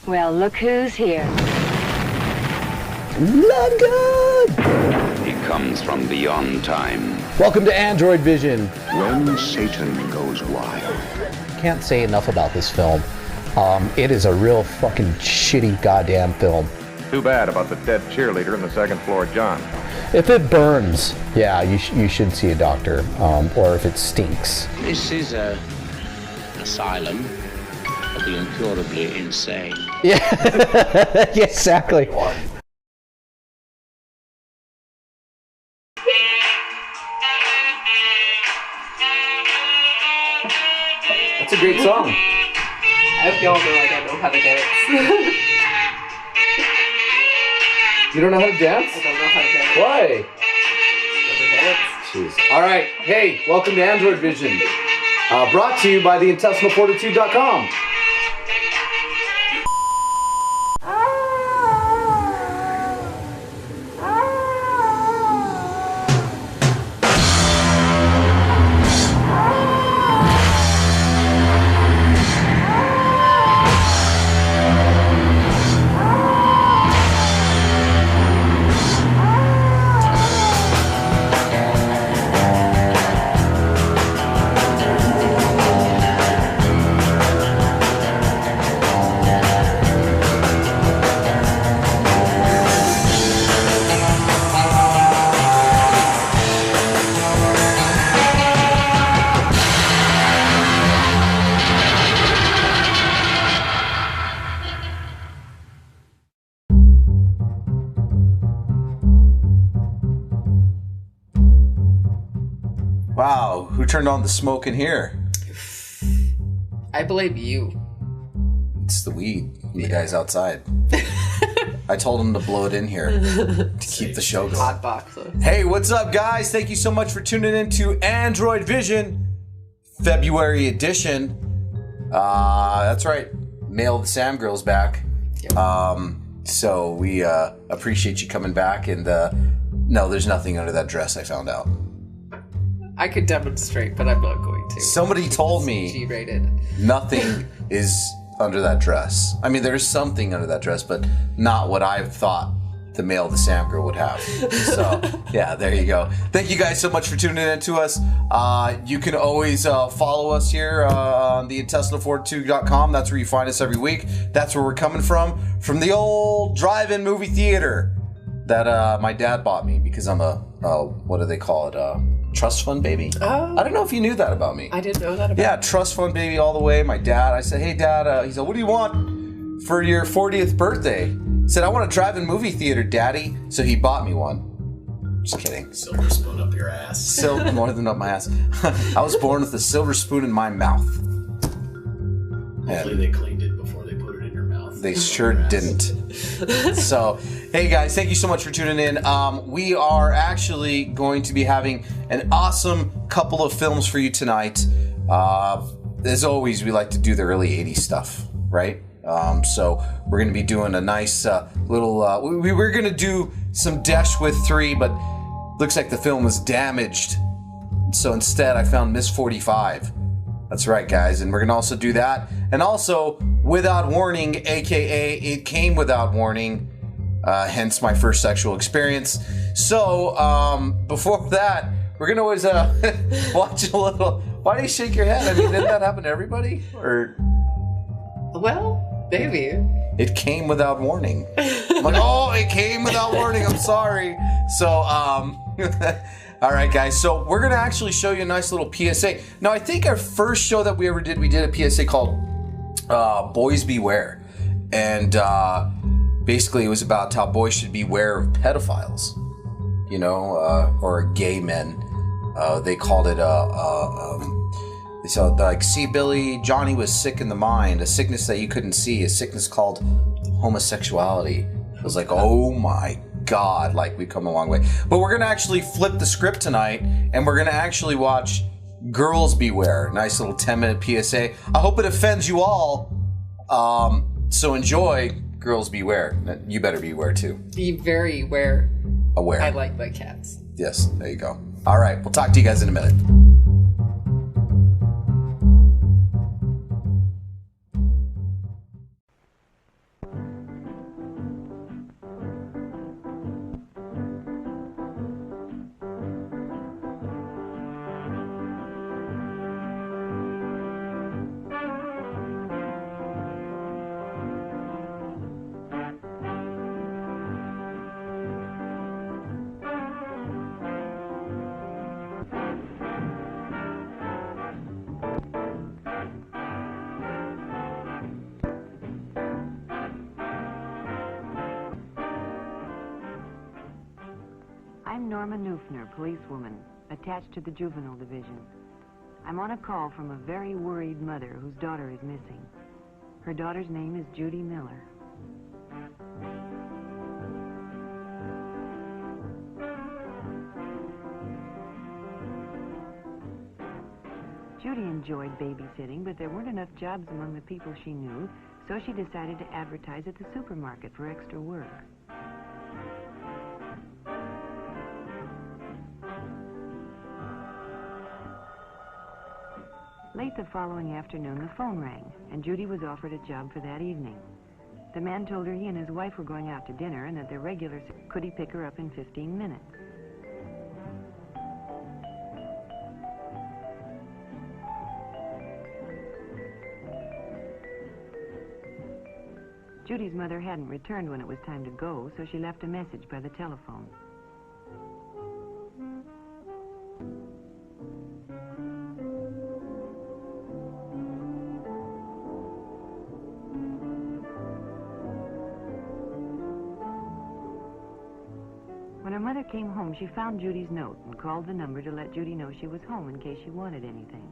Well, look who's here. Look good! He comes from beyond time. Welcome to Androidvision. When Satan goes wild. Can't say enough about this film. It is a real fucking shitty goddamn film. Too bad about the dead cheerleader in the second floor, John. If it burns, yeah, you should see a doctor. Or if it stinks. This is an asylum for the incurably insane. Yeah, yeah, exactly. That's a great song. I hope y'all know I don't know how to dance. You don't know how to dance? I don't know how to dance. Why? Dance. Jeez. All right. Hey, welcome to Androidvision. Brought to you by theintestinalfortitude.com. Wow, who turned on the smoke in here? I blame you. It's the weed from the guys outside. I told him to blow it in here to keep the show going. Hot boxer. Hey, what's up, guys? Thank you so much for tuning in to Androidvision February edition. That's right, Mail of the Sam Girl's back. Yep. So we appreciate you coming back. And no, there's nothing under that dress, I found out. I could demonstrate, but I'm not going to. Somebody told me G-rated. nothing is under that dress. I mean, there's something under that dress, but not what I thought the Mail of the Sam Girl would have. So, yeah, there you go. Thank you guys so much for tuning in to us. You can always follow us here on theintestinalfortitude.com. That's where you find us every week. That's where we're coming from the old drive-in movie theater that my dad bought me because I'm a, what do they call it, trust fund baby? Oh. I don't know if you knew that about me. I didn't know that about Yeah, trust fund baby all the way. My dad, I said, hey dad, he said, what do you want for your 40th birthday? He said, I want a drive-in movie theater, daddy. So he bought me one. Just kidding. Silver spoon up your ass. More than up my ass. I was born with a silver spoon in my mouth. Hopefully they cleaned it before they put it in your mouth. They sure didn't. So, hey guys, thank you so much for tuning in. We are actually going to be having an awesome couple of films for you tonight. As always, we like to do the early 80s stuff, right? So we're going to be doing a nice little... we were going to do some Desh with 3, but looks like the film was damaged. So instead, I found Miss 45. That's right, guys. And we're going to also do that. And also, Without Warning, a.k.a. It Came Without Warning. Hence my first sexual experience. So, before that, we're going to always watch a little... Why do you shake your head? I mean, didn't that happen to everybody? Or... Well, maybe. It Came Without Warning. I'm like, oh, it came without warning. I'm sorry. So, all right, guys. So we're going to actually show you a nice little PSA. Now, I think our first show that we ever did, we did a PSA called Boys Beware. And basically it was about how boys should beware of pedophiles, you know, or gay men. They called it, so like, see, Billy, Johnny was sick in the mind, a sickness that you couldn't see, a sickness called homosexuality. It was like, oh my God, like, we've come a long way. But we're going to actually flip the script tonight, and we're going to actually watch Girls Beware. Nice little 10-minute PSA. I hope it offends you all. So enjoy Girls Beware. You better beware, too. Be very aware. Aware. I like my cats. Yes, there you go. All right, we'll talk to you guys in a minute. I'm Norma Neufner, policewoman, attached to the juvenile division. I'm on a call from a very worried mother whose daughter is missing. Her daughter's name is Judy Miller. Judy enjoyed babysitting, but there weren't enough jobs among the people she knew, so she decided to advertise at the supermarket for extra work. Late the following afternoon, the phone rang, and Judy was offered a job for that evening. The man told her he and his wife were going out to dinner and that their regular could he pick her up in 15 minutes. Judy's mother hadn't returned when it was time to go, so she left a message by the telephone. When her mother came home, she found Judy's note and called the number to let Judy know she was home in case she wanted anything.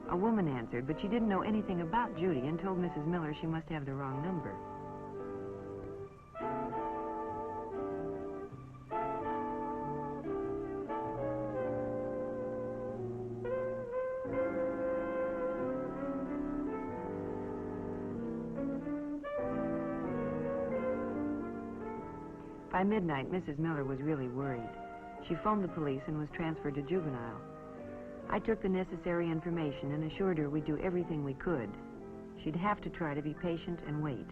A woman answered, but she didn't know anything about Judy and told Mrs. Miller she must have the wrong number. By midnight, Mrs. Miller was really worried. She phoned the police and was transferred to juvenile. I took the necessary information and assured her we'd do everything we could. She'd have to try to be patient and wait.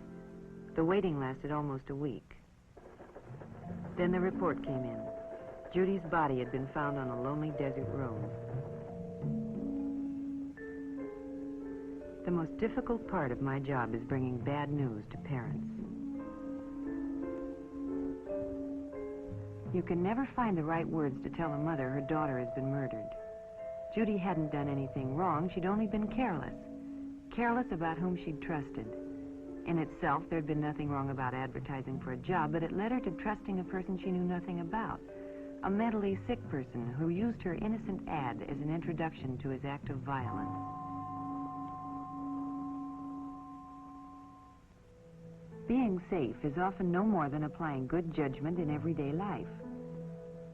The waiting lasted almost a week. Then the report came in. Judy's body had been found on a lonely desert road. The most difficult part of my job is bringing bad news to parents. You can never find the right words to tell a mother her daughter has been murdered. Judy hadn't done anything wrong, she'd only been careless. Careless about whom she'd trusted. In itself, there'd been nothing wrong about advertising for a job, but it led her to trusting a person she knew nothing about. A mentally sick person who used her innocent ad as an introduction to his act of violence. Being safe is often no more than applying good judgment in everyday life.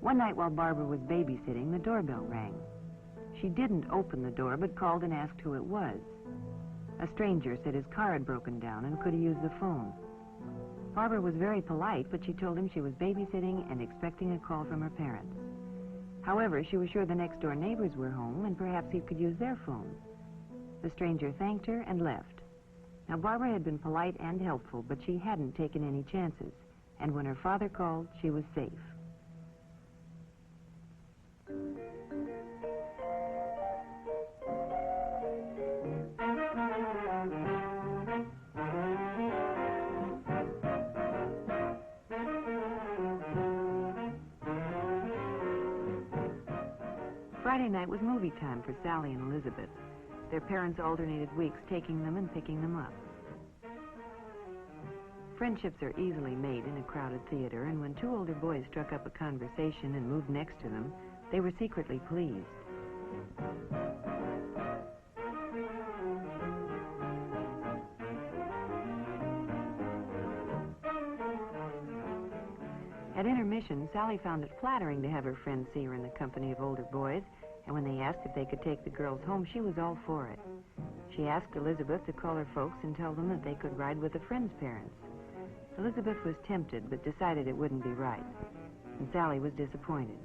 One night while Barbara was babysitting, the doorbell rang. She didn't open the door, but called and asked who it was. A stranger said his car had broken down and could he use the phone. Barbara was very polite, but she told him she was babysitting and expecting a call from her parents. However, she was sure the next-door neighbors were home and perhaps he could use their phone. The stranger thanked her and left. Now, Barbara had been polite and helpful, but she hadn't taken any chances. And when her father called, she was safe. Friday night was movie time for Sally and Elizabeth. Their parents alternated weeks taking them and picking them up. Friendships are easily made in a crowded theater, and when two older boys struck up a conversation and moved next to them, they were secretly pleased. At intermission, Sally found it flattering to have her friends see her in the company of older boys, and when they asked if they could take the girls home, she was all for it. She asked Elizabeth to call her folks and tell them that they could ride with a friend's parents. Elizabeth was tempted, but decided it wouldn't be right, and Sally was disappointed.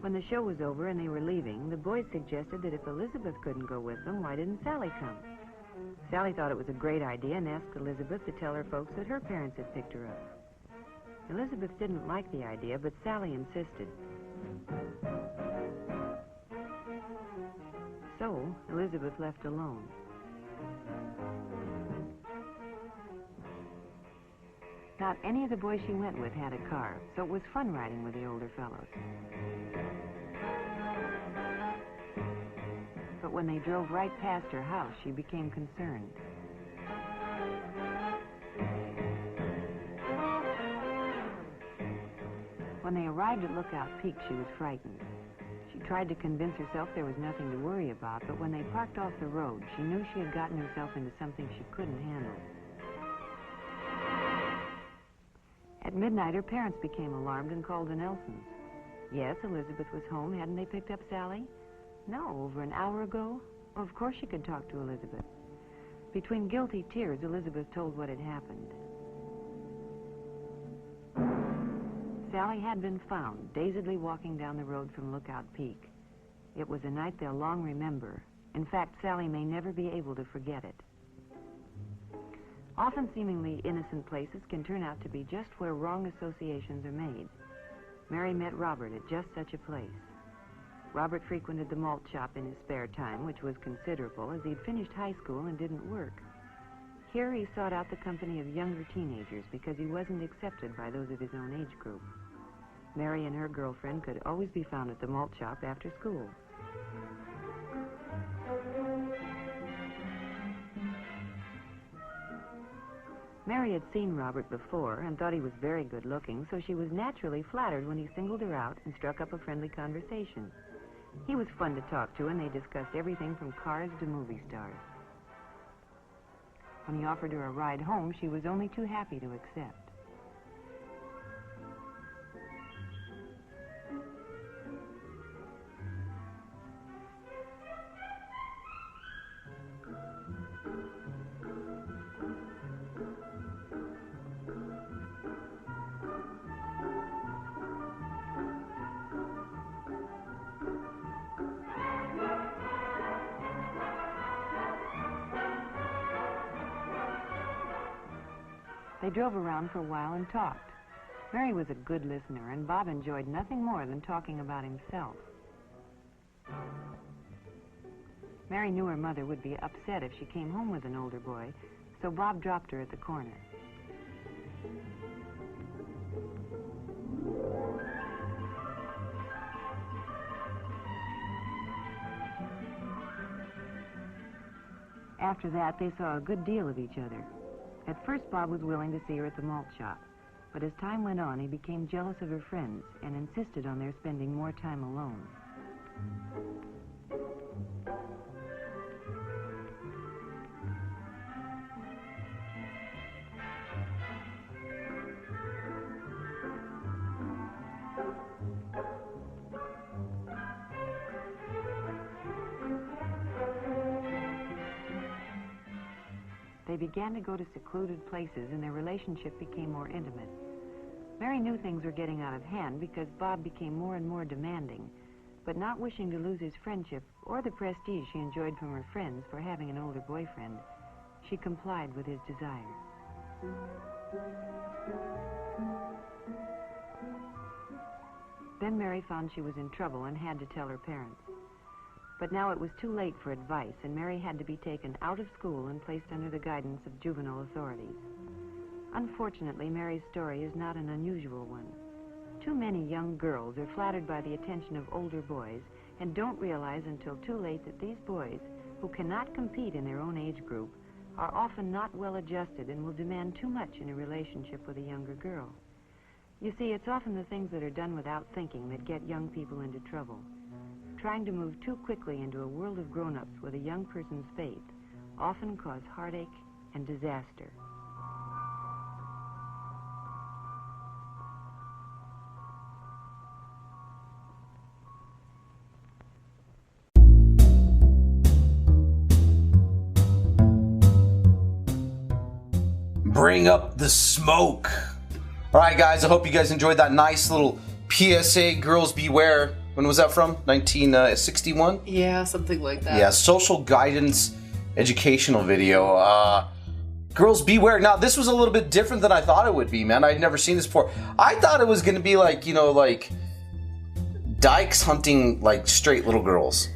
When the show was over and they were leaving, the boys suggested that if Elizabeth couldn't go with them, why didn't Sally come? Sally thought it was a great idea and asked Elizabeth to tell her folks that her parents had picked her up. Elizabeth didn't like the idea, but Sally insisted. So, Elizabeth left alone. Not any of the boys she went with had a car, so it was fun riding with the older fellows. But when they drove right past her house, she became concerned. When they arrived at Lookout Peak, she was frightened. She tried to convince herself there was nothing to worry about, but when they parked off the road, she knew she had gotten herself into something she couldn't handle. At midnight, her parents became alarmed and called the Nelsons. Yes, Elizabeth was home. Hadn't they picked up Sally? No, over an hour ago. Well, of course she could talk to Elizabeth. Between guilty tears, Elizabeth told what had happened. Sally had been found, dazedly walking down the road from Lookout Peak. It was a night they'll long remember. In fact, Sally may never be able to forget it. Often seemingly innocent places can turn out to be just where wrong associations are made. Mary met Robert at just such a place. Robert frequented the malt shop in his spare time, which was considerable, as he'd finished high school and didn't work. Here he sought out the company of younger teenagers because he wasn't accepted by those of his own age group. Mary and her girlfriend could always be found at the malt shop after school. Mary had seen Robert before and thought he was very good looking, so she was naturally flattered when he singled her out and struck up a friendly conversation. He was fun to talk to, and they discussed everything from cars to movie stars. When he offered her a ride home, she was only too happy to accept. They drove around for a while and talked. Mary was a good listener, and Bob enjoyed nothing more than talking about himself. Mary knew her mother would be upset if she came home with an older boy, so Bob dropped her at the corner. After that, they saw a good deal of each other. At first, Bob was willing to see her at the malt shop, but as time went on, he became jealous of her friends and insisted on their spending more time alone. They began to go to secluded places, and their relationship became more intimate. Mary knew things were getting out of hand because Bob became more and more demanding, but not wishing to lose his friendship or the prestige she enjoyed from her friends for having an older boyfriend, she complied with his desire. Then Mary found she was in trouble and had to tell her parents. But now it was too late for advice, and Mary had to be taken out of school and placed under the guidance of juvenile authorities. Unfortunately, Mary's story is not an unusual one. Too many young girls are flattered by the attention of older boys and don't realize until too late that these boys, who cannot compete in their own age group, are often not well adjusted and will demand too much in a relationship with a younger girl. You see, it's often the things that are done without thinking that get young people into trouble. Trying to move too quickly into a world of grown-ups with a young person's faith often cause heartache and disaster. Bring up the smoke. All right, guys, I hope you guys enjoyed that nice little PSA, Girls Beware. When was that from? 1961? Yeah, something like that. Yeah, social guidance educational video. Girls Beware. Now, this was a little bit different than I thought it would be, man. I'd never seen this before. I thought it was going to be like, you know, like dykes hunting like straight little girls.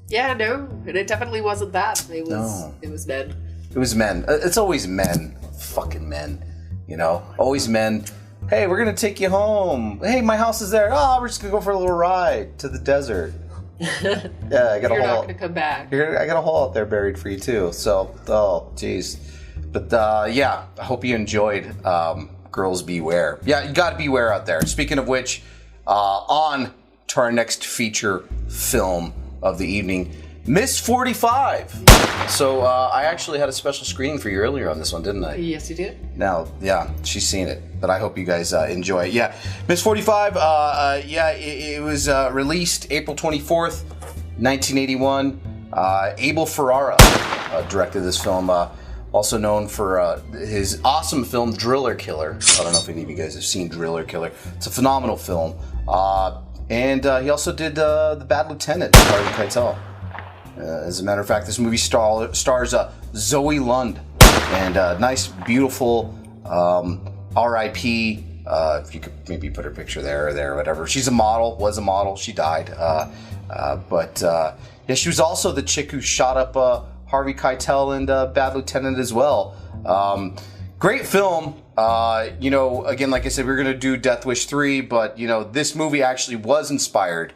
Yeah, no, it definitely wasn't that. It was men. It was men. It's always men. Fucking men. You know? Always men. Hey, we're gonna take you home. Hey, my house is there. Oh, we're just gonna go for a little ride to the desert. Yeah, I got a hole. You're not gonna come back. I got a hole out there buried for you too. So, oh, jeez. But yeah, I hope you enjoyed Girls Beware. Yeah, you gotta beware out there. Speaking of which, on to our next feature film of the evening, Miss 45. So I actually had a special screening for you earlier on this one, didn't I? Yes, you did. Now, yeah, she's seen it, but I hope you guys enjoy it. Yeah, Miss 45, it was released April 24th, 1981. Abel Ferrara directed this film, also known for his awesome film Driller Killer. I don't know if any of you guys have seen Driller Killer. It's a phenomenal film. And he also did The Bad Lieutenant, Harvey Keitel. As a matter of fact, this movie stars Zoe Lund, and nice, beautiful R.I.P. If you could maybe put her picture there or there, or whatever. She's a model, was a model. She died, but yeah, she was also the chick who shot up Harvey Keitel and Bad Lieutenant as well. Great film. You know, again, like I said, we were gonna do Death Wish 3, but you know, this movie actually was inspired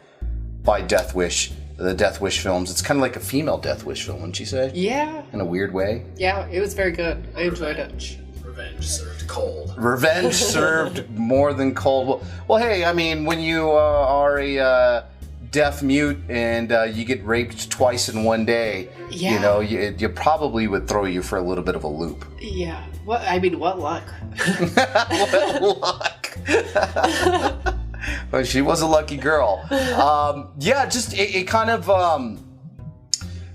by Death Wish. The Death Wish films. It's kind of like a female Death Wish film, wouldn't you say? Yeah. In a weird way. Yeah, it was very good. I enjoyed it. Revenge served cold. Revenge served more than cold. Well, hey, I mean, when you are a deaf mute and you get raped twice in one day, yeah. You know, you probably would throw you for a little bit of a loop. Yeah. What? I mean, what luck? What luck? Well, she was a lucky girl. Yeah, just it kind of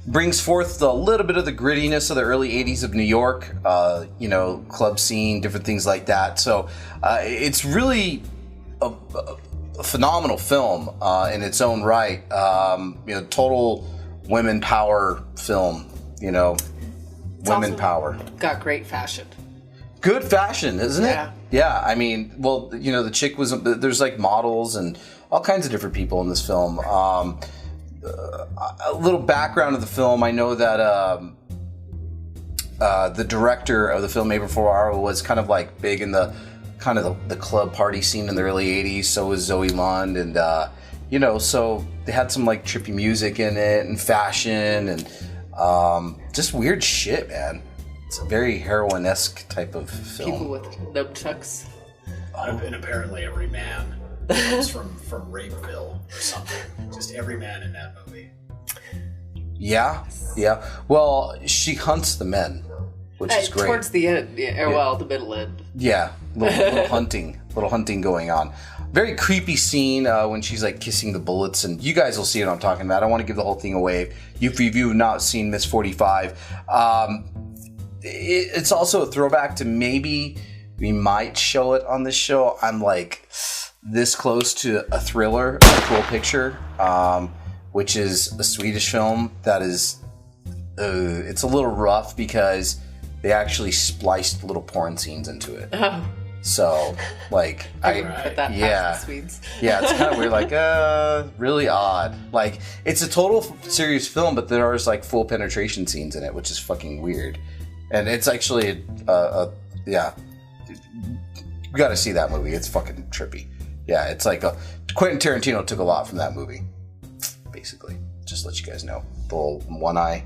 brings forth a little bit of the grittiness of the early 80s of New York, you know, club scene, different things like that. So it's really a phenomenal film in its own right. You know, total women power film, you know, It's women also power. Got great fashion. Good fashion, isn't it? Yeah. Yeah, I mean, well, you know, the chick was, there's like models and all kinds of different people in this film. A little background of the film, I know that the director of the film, Abel Ferrara, was kind of like big in the kind of the club party scene in the early 80s. So was Zoe Lund, and you know, so they had some like trippy music in it and fashion and just weird shit, man. It's a very heroine-esque type of film. People with nunchucks. And apparently every man comes from Rapeville or something. Just every man in that movie. Yeah, yeah. Well, she hunts the men, which is great. Towards the end, yeah, well, the middle end. Yeah, little hunting going on. Very creepy scene when she's like kissing the bullets, and you guys will see what I'm talking about. I don't want to give the whole thing away. If you have not seen Miss 45, it's also a throwback to maybe we might show it on this show. I'm like this close to a thriller, A Cruel Picture, which is a Swedish film that is it's a little rough because they actually spliced little porn scenes into it. Oh. So, like, Put that yeah, past the Swedes. yeah, it's kind of weird, like, really odd. Like, it's a total serious film, but there's like full penetration scenes in it, which is fucking weird. And it's actually, yeah, we got to see that movie. It's fucking trippy. Yeah, it's like Quentin Tarantino took a lot from that movie, basically. Just to let you guys know, the whole one eye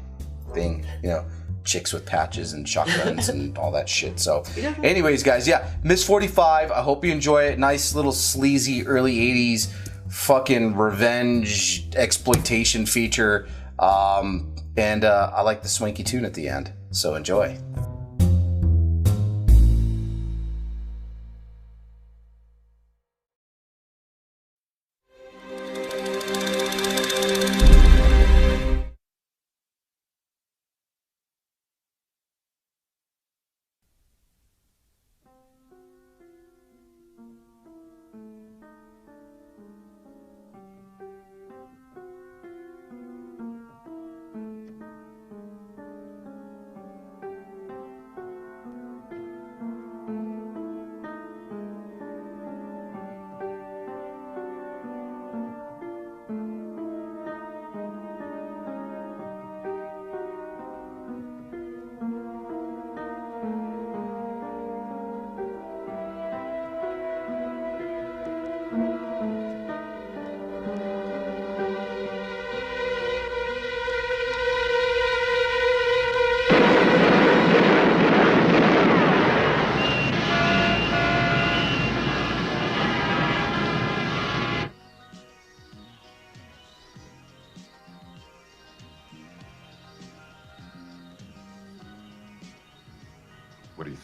thing, you know. Chicks with patches and shotguns and all that shit. So anyways, guys, yeah, Miss 45, I hope you enjoy it. Nice little sleazy early 80s fucking revenge exploitation feature. And I like the swanky tune at the end. So enjoy.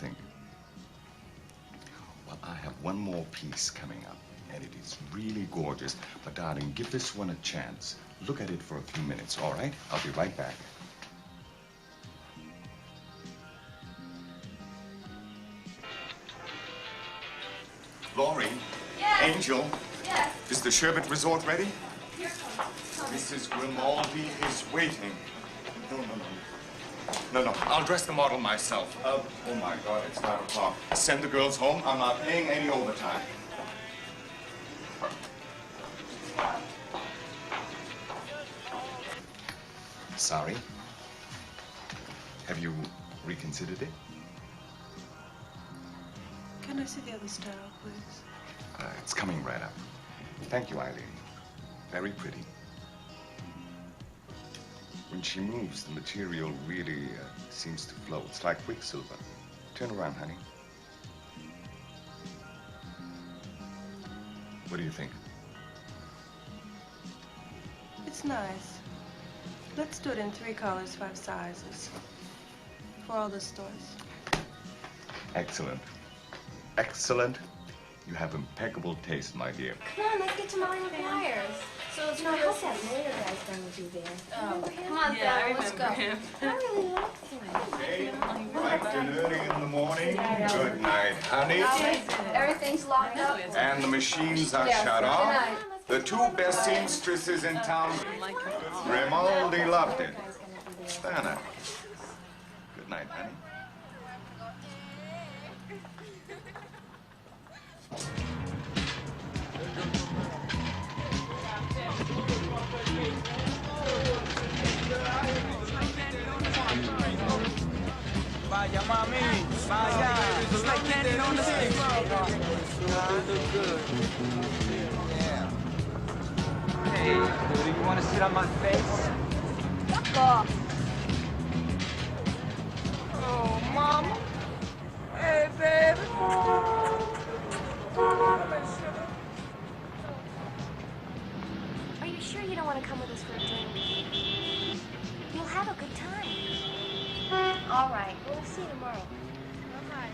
think? Well, I have one more piece coming up, and it is really gorgeous. But, darling, give this one a chance. Look at it for a few minutes, all right? I'll be right back. Laurie? Yes. Angel? Yes. Is the Sherbet Resort ready? Here comes. Mrs. Grimaldi is waiting. No. I'll dress the model myself. Oh my God, it's 5 o'clock. Send the girls home. I'm not paying any overtime. Sorry. Have you reconsidered it? Can I see the other style, please? It's coming right up. Thank you, Eileen. Very pretty. When she moves, the material really seems to flow. It's like quicksilver. Turn around, honey. What do you think? It's nice. Let's do it in 3 colors, 5 sizes. For all the stores. Excellent. Excellent. You have impeccable taste, my dear. Come on, let's get to Molly McGuire's. So it's I hope that Mayor guy's done with you there. Oh, come on, Sarah, let's go. him. I really like him. Okay, bright and early in the morning. Good night, honey. Everything's locked up. And the machines are shut off. The 2 best seamstresses in town. Grimaldi loved it. Stanna. Good night, honey. Vaya, mami, vaya. It's like candy on the stick. Yeah. Hey, dude, you want to sit on my face? Fuck off. Oh, mama. Hey, baby. Are you sure you don't want to come with us for a drink? You'll have a good time. All right. We'll see you tomorrow. Bye-bye.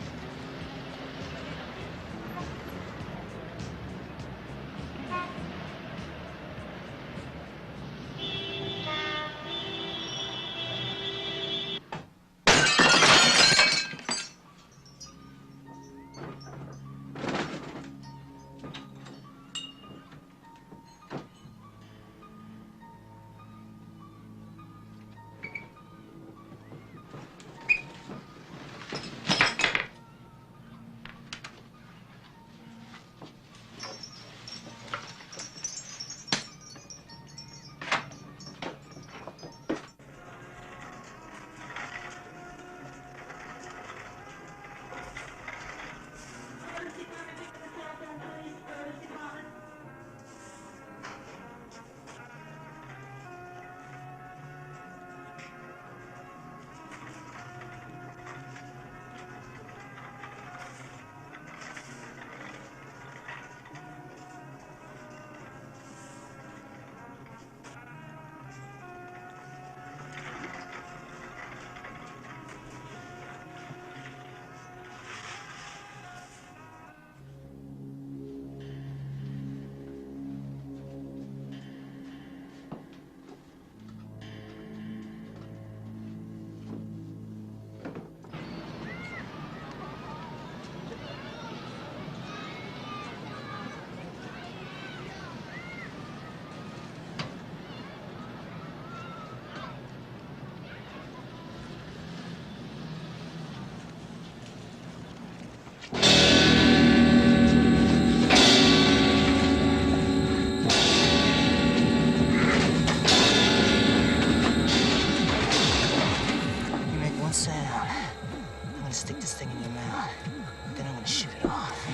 Stick this thing in your mouth. Then I'm gonna shoot it off.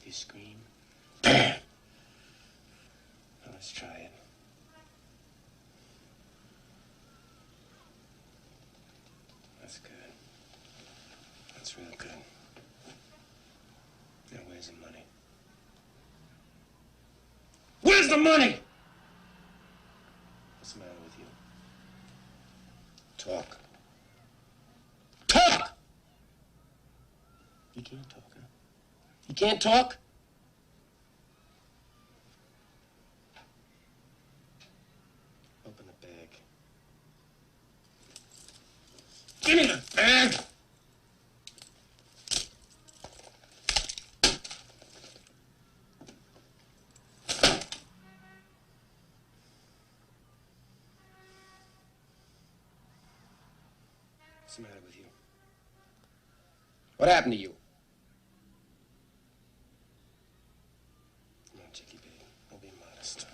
you scream. Bam! Now let's try it. That's good. That's real good. Now where's the money? Where's the money? What's the matter with you? Talk. Talk! You can't talk, huh? You can't talk? Open the bag. Give me the bag! What's the matter with you? What happened to you? Come on, Chicky baby. Don't be modest.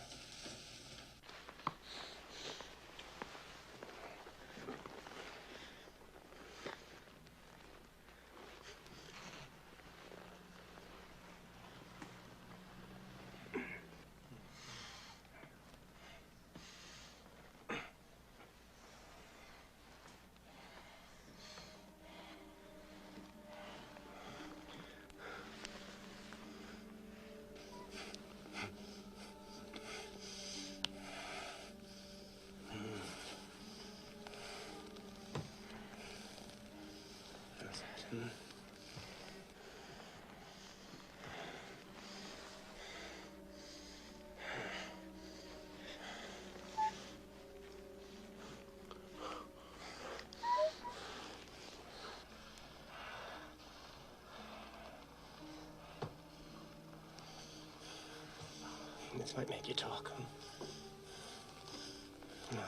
This might make you talk. Come on.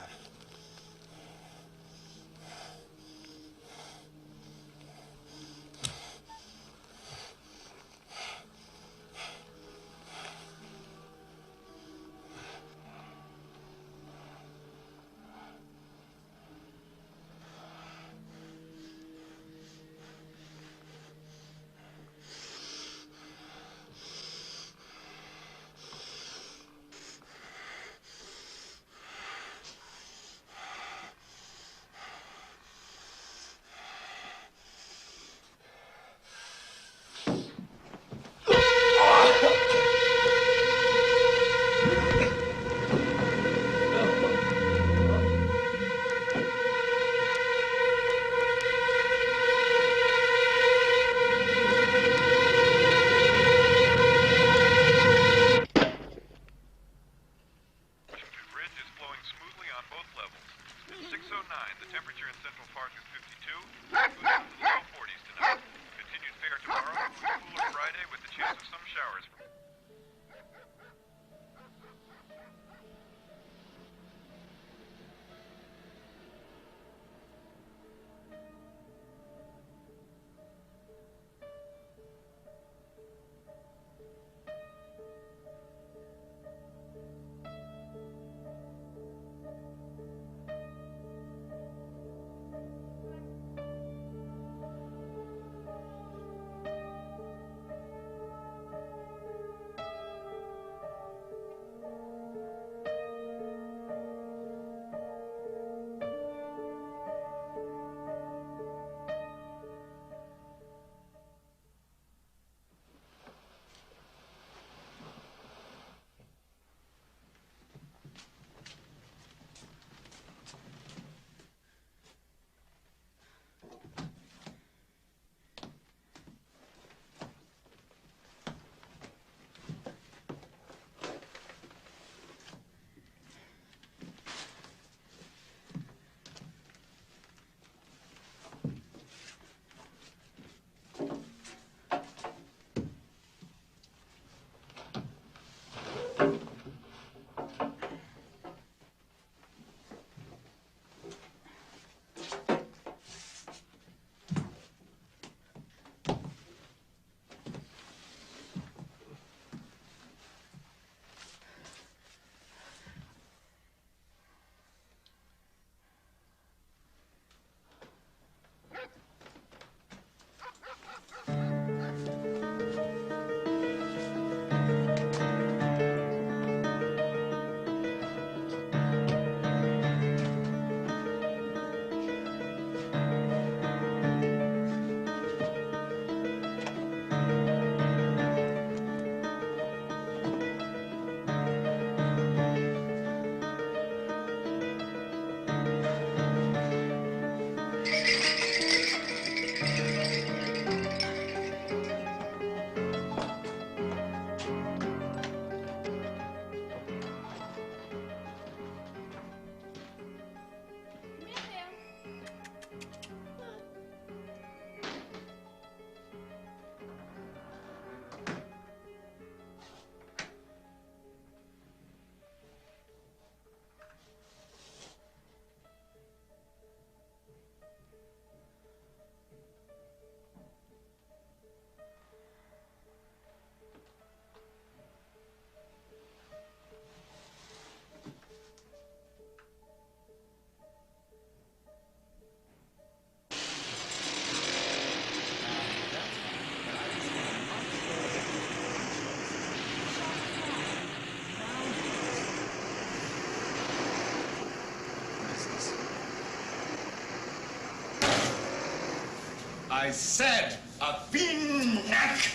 I said a V-neck,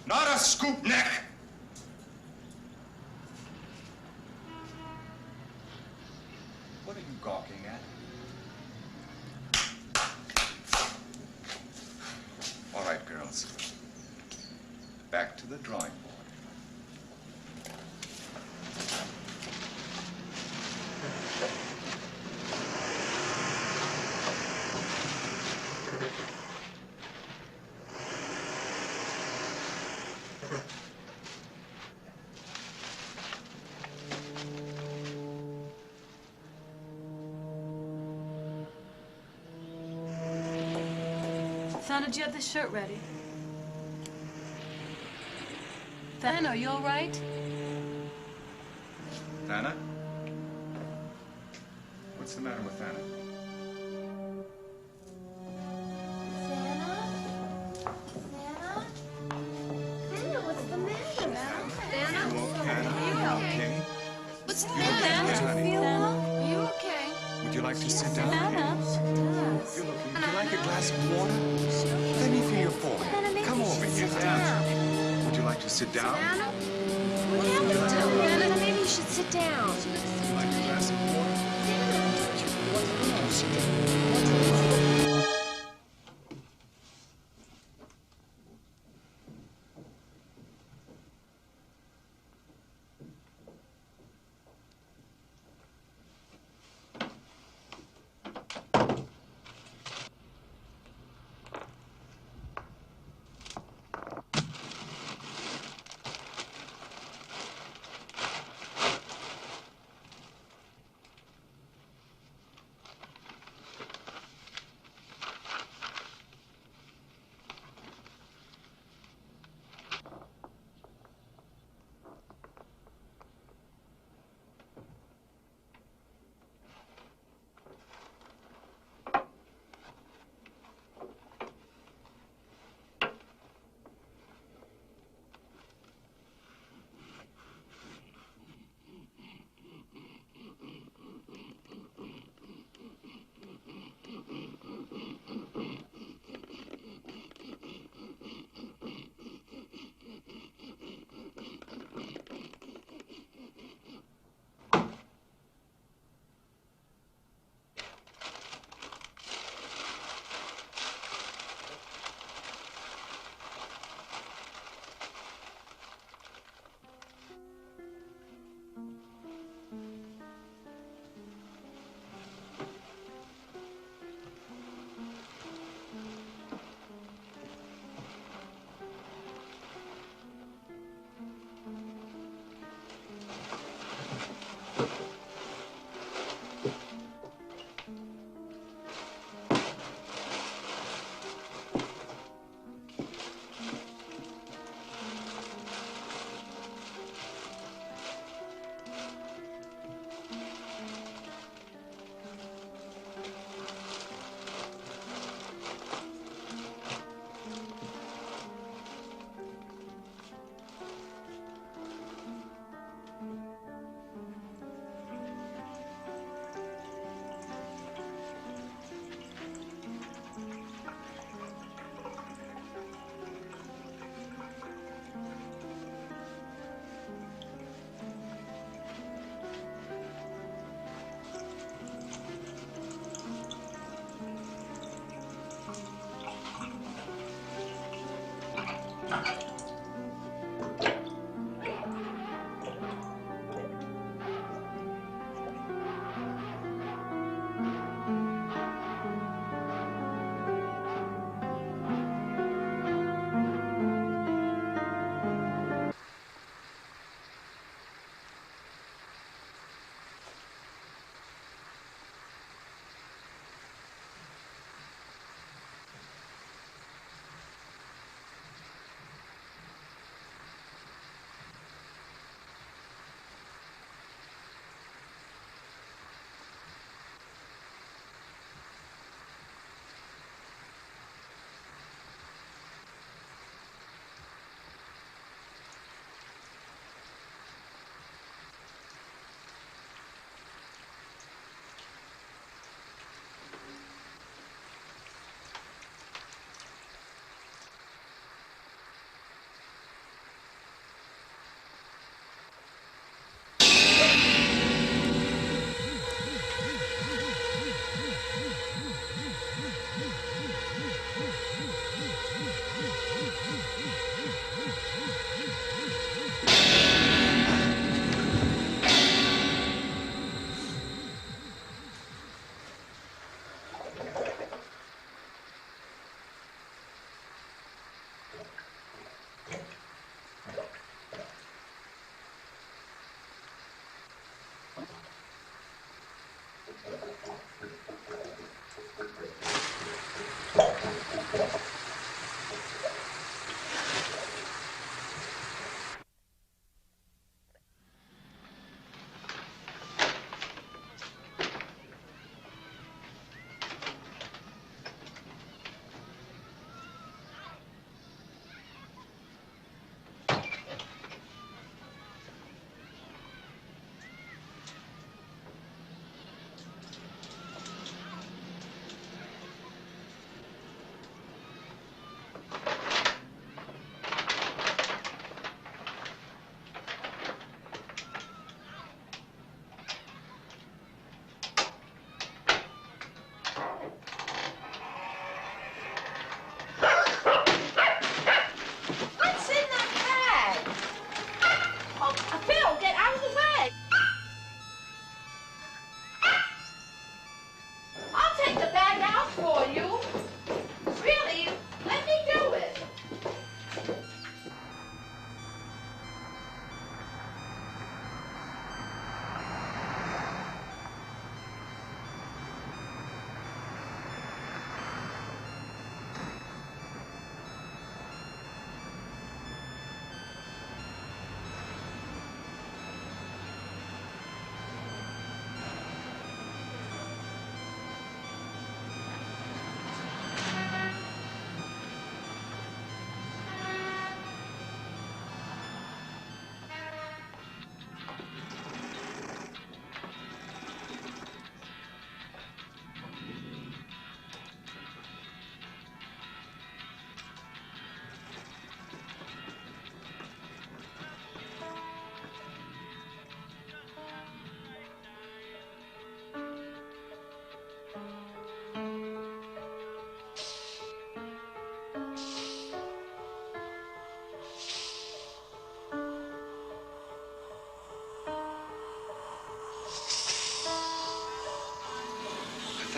not a scoop neck. What are you gawking at? All right, girls. Back to the drawing board. Santa, did you have the shirt ready? Thana, are you all right? Thana? What's the matter with Thana? Thana, what's the matter? Thana? Are you okay? What's the matter? Are you okay? Would you like to sit down? Would you like a glass of water? Let me feel your forehead. Come over here. Would you like to sit down? What happened to him? Thana, maybe you should sit down. Would you like a glass of water?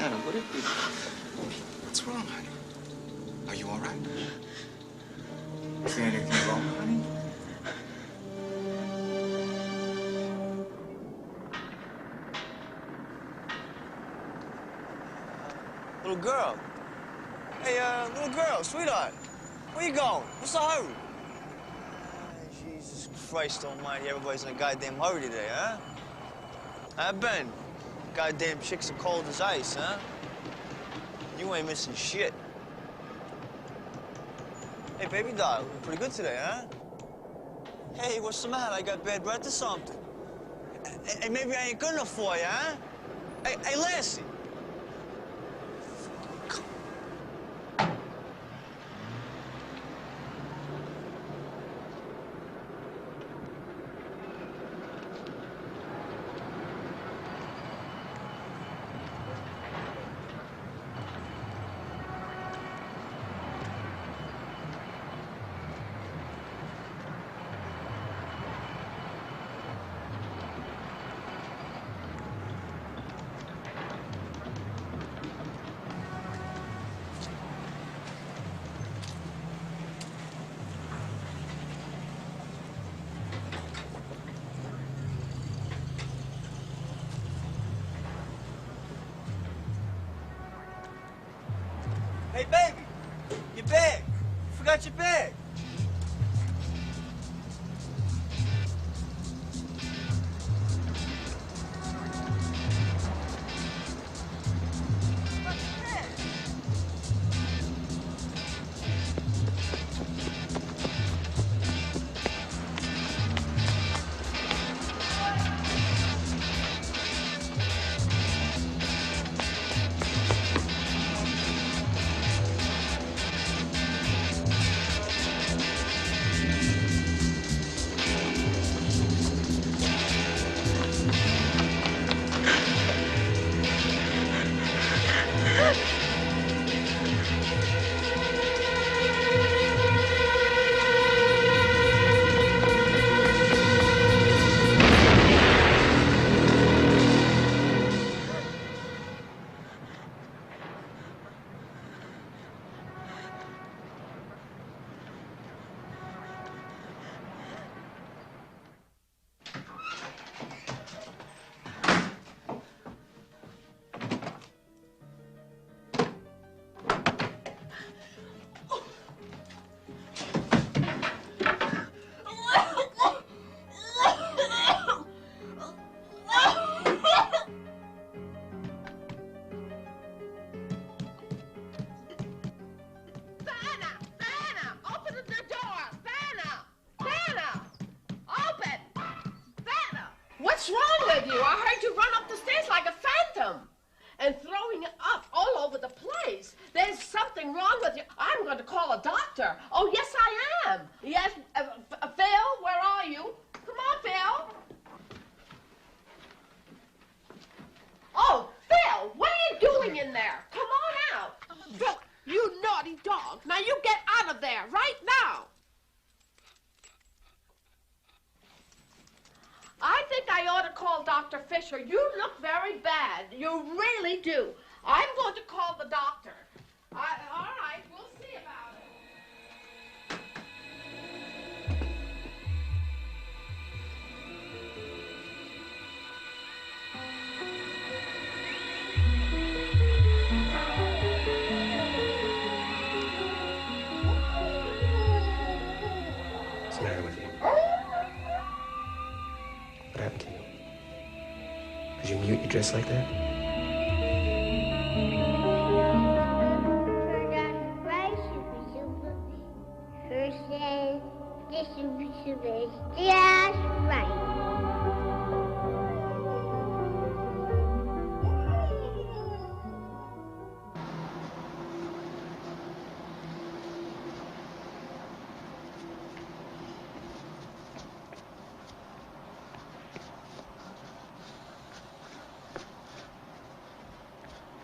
Anna, what's wrong, honey? Are you all right? Is there anything wrong, honey? Little girl. Hey, little girl, sweetheart. Where you going? What's the hurry? Jesus Christ almighty, everybody's in a goddamn hurry today, huh? Ben, goddamn chicks are cold as ice, huh? You ain't missing shit. Hey, baby doll, you're pretty good today, huh? Hey, what's the matter? I got bad breath or something? Hey, maybe I ain't good enough for you, huh? Hey, Lassie. Hey, baby, your bag. You forgot your bag. What's wrong with you? I heard you run up the stairs like a phantom and throwing up all over the place. There's something wrong with you. I'm going to call a doctor. Oh, yes, I am. Yes, Phil, where are you? Come on, Phil. Oh, Phil, what are you doing in there? Come on out. Phil, you naughty dog. Now you get out of there right now. I think I ought to call Dr. Fisher. You look very bad. You really do. I'm going to call the doctor. All right, we'll see about it. What's the matter with you? What happened to you? Did you mute your dress like that?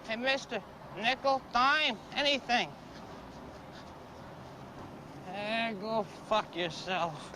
Hey, mister, nickel, dime, anything. Go fuck yourself.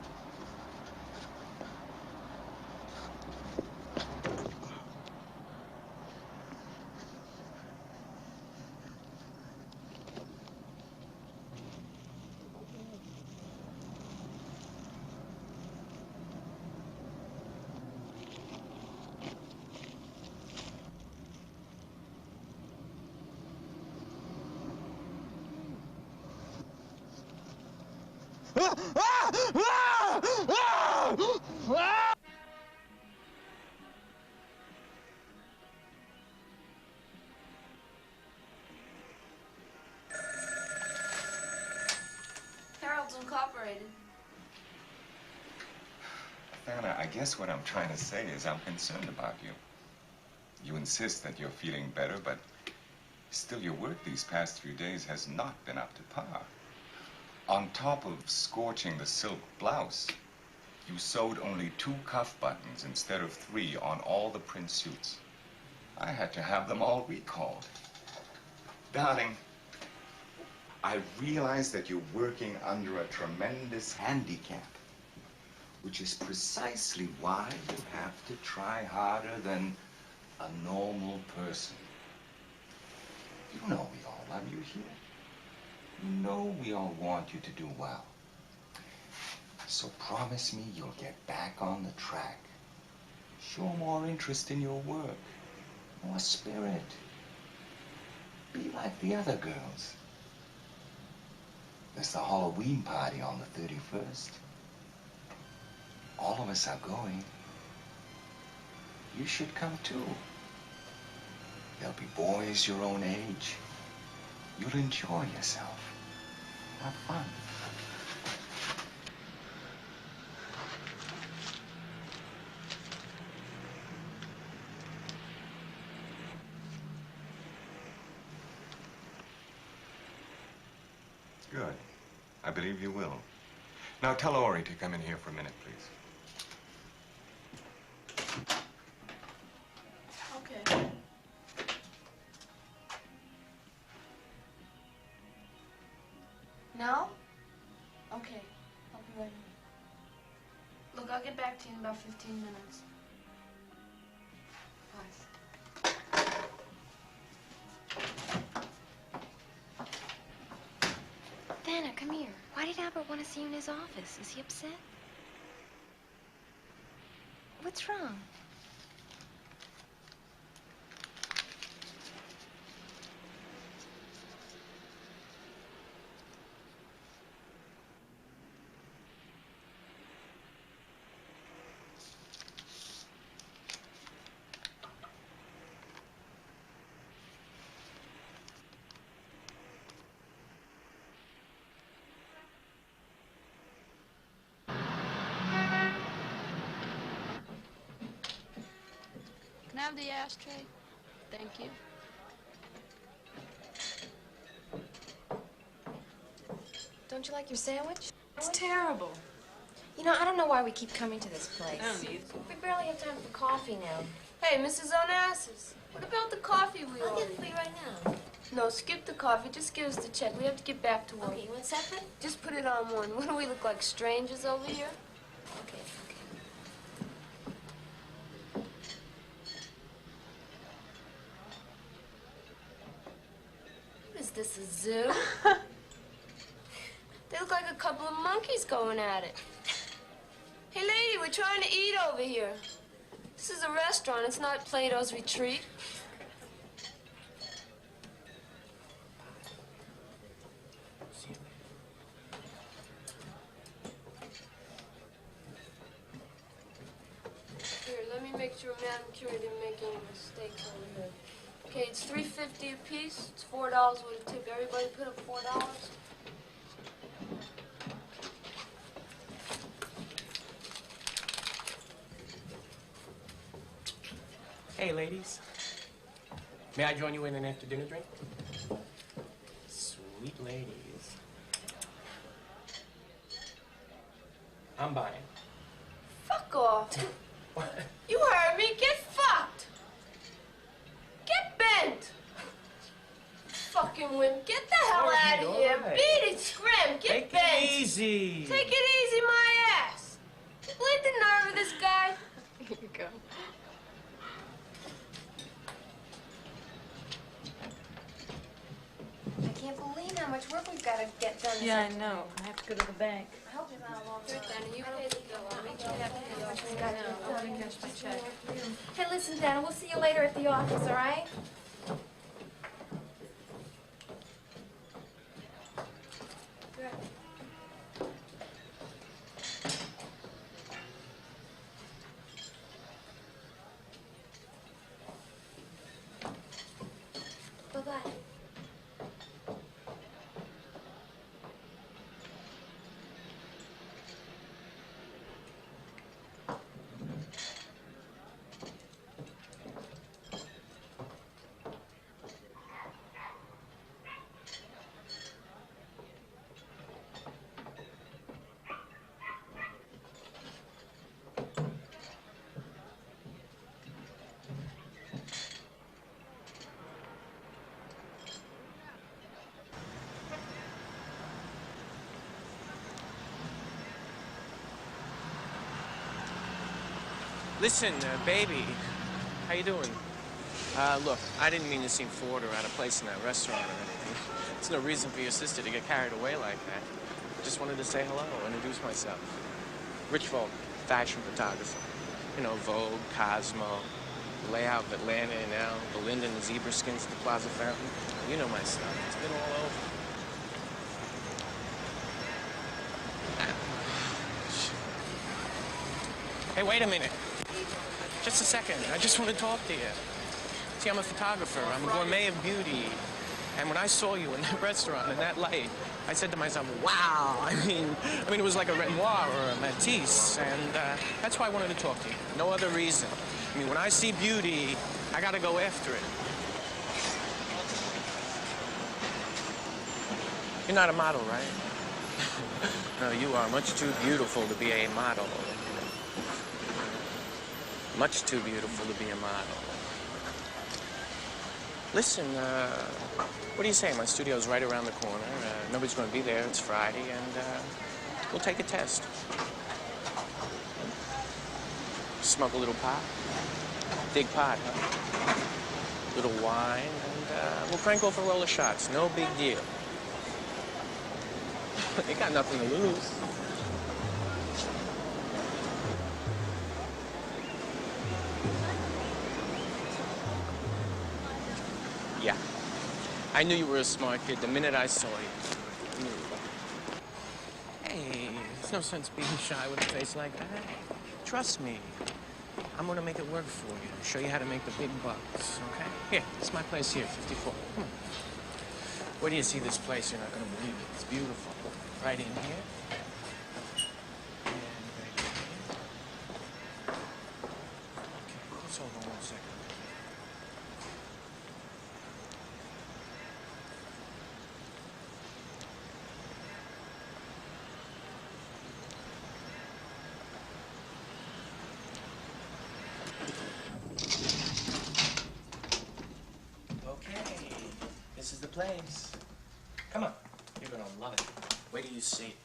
Harold's Incorporated. Anna, I guess what I'm trying to say is I'm concerned about you. You insist that you're feeling better, but still your work these past few days has not been up to par. On top of scorching the silk blouse, you sewed only 2 cuff buttons instead of 3 on all the print suits. I had to have them all recalled. Darling, I realize that you're working under a tremendous handicap, which is precisely why you have to try harder than a normal person. You know we all love you here. You know we all want you to do well. So promise me you'll get back on the track. Show more interest in your work, more spirit. Be like the other girls. There's the Halloween party on the 31st. All of us are going. You should come too. There'll be boys your own age. You'll enjoy yourself. Have fun. Good. I believe you will. Now tell Ori to come in here for a minute, please. Okay. No? Okay. I'll be right in. Look, I'll get back to you in about 15 minutes. Bye. Vanna, come here. Why did Albert want to see you in his office? Is he upset? What's wrong? Can I have the ashtray? Thank you. Don't you like your sandwich? It's terrible. You know, I don't know why we keep coming to this place. I don't either. We barely have time for coffee now. Hey, Mrs. Onassis, what about the coffee we I'll ordered? get it for you right now. No, skip the coffee. Just give us the check. We have to get back to work. Okay, you want separate? Just put it on one. What do we look like, strangers over here? Okay, What is this, a zoo? They look like a couple of monkeys going at it. Hey, lady, we're trying to eat over here. This is a restaurant. It's not Plato's Retreat. Here, let me make sure Madam Curie didn't make any mistakes over here. Okay, it's $3.50 a piece. It's $4 worth of tip. Everybody put up $4. Hey, ladies. May I join you in an after-dinner drink? Sweet ladies. I'm buying. Fuck off. You heard me. Get fucked. Get bent. Fucking wimp. Get the hell All right, out of all here. right. Beat it, scrim. Get Take bent. it easy. Take it easy, my ass. Believe the nerve of this guy. Here you go. I can't believe how much work we've got to get done. Yeah, I know. I have to go to the bank. I hope you're not along. Here, Dana, you pay the bill. I'll make sure you have to pay the bill. I know. I want to cash my check. Hey, listen, Dana, we'll see you later at the office, all right? Listen, baby. How you doing? Look, I didn't mean to seem forward or out of place in that restaurant or anything. There's no reason for your sister to get carried away like that. I just wanted to say hello, introduce myself. Rich Folk, fashion photographer. You know, Vogue, Cosmo, the layout of Atlanta and now Belinda and the zebra skins at the Plaza Fountain. You know my stuff. It's been all over. Hey, wait a minute. Just a second. I just want to talk to you. See, I'm a photographer. I'm a gourmet of beauty. And when I saw you in that restaurant in that light, I said to myself, wow. I mean, it was like a Renoir or a Matisse. And that's why I wanted to talk to you. No other reason. I mean, when I see beauty, I got to go after it. You're not a model, right? No, you are much too beautiful to be a model. Much too beautiful to be a model. Listen, what do you say? My studio's right around the corner. Nobody's going to be there. It's Friday, and we'll take a test. Smoke a little pot. Big pot, huh? Little wine, and we'll crank off a roll of shots. No big deal. They got nothing to lose. Yeah. I knew you were a smart kid the minute I saw you. Hey, there's no sense being shy with a face like that. Trust me. I'm gonna make it work for you. Show you how to make the big bucks, okay? Here, it's my place here, 54. Come on. Where do you see this place? You're not gonna believe it. It's beautiful. Right in here. And right in here. Okay, let's hold on 1 second. Okay, this is the place. Come on, you're gonna love it. Wait till you see it.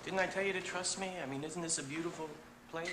Didn't I tell you to trust me? I mean, isn't this a beautiful place?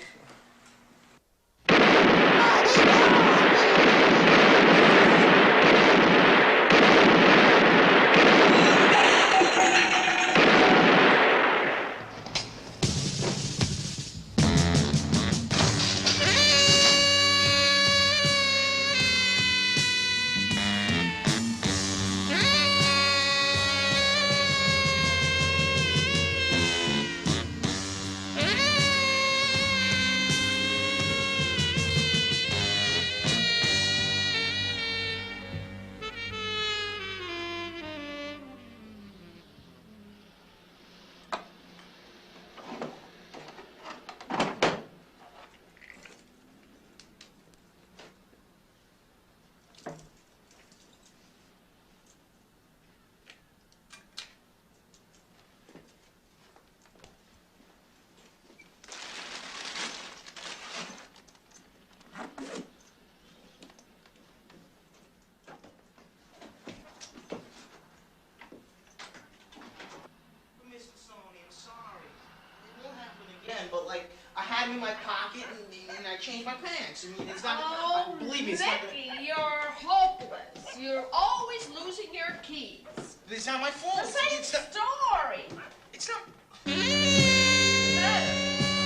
But like I had him in my pocket and I changed my pants. I mean, it's not. Oh, believe me, it's not. Nicky, you're hopeless. You're always losing your keys. It's not my fault. The same story. It's not.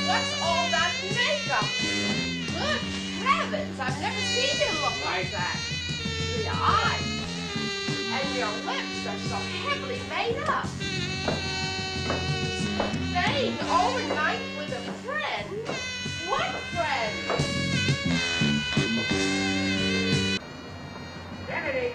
What's all that makeup? Good heavens! I've never seen you look like that. The eyes and your lips are so heavily made up. Staying overnight with a friend? What friend? Kennedy.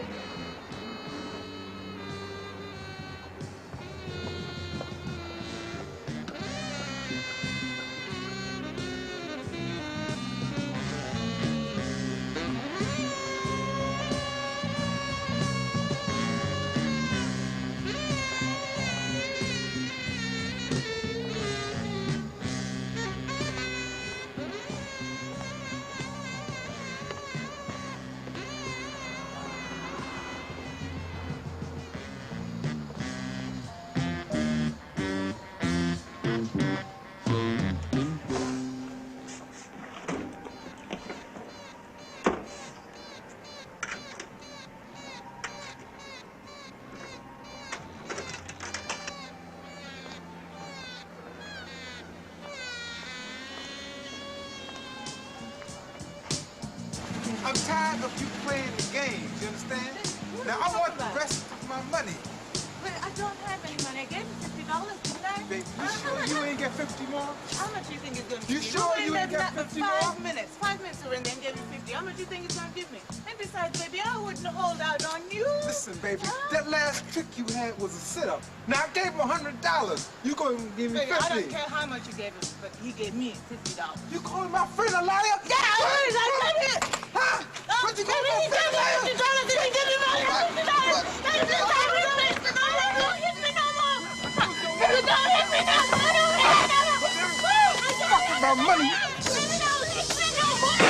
tired of you playing the games, you understand? Now I want the rest of my money. But I don't have any money. I gave you $50, didn't I? Baby, you sure you ain't get 50 more? How much you think it's going to You give me? sure you ain't got 50 more? 5 minutes. 5 minutes to rent and gave you 50. How much you think it's going to give me? And besides, baby, I wouldn't hold out on you. Listen, baby, that last trick you had was a sit-up. Now I gave him $100. You gonna give me Baby, 50? I don't care how much you gave him, but he gave me $50. You calling my friend a liar? Yeah, I said it. Huh? What you calling my friend a liar? He gave me $50. Baby, don't hit me no more. Baby, don't hit me no more. Don't hit me no more. Fucking my money. Baby, don't hit me no more.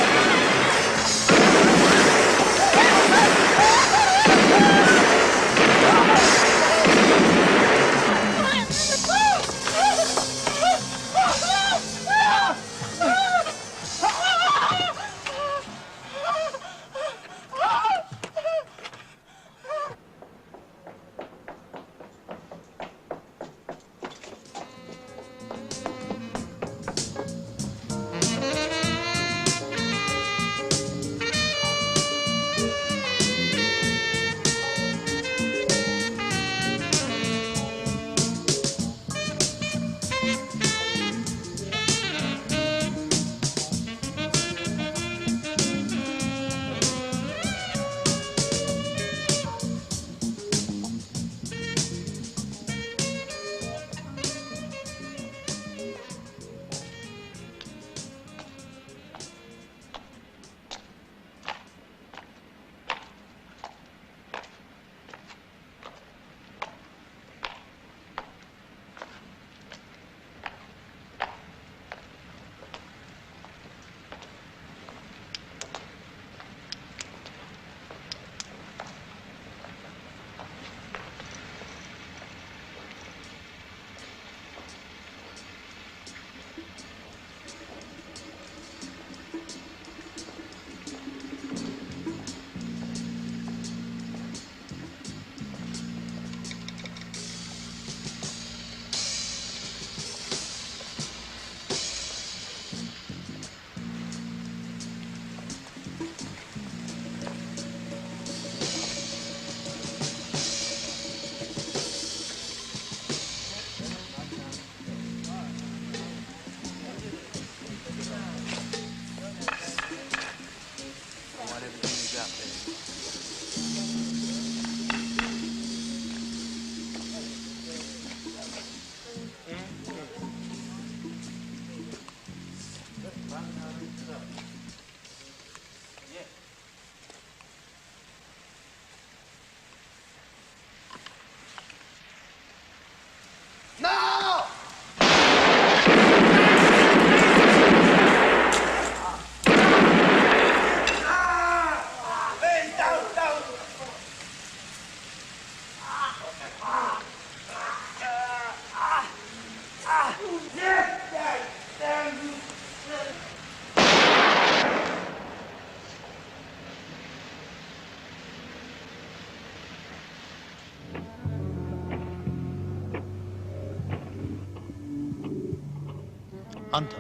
Hunter.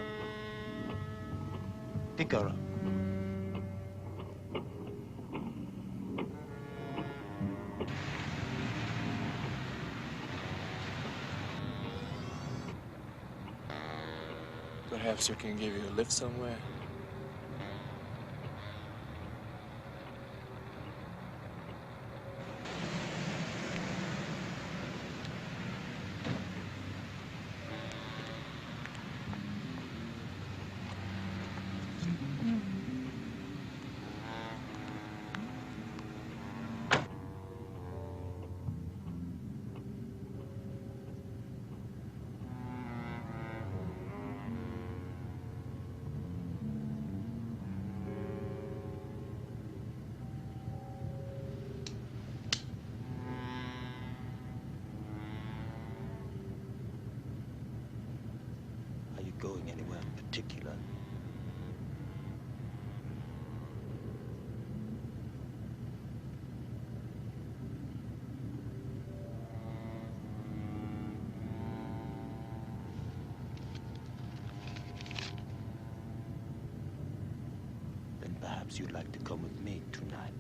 Picker up. Perhaps I can give you a lift somewhere. perhaps you'd like to come with me tonight.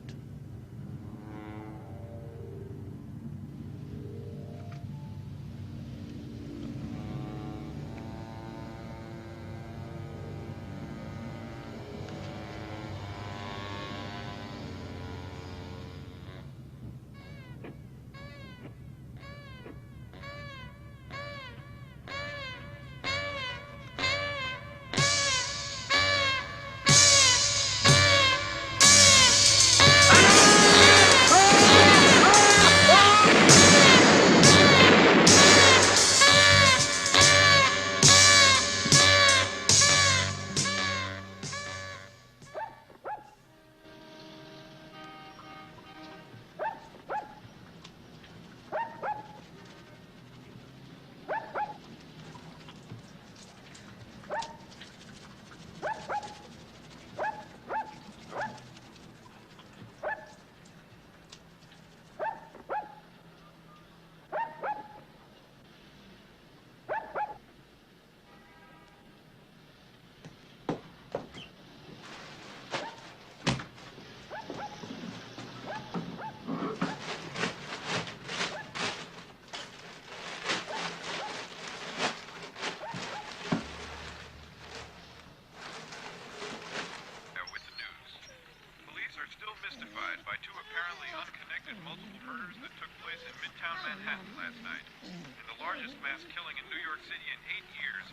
By two apparently unconnected multiple murders that took place in Midtown Manhattan last night, and the largest mass killing in New York City in 8 years.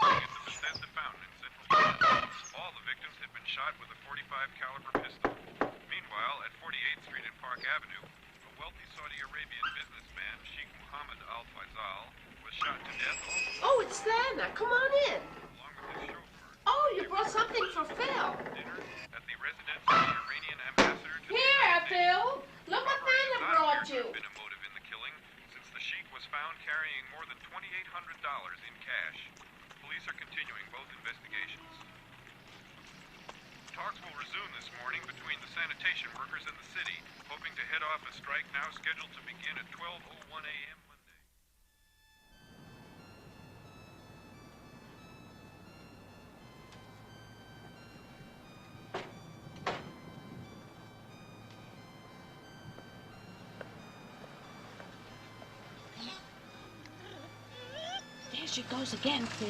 At the Bethesda Fountain in Central Park, all the victims had been shot with a .45 caliber pistol. Meanwhile, at 48th Street and Park Avenue, a wealthy Saudi Arabian businessman, Sheikh Mohammed Al Faisal, was shot to death. Oh, it's Lana. Come on in. Oh, you brought something for Phil. At the residence of the Iranian ambassador to Here, Phil. Look what Lana brought you. been a motive in the killing, since the Sheikh was found carrying more than $2,800 in cash. Police are continuing both investigations. Talks will resume this morning between the sanitation workers and the city, hoping to head off a strike now scheduled to begin at 12:01 a.m. There she goes again, Phil.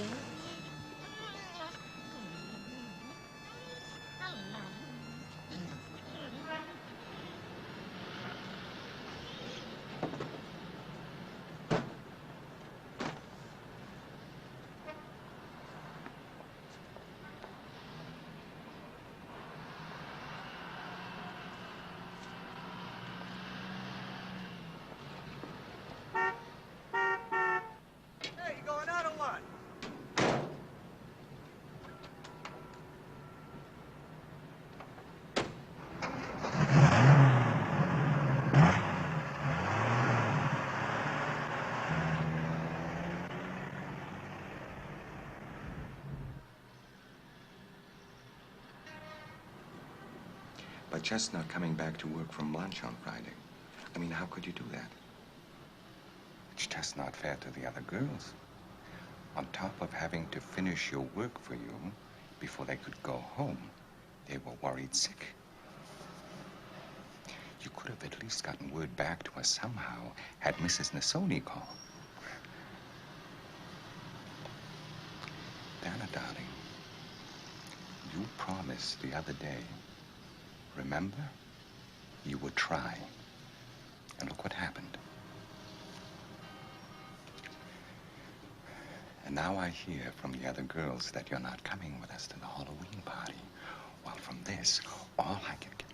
Hey, you going out or what? But just not coming back to work from lunch on Friday. I mean, how could you do that? It's just not fair to the other girls. On top of having to finish your work for you before they could go home, they were worried sick. You could have at least gotten word back to us somehow had Mrs. Nasoni called. Dana, darling, you promised the other day, remember? You would try. And look what happened. And now I hear from the other girls that you're not coming with us to the Halloween party. Well, from this, all I can get...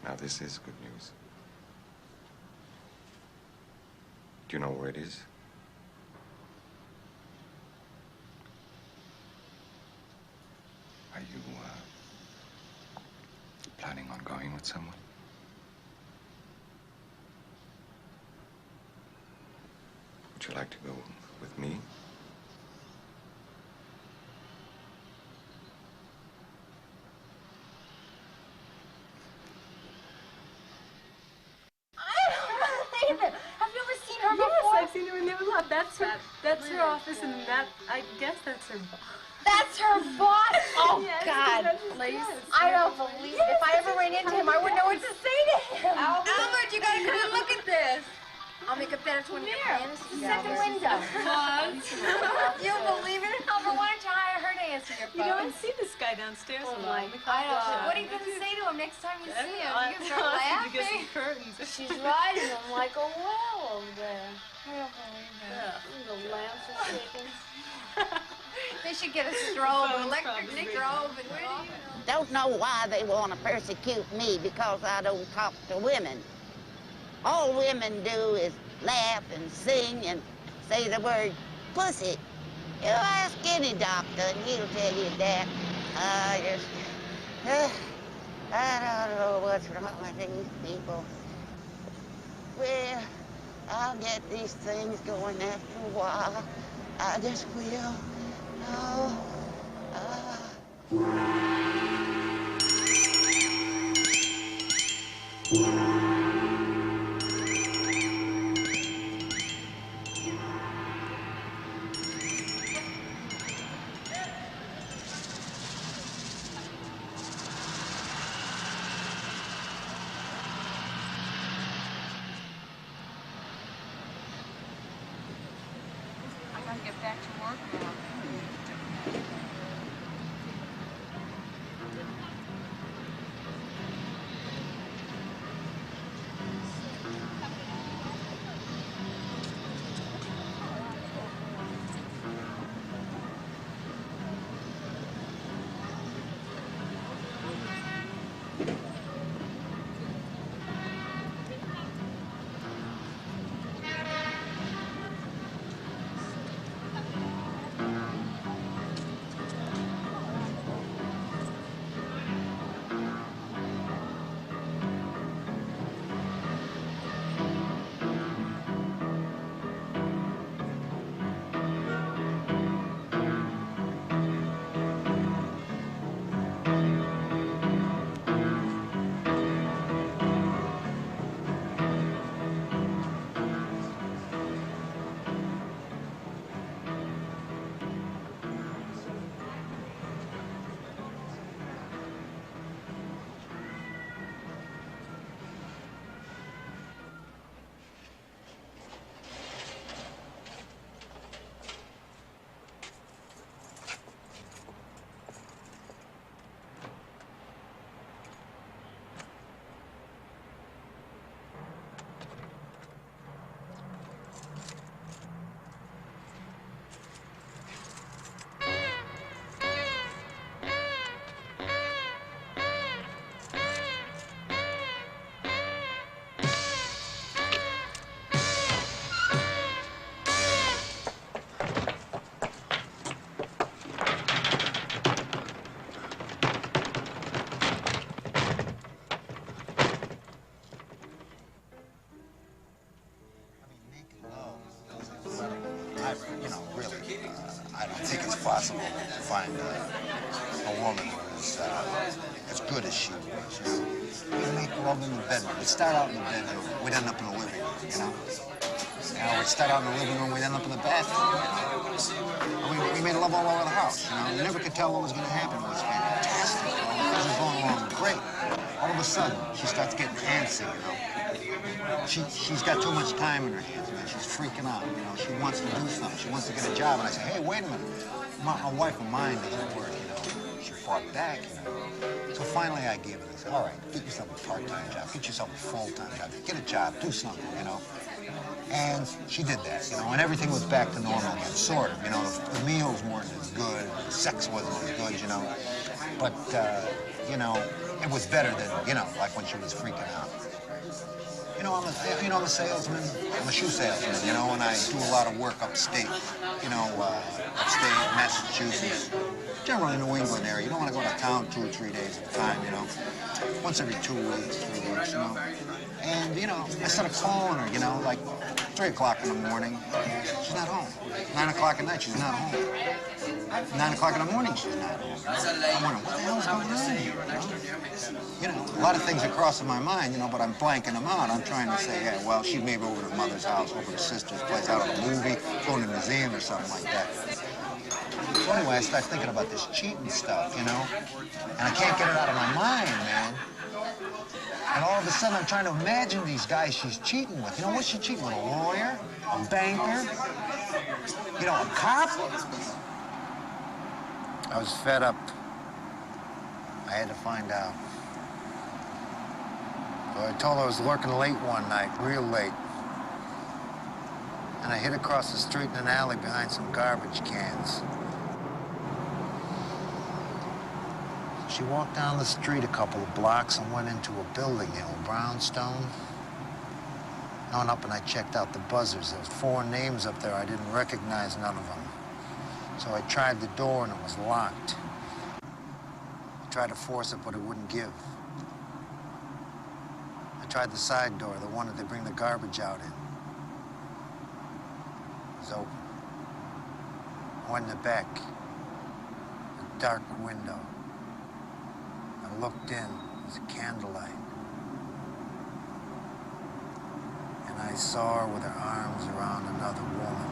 Now, this is good news. Do you know where it is? Are you, planning on going with someone? Would you like to go with me? That's her office, and I guess that's her boss. That's her boss? Oh, Yes, God. that's his Please. desk. I don't believe it. If I ever ran into him, I wouldn't know what to say to him. Albert, you gotta come and look at this. I'll make it better to when you're Fantasy, second Albert. window. What? You believe it? Albert, why don't you hire her to answer your phone? You know, I see this guy downstairs a lot. I don't. What are you gonna say to him next time you see him? You can start laughing. Get some curtains. She's riding him like a well over there. I don't believe it. The lamps are shaking. They should get a strobe, an electric strobe, and Don't know why they want to persecute me because I don't talk to women. All women do is laugh and sing and say the word pussy. You ask any doctor and he'll tell you that. I don't know what's wrong with these people. Well, I'll get these things going after a while. I just will. Oh, I gotta get back to work now. I don't think it's possible to find a woman who's as good as she was. You know? We make love in the bedroom. We'd start out in the bedroom. We'd end up in the living room, you know? We'd start out in the living room. We'd end up in the bathroom, you know? We made love all over the house, you know? You never could tell what was going to happen. It was fantastic. You know? Things were going along great. All of a sudden, she starts getting antsy, you know? She's got too much time in her hands, man. She's freaking out, you know. She wants to do something. She wants to get a job. And I say, hey, wait a minute. A wife of mine doesn't work, you know. She fought back, you know. So finally I gave her this. All right, get yourself a part-time job. Get yourself a full-time job. Get a job. Do something, you know. And she did that, you know. And everything was back to normal again, sort of. You know, the meals weren't as good. The sex wasn't as good, you know. But, you know, it was better than, you know, like when she was freaking out. You know, I'm a salesman. I'm a shoe salesman, you know, and I do a lot of work upstate, you know, upstate Massachusetts, generally New England area. You don't want to go to town 2 or 3 days at a time, you know, once every 2 weeks, 3 weeks, you know. And, you know, I started calling her, you know, like 3 o'clock in the morning. She's not home. 9 o'clock at night, she's not home. 9 o'clock in the morning, she's not home. I'm wondering, what the hell's going on here, you know? A lot of things are crossing my mind, you know, but I'm blanking them out. I'm trying to say, yeah, well, she's maybe over to her mother's house, over to her sister's place, out at a movie, going to a museum or something like that. So anyway, I start thinking about this cheating stuff, you know? And I can't get it out of my mind, man. And all of a sudden, I'm trying to imagine these guys she's cheating with. You know, what's she cheating with? A lawyer? A banker? You know, a cop? I was fed up. I had to find out. So I told her I was lurking late one night, real late. And I hid across the street in an alley behind some garbage cans. She walked down the street a couple of blocks and went into a building, you know, brownstone. I went up and I checked out the buzzers. There was 4 names up there. I didn't recognize none of them. So I tried the door and it was locked. I tried to force it, but it wouldn't give. I tried the side door, the one that they bring the garbage out in. It was open. I went in the back, a dark window. I looked in, it was candlelight. And I saw her with her arms around another woman.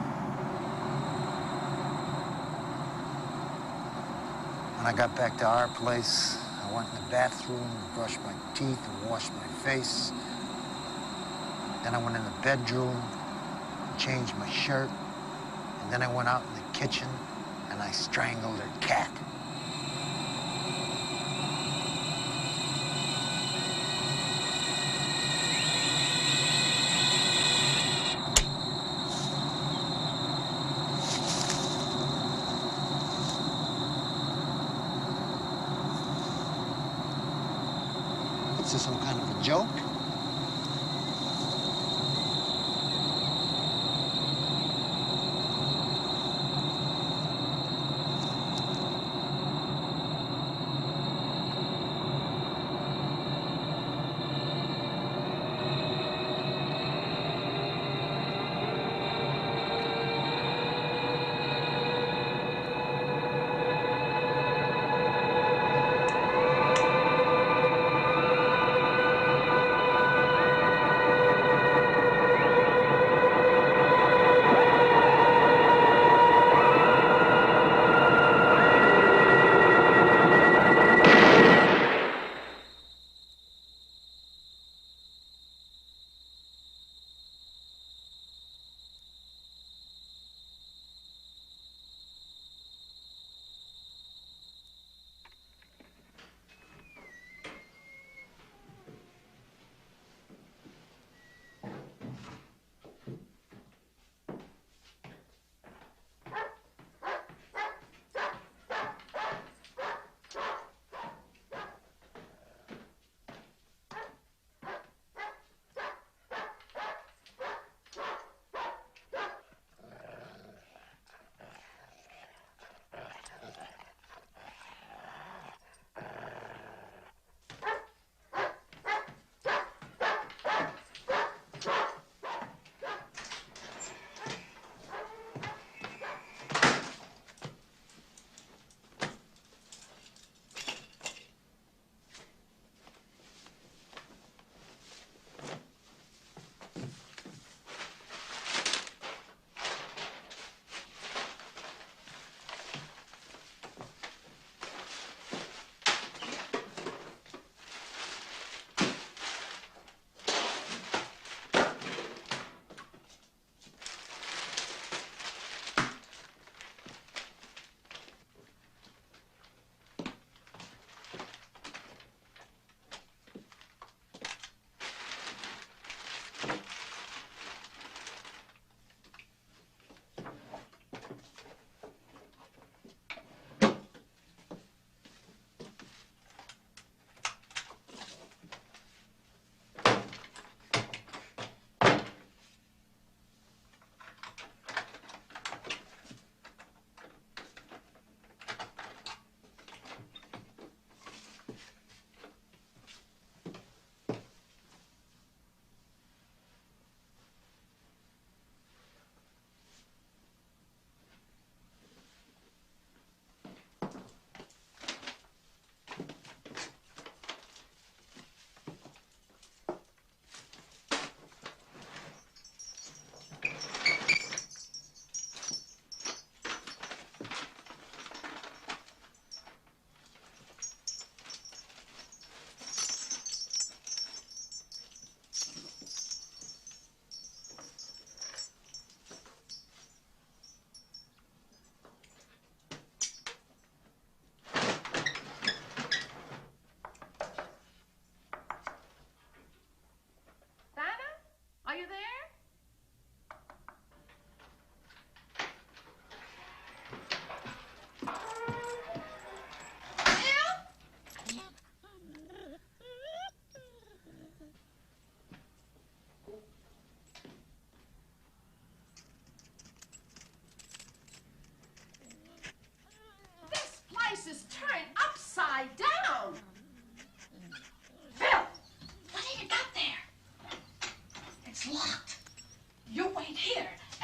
When I got back to our place, I went in the bathroom and brushed my teeth and washed my face. Then I went in the bedroom and changed my shirt. And then I went out in the kitchen and I strangled her cat. Is this some kind of a joke?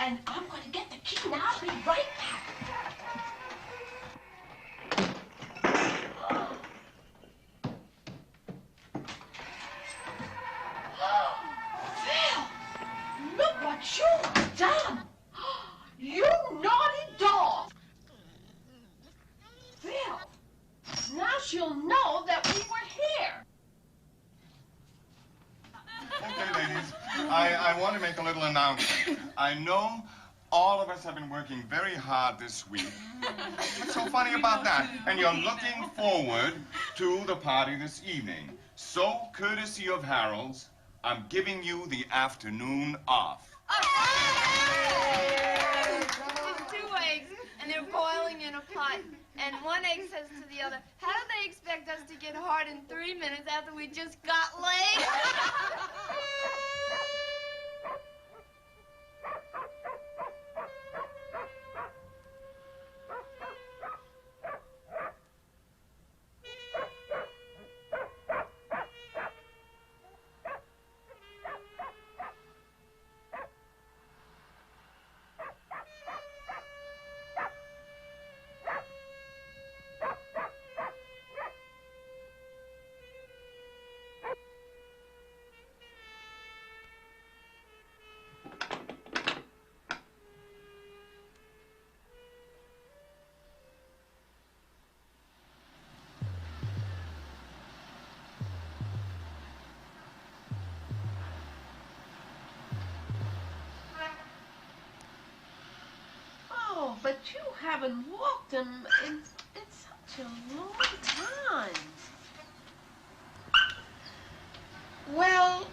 And I'm going to get the key now. I'll be right back. Phil, look what you've done. You naughty dog. Phil, now she'll know that we were here. Okay, ladies, I want to make a little announcement. I know all of us have been working very hard this week. What's so funny about that? And you're looking forward to the party this evening. So, courtesy of Harold's, I'm giving you the afternoon off. It's 2 eggs, and they're boiling in a pot. And one egg says to the other, how do they expect us to get hard in 3 minutes after we just got laid? Oh, but you haven't walked in such a long time. Well,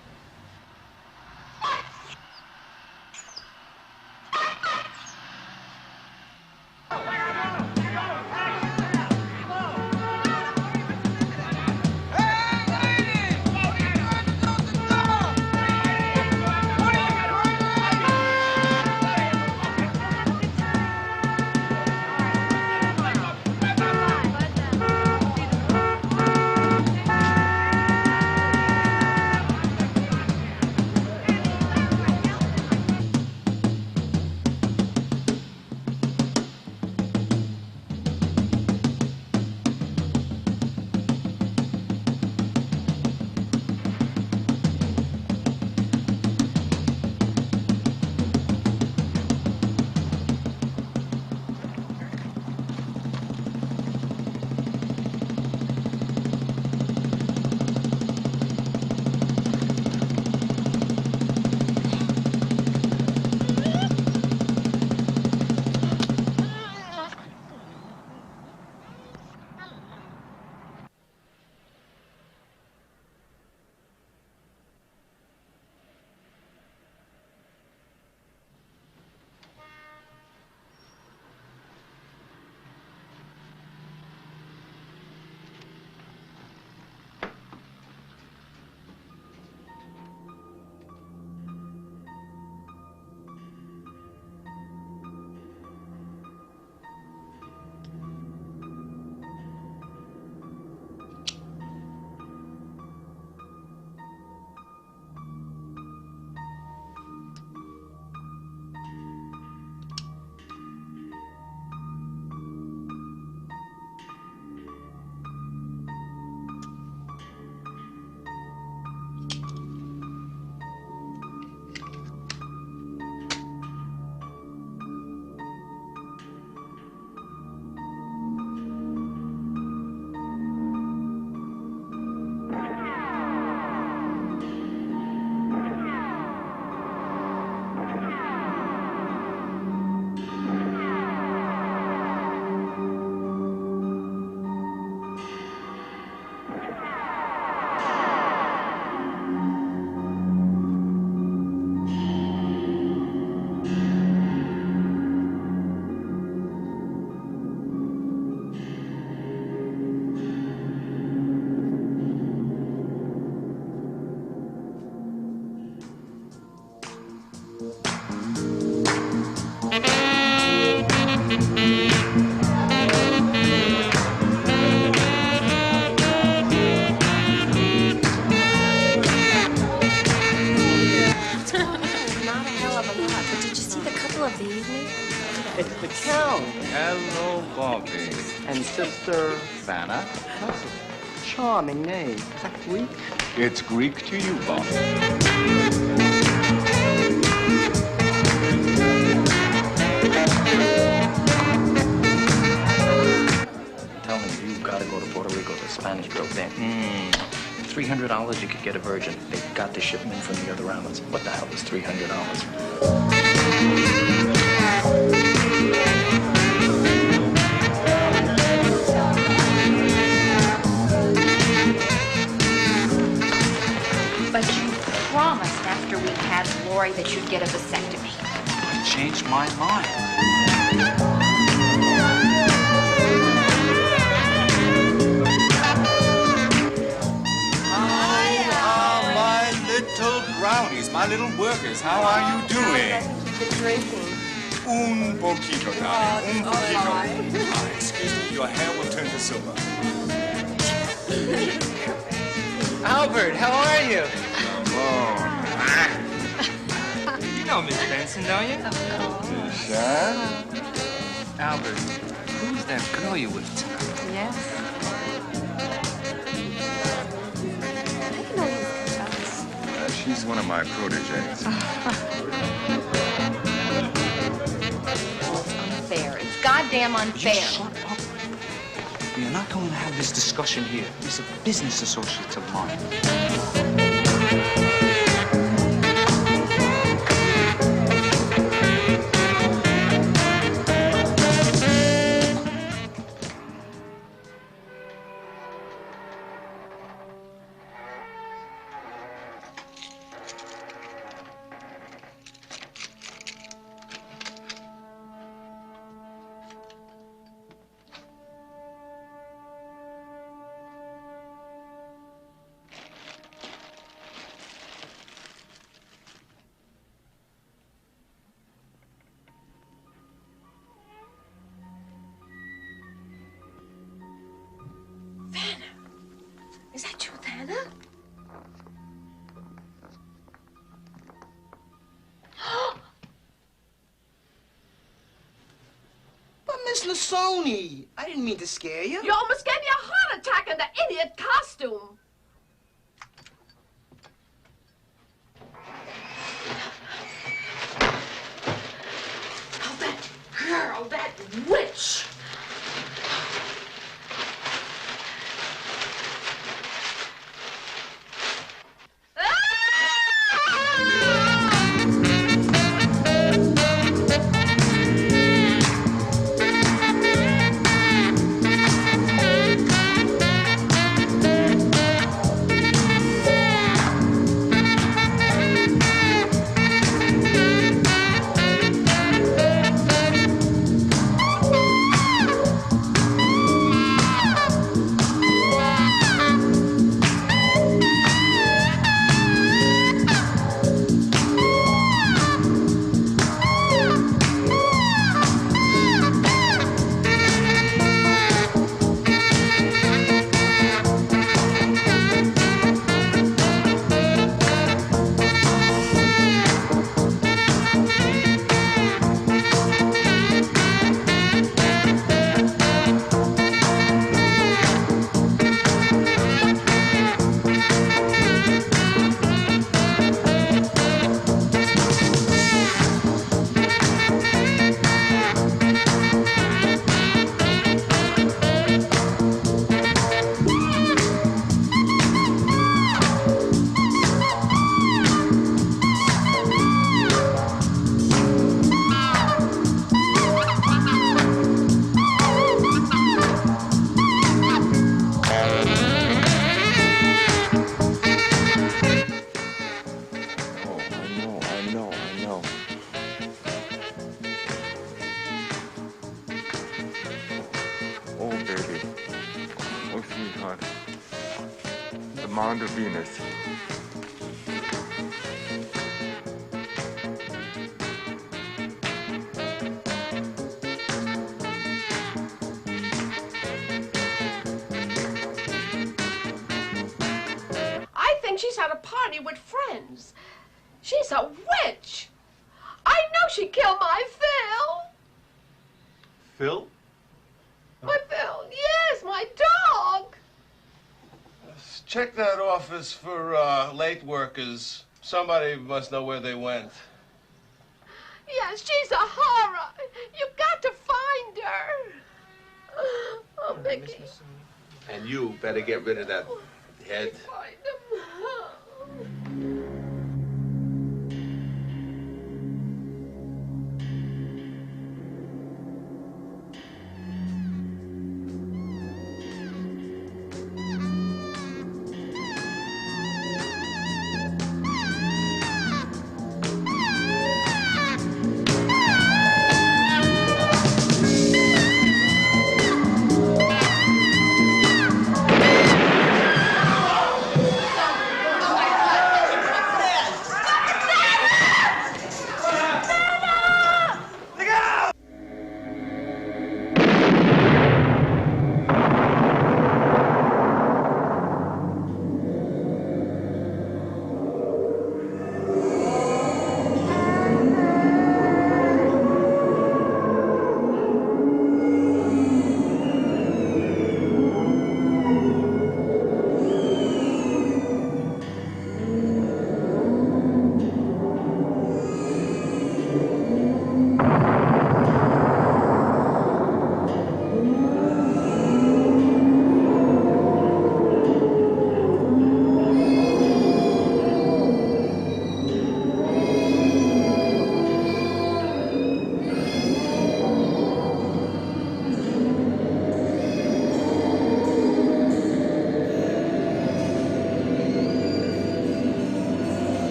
It's the Count. Hello, Bobby. And Sister Vanna? That's a charming name. Is that Greek? It's Greek to you, Bobby. Tell me, you gotta go to Puerto Rico. The Spanish girl there. $300 you could get a virgin. They got to ship them in from the other islands. What the hell is $300? But you promised after we had Lori that you'd get a vasectomy. I changed my mind. Little brownies, my little workers, how are you doing? Drinking. Un poquito, darling, un poquito. Excuse me, your hair will turn to silver. Albert, how are you? You know Miss Benson, don't you? Of course. Sure? Albert, who's that girl you with tonight? Yes. She's one of my proteges. Unfair. It's goddamn unfair. You shut up. We are not going to have this discussion here. These are business associates of mine. Is that you, Vanna? But Miss Lasoni, I didn't mean to scare you. You almost gave me a heart attack in the idiot costume. Oh, that girl, that witch. The Mound of Venus. I think she's at a party with friends. She's a witch. I know she killed my Phil. Phil? My Phil, yes, my dog. Check that office for late workers. Somebody must know where they went. Yes, she's a horror. You got to find her. Oh, Mickey. And you better get rid of that head. Find him.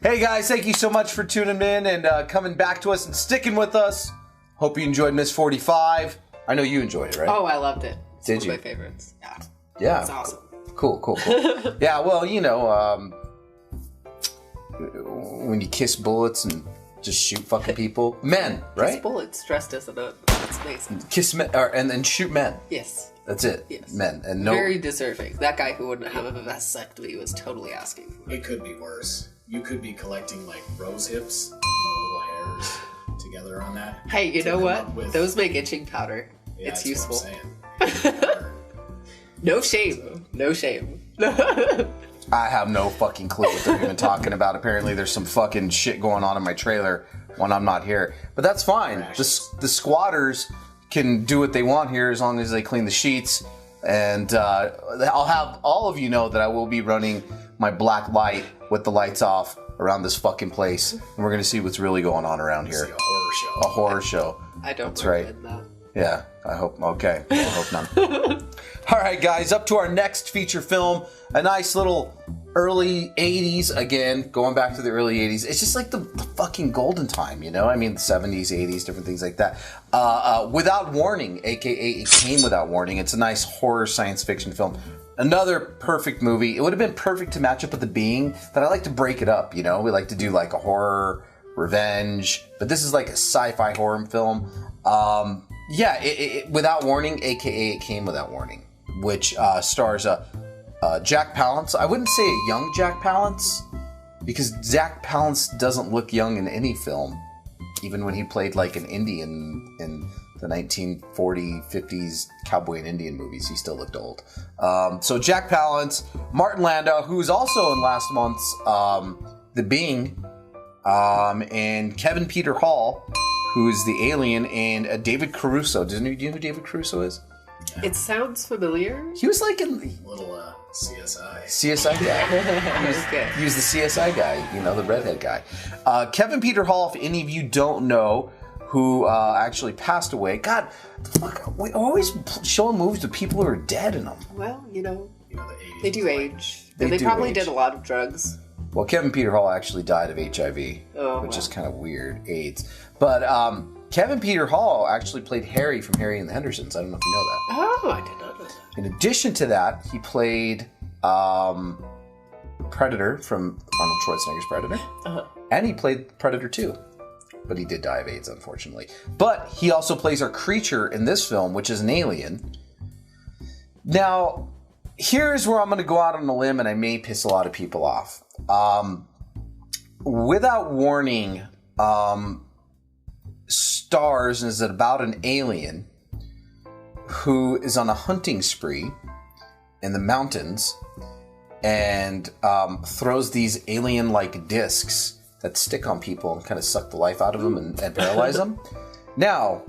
Hey guys, thank you so much for tuning in and coming back to us and sticking with us. Hope you enjoyed Miss 45. I know you enjoyed it, right? Oh, I loved it. It's Did one you? of my favorites. Yeah. Yeah. It's awesome. Cool. Yeah, well, you know, when you kiss bullets and just shoot fucking people. Men, right? Kiss bullets dressed as a... That's amazing. Kiss men, and then shoot men. Yes. That's it. Yes. Men. And no... Very deserving. That guy who wouldn't have a vasectomy was totally asking for it. It could be worse. You could be collecting like rose hips, little hairs together on that. Hey, you know what? With... Those make itching powder. Yeah, it's that's useful. What I'm saying. No shame. No shame. I have no fucking clue what they're even talking about. Apparently there's some fucking shit going on in my trailer when I'm not here. But that's fine. The squatters can do what they want here as long as they clean the sheets. And I'll have all of you know that I will be running my black light with the lights off around this fucking place. And we're going to see what's really going on around here. A horror show. A horror show. I don't That's right. that. Yeah, I hope. Okay. I hope none. All right, guys, up to our next feature film. A nice little early 80s, again, going back to the early 80s. It's just like the fucking golden time, you know? I mean, the 70s, 80s, different things like that. Without Warning, a.k.a. It Came Without Warning. It's a nice horror science fiction film. Another perfect movie. It would have been perfect to match up with The Being, but I like to break it up, you know? We like to do like a horror, revenge, but this is like a sci-fi horror film. Without Warning, a.k.a. It Came Without Warning, which stars Jack Palance. I wouldn't say a young Jack Palance, because Jack Palance doesn't look young in any film. Even when he played like an Indian in the 1940s, 50s cowboy and Indian movies, he still looked old. So Jack Palance, Martin Landau, who was also in last month's The Being, and Kevin Peter Hall, who's the alien, and David Caruso. Do you know who David Caruso is? It sounds familiar. He was like in little CSI. CSI guy. He was the CSI guy, you know, the redhead guy. Kevin Peter Hall, if any of you don't know, who actually passed away. God, fuck, we always showing movies with people who are dead in them. Well, you know the 80s they do age. They They do probably age. did a lot of drugs. Well, Kevin Peter Hall actually died of HIV, which is kind of weird, AIDS. But Kevin Peter Hall actually played Harry from Harry and the Hendersons. I don't know if you know that. Oh, I did not know that. In addition to that, he played Predator from Arnold Schwarzenegger's Predator. And he played Predator 2. But he did die of AIDS, unfortunately. But he also plays our creature in this film, which is an alien. Now, here's where I'm going to go out on a limb, and I may piss a lot of people off. Without Warning stars and is about an alien who is on a hunting spree in the mountains and throws these alien-like discs that stick on people and kind of suck the life out of them and paralyze them. Now,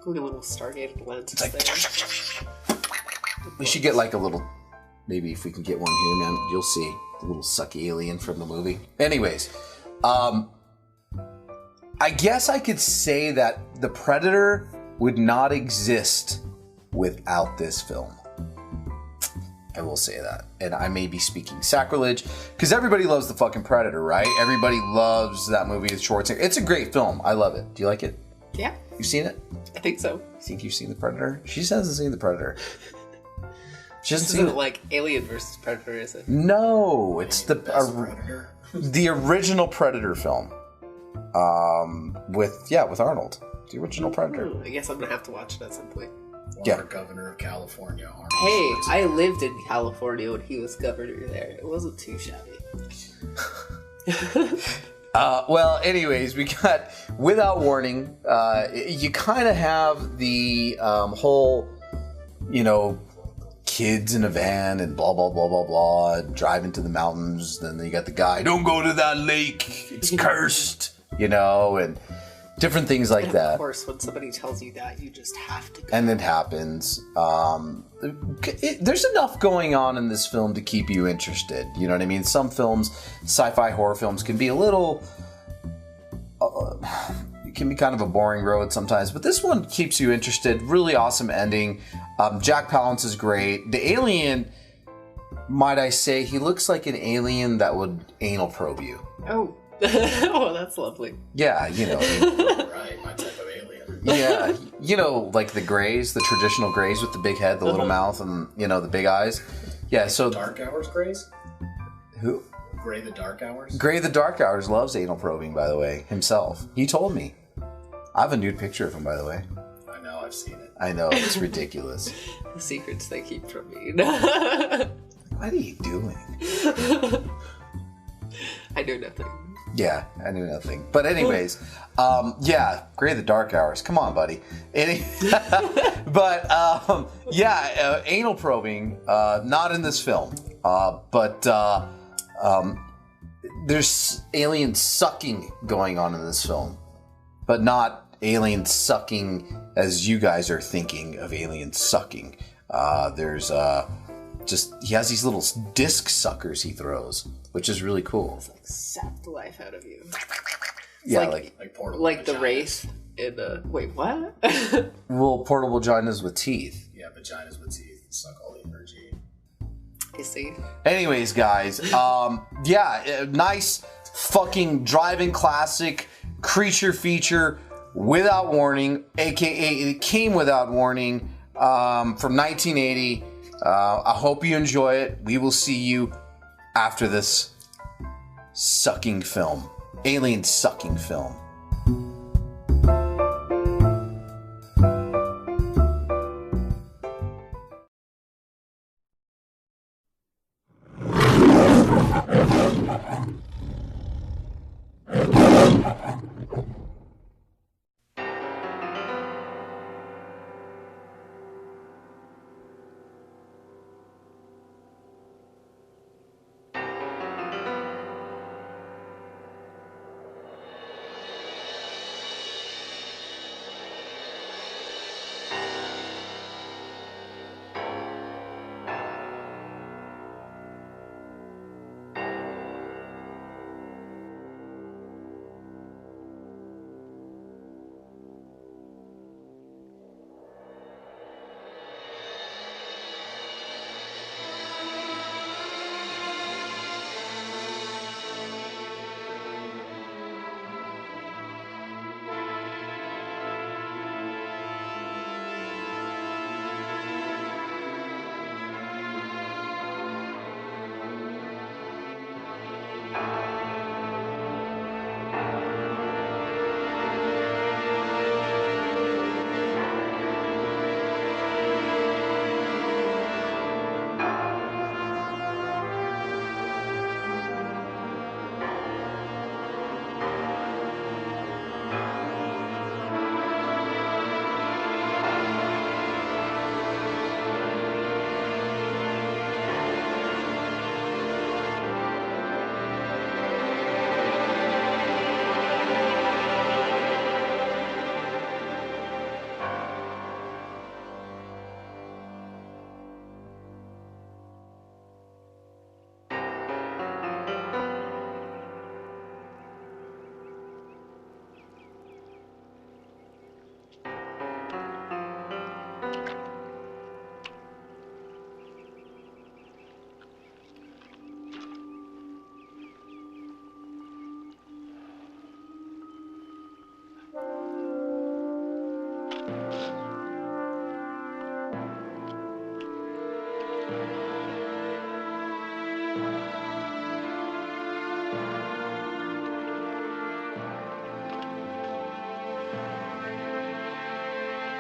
Going a little Stargate lens like, there. we should get like a little, maybe if we can get one here, man, you'll see the little sucky alien from the movie. Anyways, I guess I could say that The Predator would not exist without this film. I will say that. And I may be speaking sacrilege, because everybody loves the fucking Predator, right? Everybody loves that movie with Schwarzenegger. It's a great film. I love it. Do you like it? Yeah. You've seen it? I think so. You think you've seen The Predator? She just hasn't seen The Predator. She hasn't This seen isn't it. like Alien versus Predator, is it? No, it's the Predator. the original Predator film. With Arnold. The original Predator. I guess I'm gonna have to watch it at some point. Former governor of California, Arnold Hey, Schwarzenegger. I lived in California when he was governor there. It wasn't too shabby. Well, anyways, we got Without Warning. You kind of have the whole, kids in a van and blah, blah, blah, blah, blah, driving to the mountains. Then you got the guy, don't go to that lake. It's cursed, and different things like that. Of course, when somebody tells you that, you just have to go. And it happens. There's enough going on in this film to keep you interested. You know what I mean? Some films, sci-fi horror films, can be a little... it can be kind of a boring road sometimes. But this one keeps you interested. Really awesome ending. Jack Palance is great. The alien, might I say, he looks like an alien that would anal probe you. Oh. Oh, that's lovely. Yeah, you know. Right, my type of alien. Yeah, you know, like the Greys, the traditional Greys with the big head, the little mouth, and, you know, the big eyes. Yeah, so... Dark Hours Greys? Who? Gray the Dark Hours? Gray the Dark Hours loves anal probing, by the way, himself. He told me. I have a nude picture of him, by the way. I know, I've seen it. I know, it's ridiculous. The secrets they keep from me. What are you doing? I know nothing. Yeah, I knew nothing. But anyways, yeah, Gray the Dark Hours. Come on, buddy. But, yeah, anal probing, not in this film. But there's alien sucking going on in this film. But not alien sucking as you guys are thinking of alien sucking. There's he has these little disc suckers he throws, which is really cool. It's like sap the life out of you. Yeah, like portable like the vaginas. Wraith in wait, what? Well, portable vaginas with teeth. Yeah, vaginas with teeth suck all the energy. You see? Anyways, guys, yeah, nice fucking driving classic creature feature without warning, aka it came without warning, from 1980. I hope you enjoy it. We will see you after this sucking film, alien sucking film.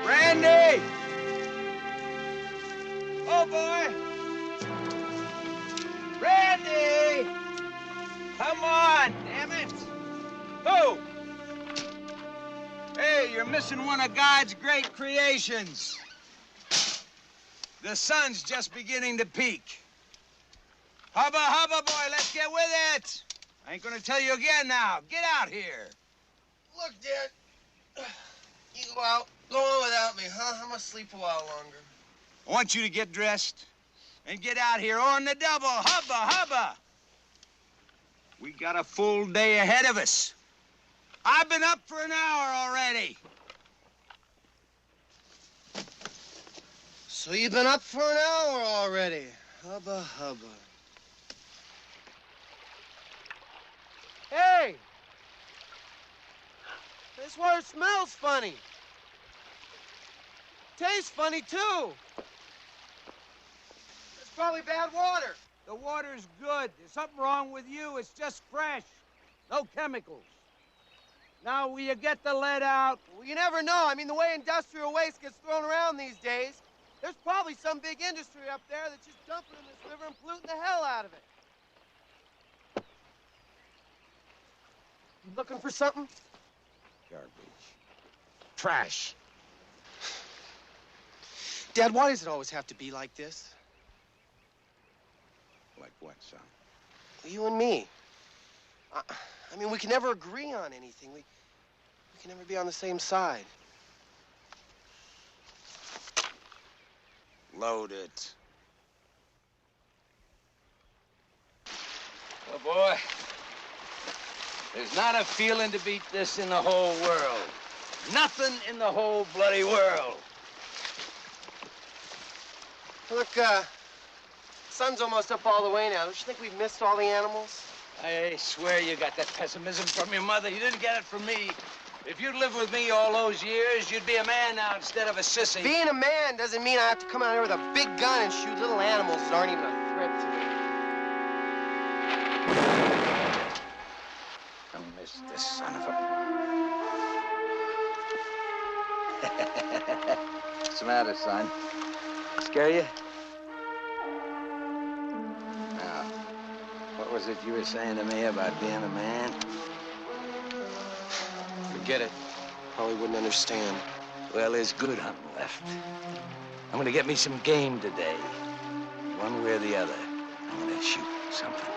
Randy! Oh, boy! Randy! Come on, damn it! Who? Hey, you're missing one of God's great creations. The sun's just beginning to peak. Hubba, hubba, boy, let's get with it! I ain't gonna tell you again now. Get out here. Look, Dad. You go out. Go on without me, huh? I'm gonna sleep a while longer. I want you to get dressed and get out here on the double. Hubba, hubba. We got a full day ahead of us. I've been up for an hour already. So you've been up for an hour already. Hubba, hubba. Hey, This water smells funny. Tastes funny, too. It's probably bad water. The water's good. There's something wrong with you. It's just fresh. No chemicals. Now, will you get the lead out? Well, you never know. I mean, the way industrial waste gets thrown around these days, there's probably some big industry up there that's just dumping in this river and polluting the hell out of it. You looking for something? Garbage. Trash. Dad, why does it always have to be like this? Like what, son? You and me. I mean, we can never agree on anything. We can never be on the same side. Load it. Oh, boy. There's not a feeling to beat this in the whole world. Nothing in the whole bloody world. Look, sun's almost up all the way now. Don't you think we've missed all the animals? I swear you got that pessimism from your mother. You didn't get it from me. If you'd lived with me all those years, you'd be a man now instead of a sissy. Being a man doesn't mean I have to come out here with a big gun and shoot little animals that aren't even a threat to me. Don't miss this son of a... What's the matter, son? Scare you? Now, what was it you were saying to me about being a man? Forget it. Probably wouldn't understand. Well, there's good hunting left. I'm gonna get me some game today. One way or the other, I'm gonna shoot something.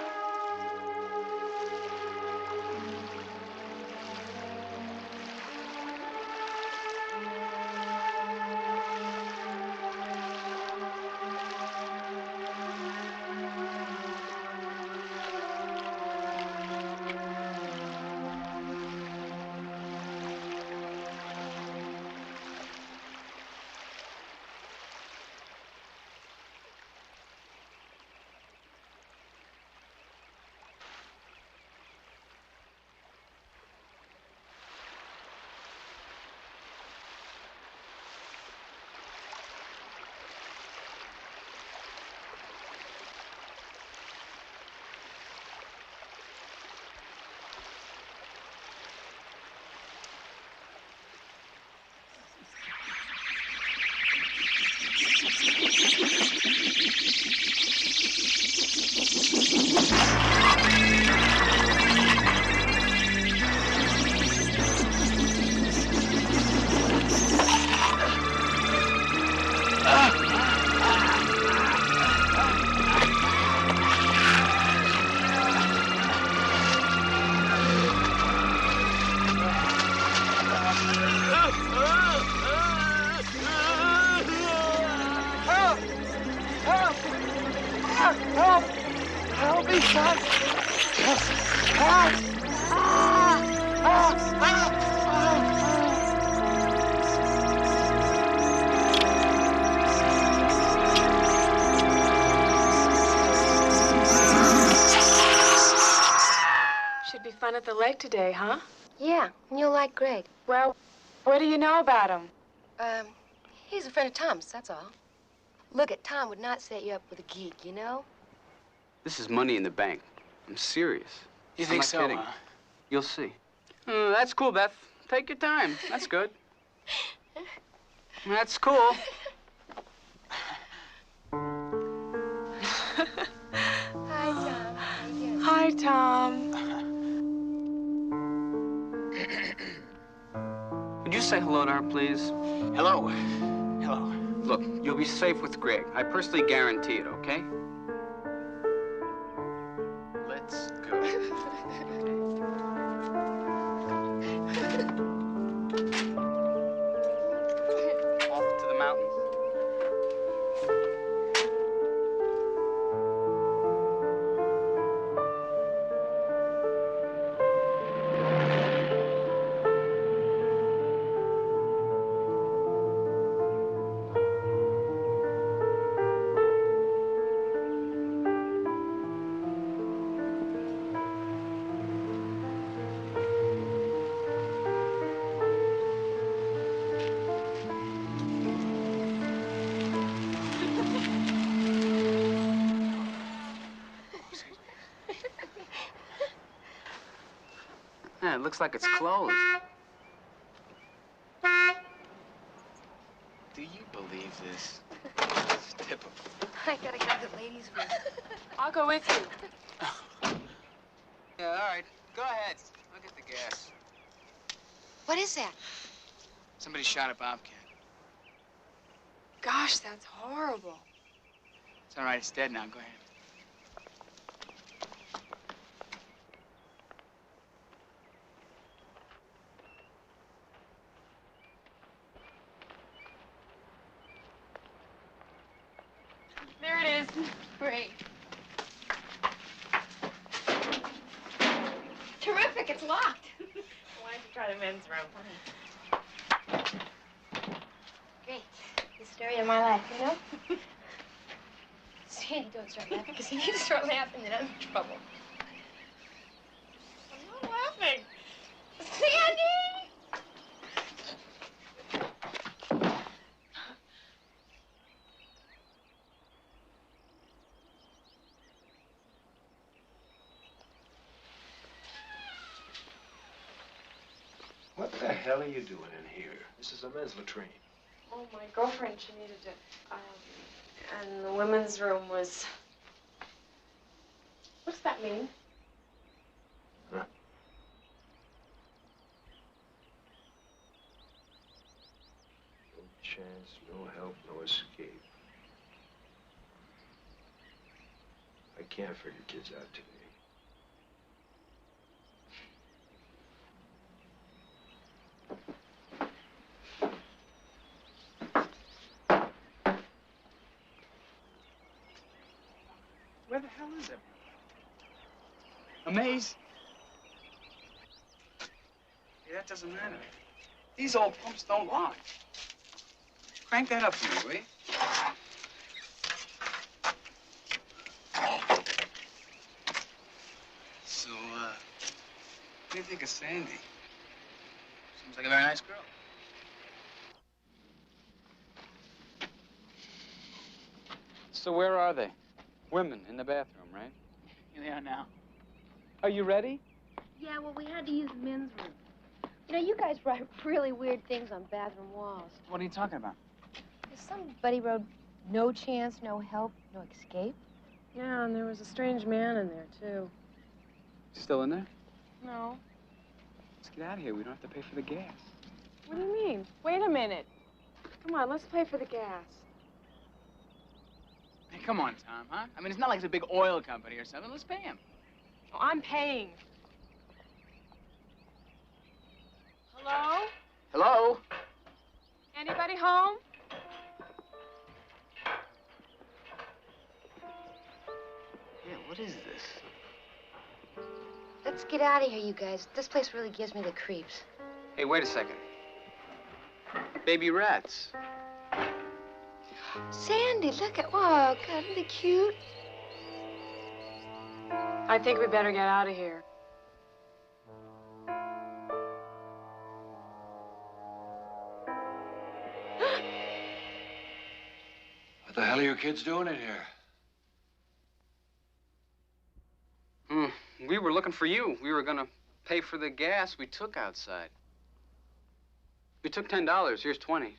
Should be fun at the lake today, huh? Yeah, and you'll like Greg. Well, what do you know about him? He's a friend of Tom's, that's all. Look, Tom would not set you up with a geek, you know? This is money in the bank. I'm serious. You I'm think not so, kidding. huh? You'll see. That's cool, Beth. Take your time. That's good. That's cool. Hi, Tom. Hi, Tom. Would you say hello to her, please? Hello. Hello. Look, you'll be safe with Greg. I personally guarantee it, okay? Let's go. Off to the mountains. it looks like it's closed. Do you believe this? It's typical. I gotta go to the ladies' room. I'll go with you. Yeah, all right. Go ahead. I'll get the gas. What is that? Somebody shot a bobcat. Gosh, that's horrible. It's all right. It's dead now. Go ahead. There it is. Great. Terrific, it's locked. Why don't you try the men's room? Great. The story of my life, you know? Sandy, don't start laughing, because if you start laughing, then I'm in trouble. I'm not laughing. Sandy! What the hell are you doing in here? This is a men's latrine. Oh, my girlfriend, she needed it. And the women's room was... What's that mean? Huh? No chance, no help, no escape. I can't figure kids out today. Where the hell is everyone? A maze? Hey, that doesn't matter. These old pumps don't lock. Crank that up for me, will you? So, what do you think of Sandy? Seems like a very nice girl. So where are they? Women in the bathroom, right? Here they are now. Are you ready? Yeah, well, we had to use the men's room. You know, you guys write really weird things on bathroom walls. What are you talking about? Somebody wrote, no chance, no help, no escape. Yeah, and there was a strange man in there, too. Still in there? No. Let's get out of here. We don't have to pay for the gas. What do you mean? Wait a minute. Come on, let's pay for the gas. Hey, come on, Tom, huh? I mean, it's not like it's a big oil company or something. Let's pay him. Oh, I'm paying. Hello? Hello? Anybody home? Yeah, what is this? Let's get out of here, you guys. This place really gives me the creeps. Hey, wait a second. Baby rats. Sandy, look at, oh, God, isn't it cute? I think we better get out of here. What the hell are you kids doing in here? We were looking for you. We were gonna pay for the gas we took outside. We took $10. Here's 20.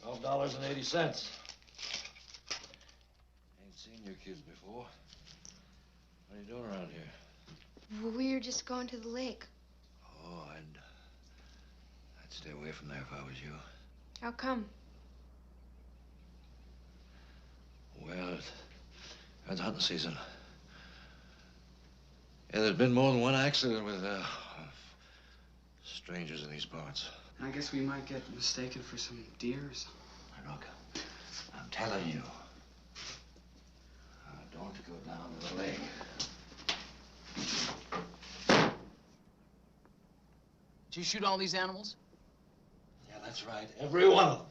$12.80. Ain't seen your kids before. What are you doing around here? Well, we were just going to the lake. Oh, I'd stay away from there if I was you. How come? Well, it's hunting season. Yeah, there's been more than one accident with strangers in these parts. I guess we might get mistaken for some deers. Look, I'm telling you, don't go down to the lake. Did you shoot all these animals? Yeah, that's right. Every one of them.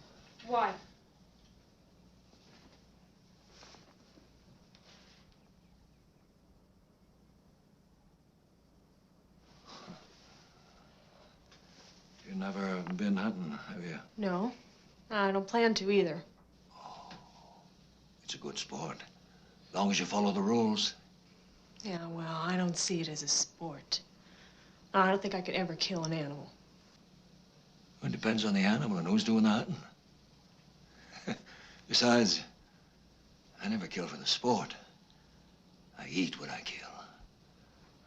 Why? You've never been hunting, have you? No. I don't plan to either. It's a good sport. As long as you follow the rules. Yeah, well, I don't see it as a sport. I don't think I could ever kill an animal. It depends on the animal and who's doing the hunting. Besides, I never kill for the sport. I eat what I kill.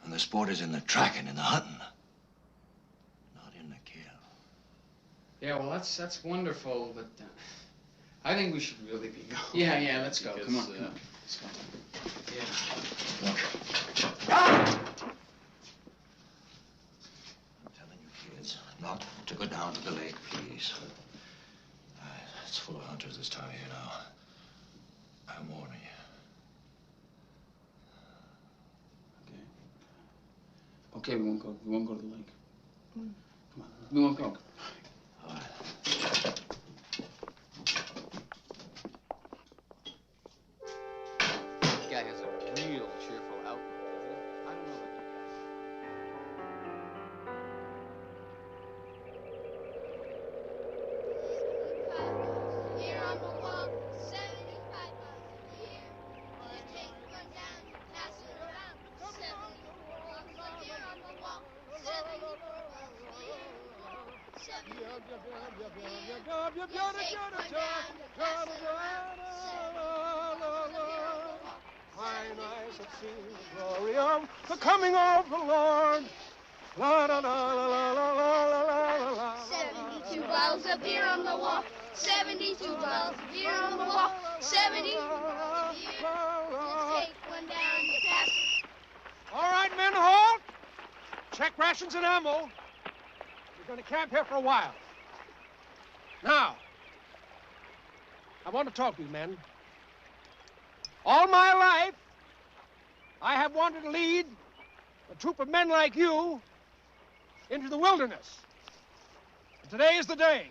And the sport is in the tracking and the hunting, not in the kill. Yeah, well, that's wonderful, but I think we should really be going. Yeah, let's go. Because, Come on, come on. Let's go. Yeah. I'm telling you, kids, not to go down to the lake, please. It's full of hunters this time of year now. I'm warning you. Okay, we won't go. We won't go to the lake. Come on, we won't go. All right. This guy has a real cheerful outlook, doesn't he? I don't know about Here on the wall, 75 bucks a year. You take one down, pass it around. 74 bucks a year on the wall, 74 bucks a year. 74 bucks a year. You take one down, pass it around. 74 bucks a year on the wall. Mine eyes have seen the glory of the coming of the Lord. La la la la la la la la la la. 72 bottles of beer on the wall. 72 bottles of beer on the wall. 72 bottles of beer. You take one down, you pass it. All right, men, halt. Check rations and ammo. We're going to camp here for a while. Now, I want to talk to you, men. All my life, I have wanted to lead a troop of men like you into the wilderness. And today is the day.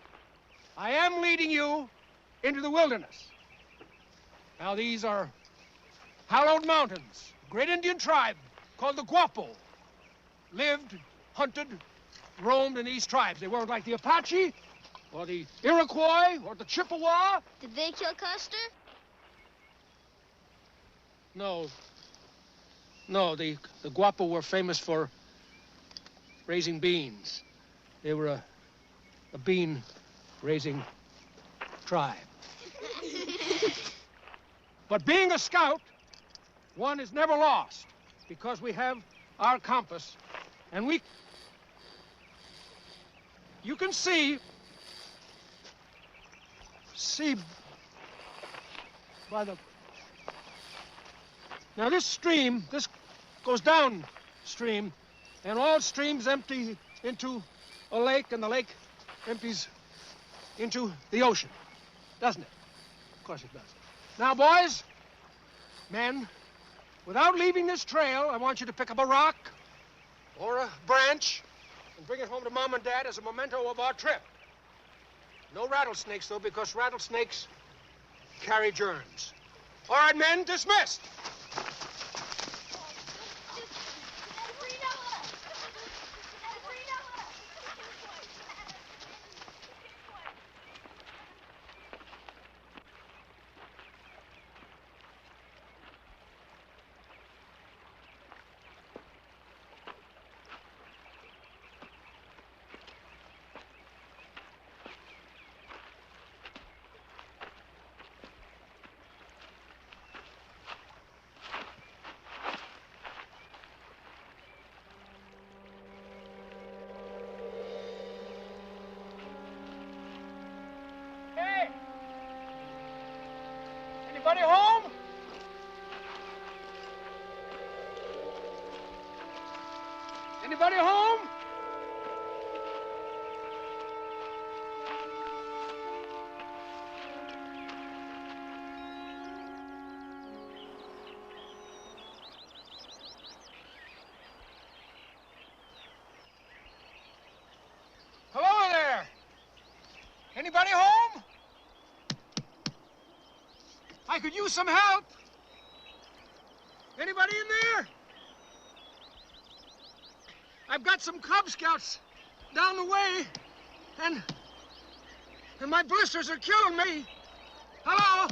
I am leading you into the wilderness. Now, these are hallowed mountains. A great Indian tribe called the Guapo lived, hunted, roamed in these tribes. They weren't like the Apache or the Iroquois or the Chippewa. Did they kill Custer? No. No, the Guapo were famous for raising beans. They were a bean-raising tribe. But being a scout, one is never lost because we have our compass, and you can see by the. Now this stream, this goes downstream, and all streams empty into a lake, and the lake empties into the ocean, doesn't it? Of course it does. Now, boys, men, without leaving this trail, I want you to pick up a rock or a branch and bring it home to Mom and Dad as a memento of our trip. No rattlesnakes, though, because rattlesnakes carry germs. All right, men, dismissed. Anybody home? Anybody home? Hello there. Anybody home? I could use some help. Anybody in there? I've got some Cub Scouts down the way, and my blisters are killing me. Hello?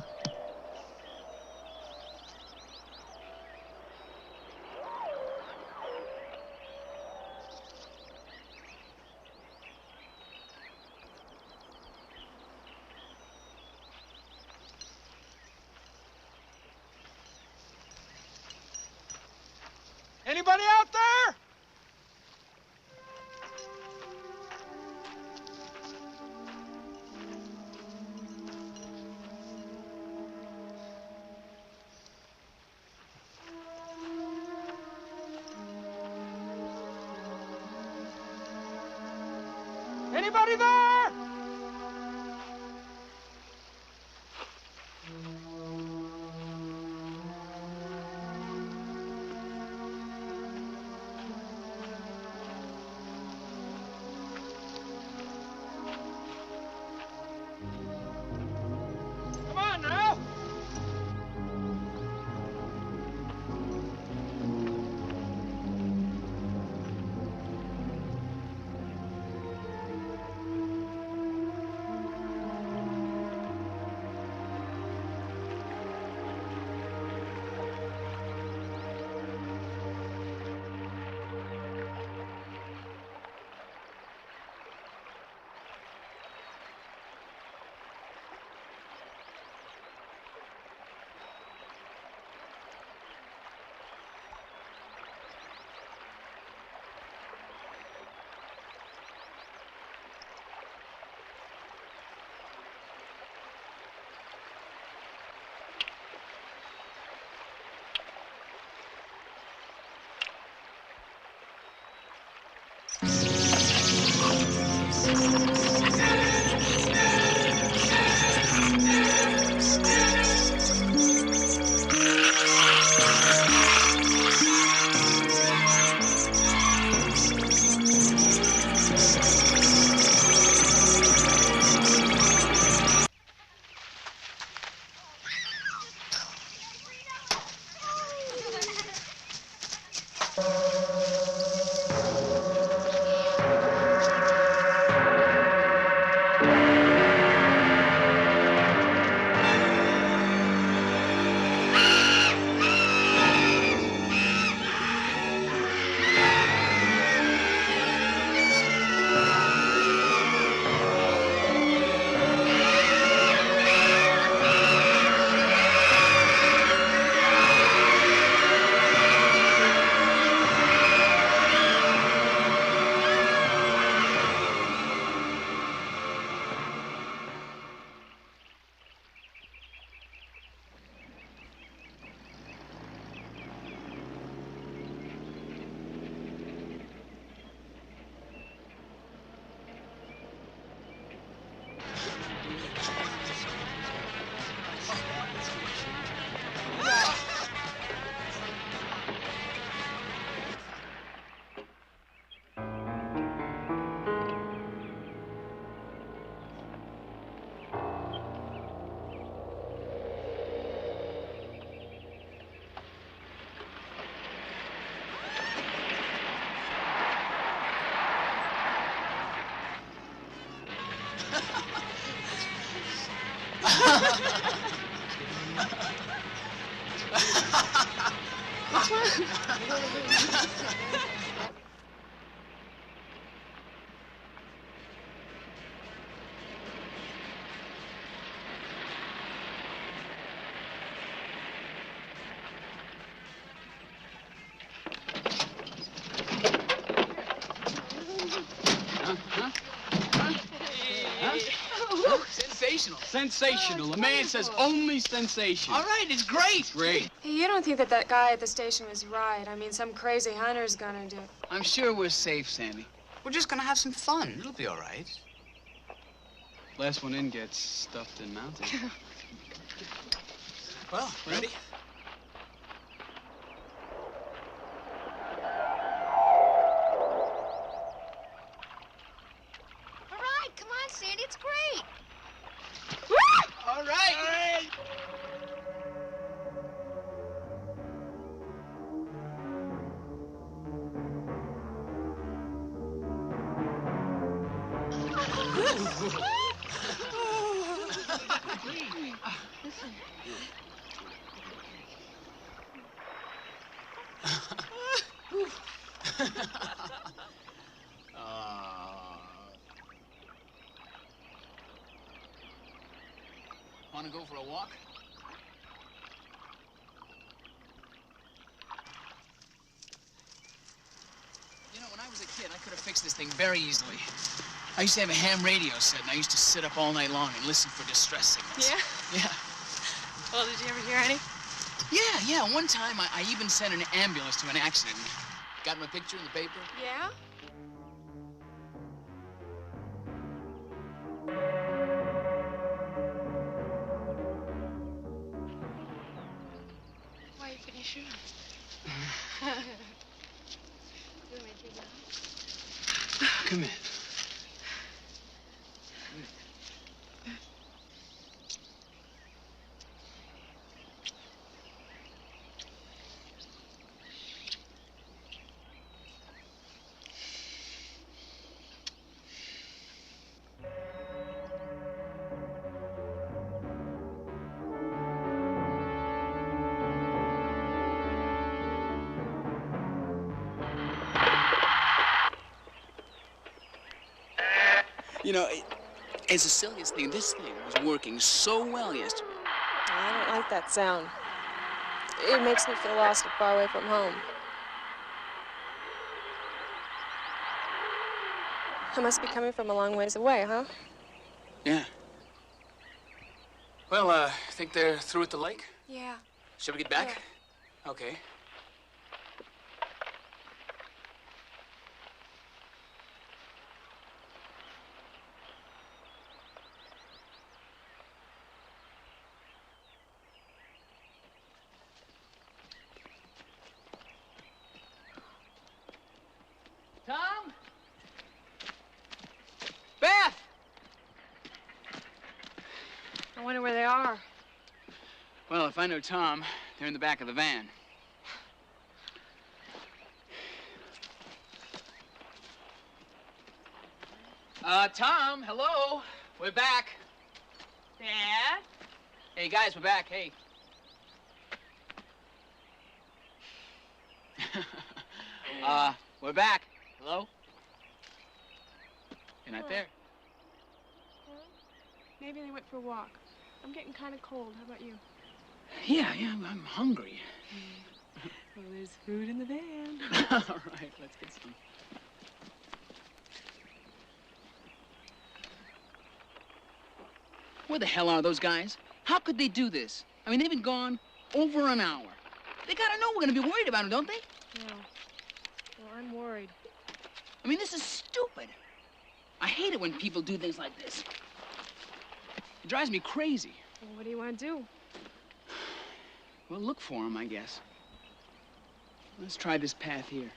Anybody out there? Anybody there? Come on now. Sensational. Sensational. The man says only sensational. All right, it's great. Great. Hey, you don't think that that guy at the station was right? I mean, some crazy hunter's gonna do it. I'm sure we're safe, Sandy. We're just gonna have some fun. It'll be all right. Last one in gets stuffed and mounted. Well, ready? All right, come on, Sandy, it's great. All right. Want to go for a walk? kid, I could have fixed this thing very easily. I used to have a ham radio set, and I used to sit up all night long and listen for distress signals. Yeah? Yeah. Well, did you ever hear any? Yeah. One time, I even sent an ambulance to an accident. Got my picture in the paper? Yeah? Why are you putting your shoe on? You want me to take it off? Come in. You know, it's the silliest thing. This thing was working so well yesterday. I don't like that sound. It makes me feel lost and far away from home. I must be coming from a long ways away, huh? Yeah. Well, think they're through at the lake? Yeah. Shall we get back? Yeah. Okay. Tom? Beth! I wonder where they are. Well, if I know Tom, they're in the back of the van. Tom, hello. We're back. Dad? Hey, guys, we're back. Hey. We're back. Hello? You're not there. Maybe they went for a walk. I'm getting kind of cold. How about you? Yeah, I'm hungry. Well, there's food in the van. All right, let's get some. Where the hell are those guys? How could they do this? I mean, they've been gone over an hour. They gotta know we're gonna be worried about them, don't they? No. Well, I'm worried. I mean, this is stupid. I hate it when people do things like this. It drives me crazy. Well, what do you want to do? Well, look for them, I guess. Let's try this path here.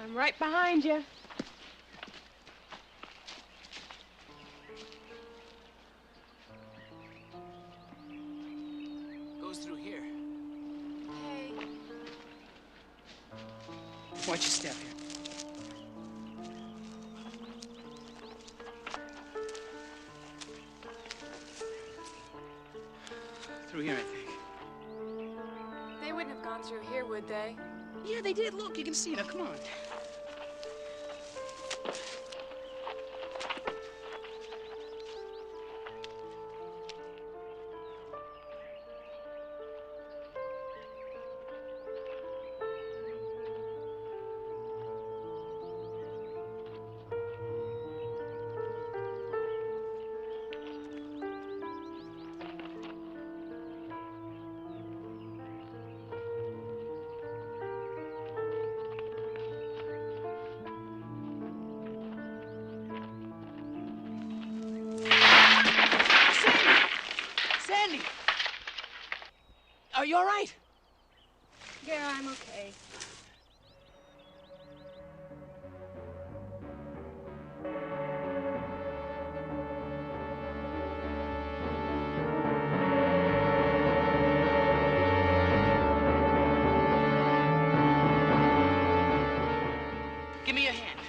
I'm right behind you. Goes through here. Hey. Watch your step here. Through here, I think. They wouldn't have gone through here, would they? Yeah, they did. Look, you can see it. Now, come on. Sandy! Are you all right? Yeah, I'm okay. Give me your hand.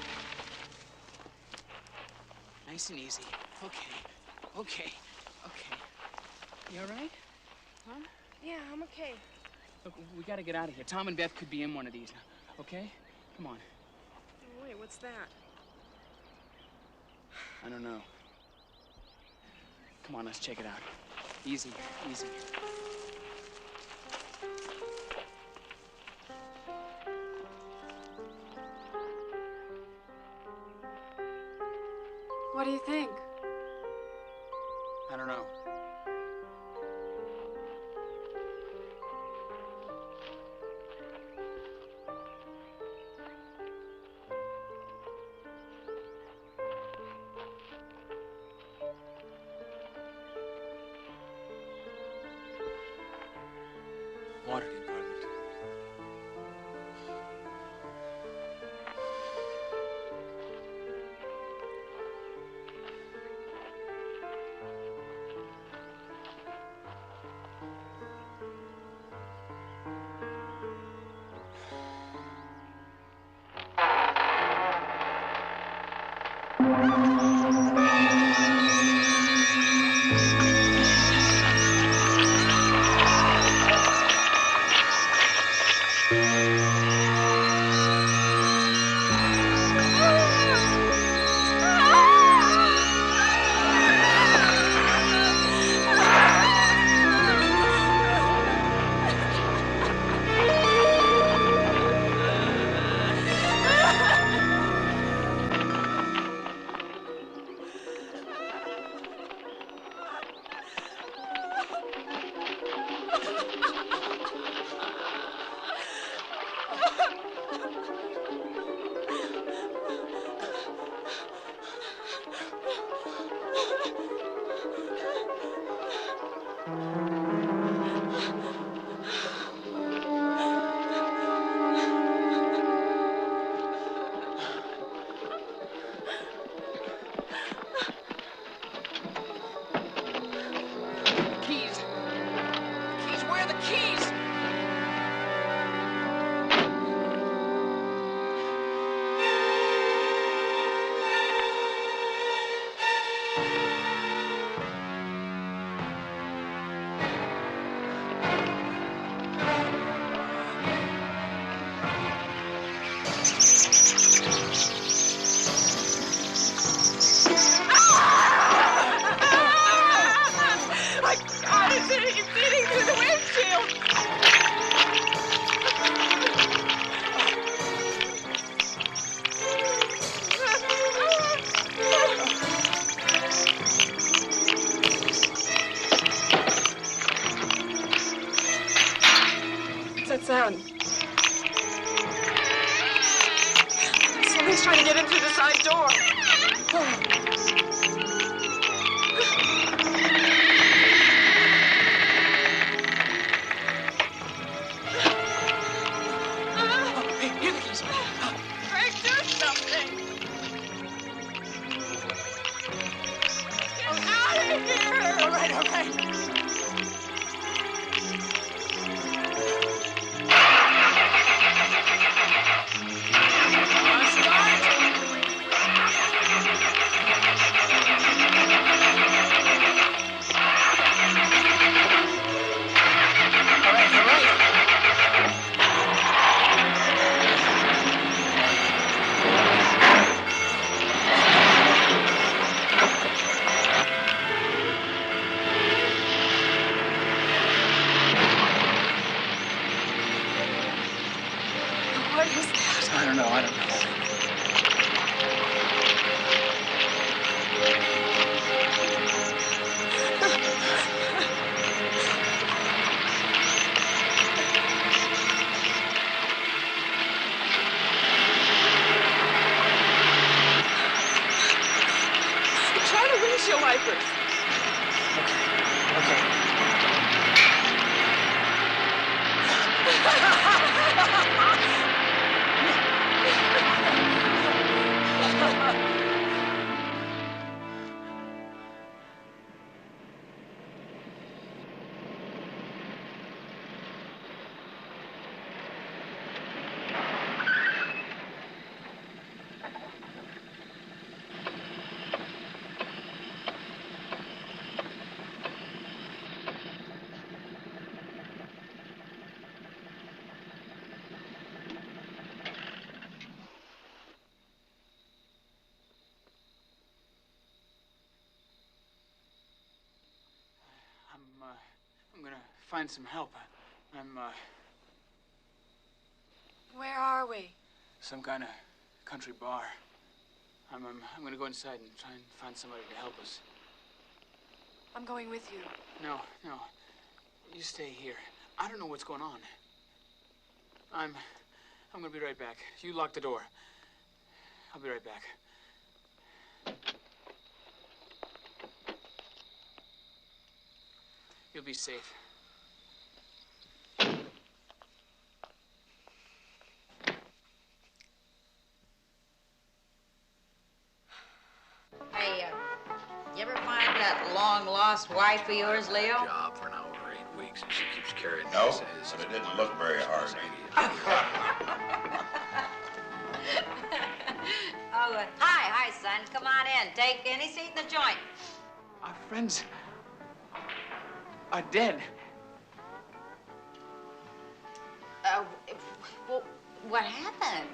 Nice and easy. Okay. You all right? Huh? Yeah, I'm okay. Look, we gotta get out of here. Tom and Beth could be in one of these now. Okay? Come on. Oh, wait, what's that? I don't know. Come on, let's check it out. Easy. think? I don't know. Water department. Keys. Keys, where are the keys? My God, it's eating through the windshield. What's that sound? Somebody's trying to get in through the side door. Hey, here are the keys. Craig, do something. Get out of here. All right, all right. What is that? I don't know, I don't know. Try the windshield wipers. I'm gonna find some help. I'm, Where are we? some kind of country bar. I'm gonna go inside and try and find somebody to help us. I'm going with you. No. You stay here. I don't know what's going on. I'm gonna be right back. You lock the door. I'll be right back. You'll be safe. Hey, you ever find that long-lost wife of yours, Leo? Job for now over 8 weeks, and she keeps carrying No, this. but it didn't look very hard. Oh, hi, son. Come on in. Take any seat in the joint. Our friends are dead. Well, what happened?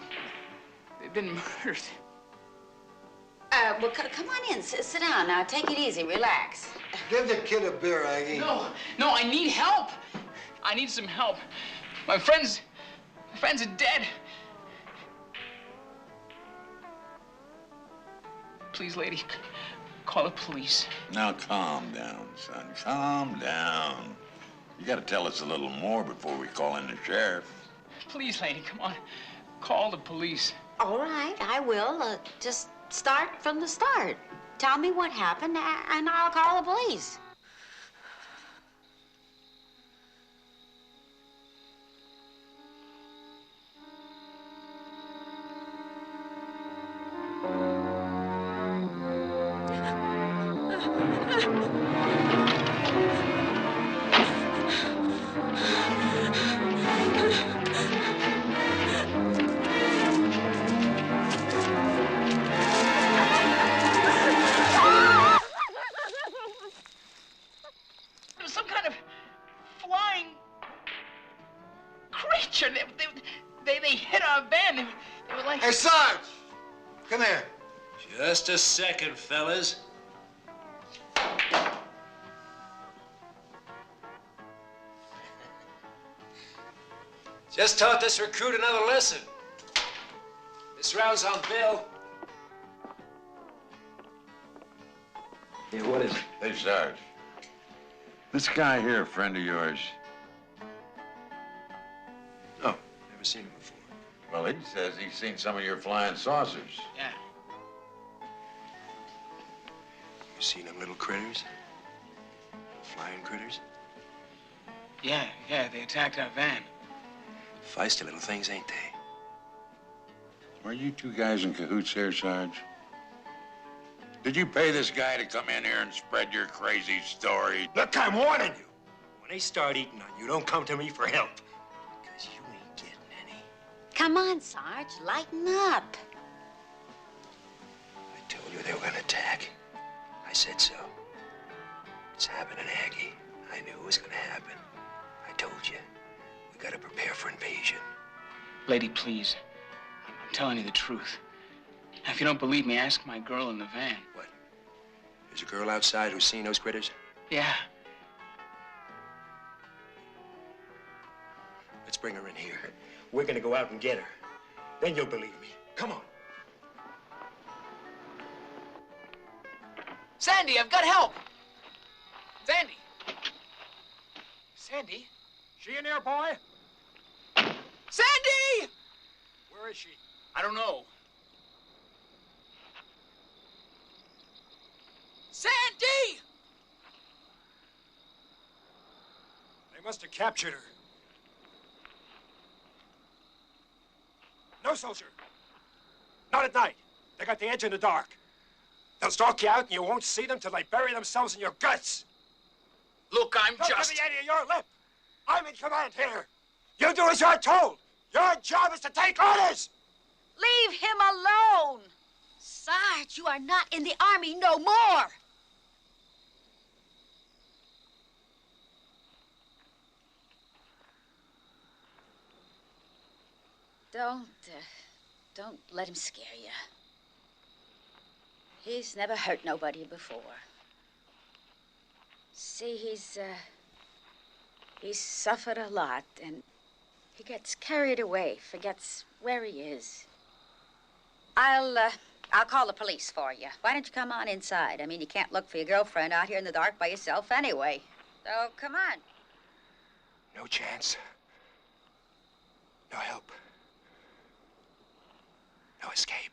They've been murdered. Well, come on in. Sit down now. Take it easy. Relax. Give the kid a beer, Aggie. No, I need help. I need some help. My friends are dead. Please, lady, call the police. Now, calm down, son. Calm down. You gotta tell us a little more before we call in the sheriff. Please, lady, come on. Call the police. All right, I will. Just start from the start. Tell me what happened, and I'll call the police. There was some kind of flying creature. They hit our van. They were like... Hey, Sarge! Come here. Just a second, fellas. Just taught this recruit another lesson. This round's on Bill. Hey, what is it? Hey, Sarge. This guy here, a friend of yours? No, never seen him before. Well, he says he's seen some of your flying saucers. Yeah. You seen them little critters? Flying critters? Yeah, they attacked our van. Feisty little things, ain't they? Are you two guys in cahoots here, Sarge? Did you pay this guy to come in here and spread your crazy story? Look, I'm warning you. When they start eating on you, don't come to me for help. Because you ain't getting any. Come on, Sarge. Lighten up. I told you they were gonna attack. I said so. It's happening, Aggie. I knew it was gonna happen. I told you. We gotta prepare for invasion. Lady, please. I'm telling you the truth. If you don't believe me, ask my girl in the van. What? There's a girl outside who's seen those critters? Yeah. Let's bring her in here. We're gonna go out and get her. Then you'll believe me. Come on. Sandy, I've got help. Sandy. Sandy? She in there, boy? Sandy! Where is she? I don't know. Sandy! They must have captured her. No, soldier. Not at night. They got the edge in the dark. They'll stalk you out and you won't see them till they bury themselves in your guts. Look, I'm Don't just... give me any of your lip. I'm in command here. You do as you're told. Your job is to take orders. Leave him alone. Sarge, you are not in the army no more. Don't let him scare you. He's never hurt nobody before. See, he's suffered a lot, and he gets carried away, forgets where he is. I'll I'll call the police for you. Why don't you come on inside? I mean, you can't look for your girlfriend out here in the dark by yourself anyway. So, come on. No chance. No help. No escape.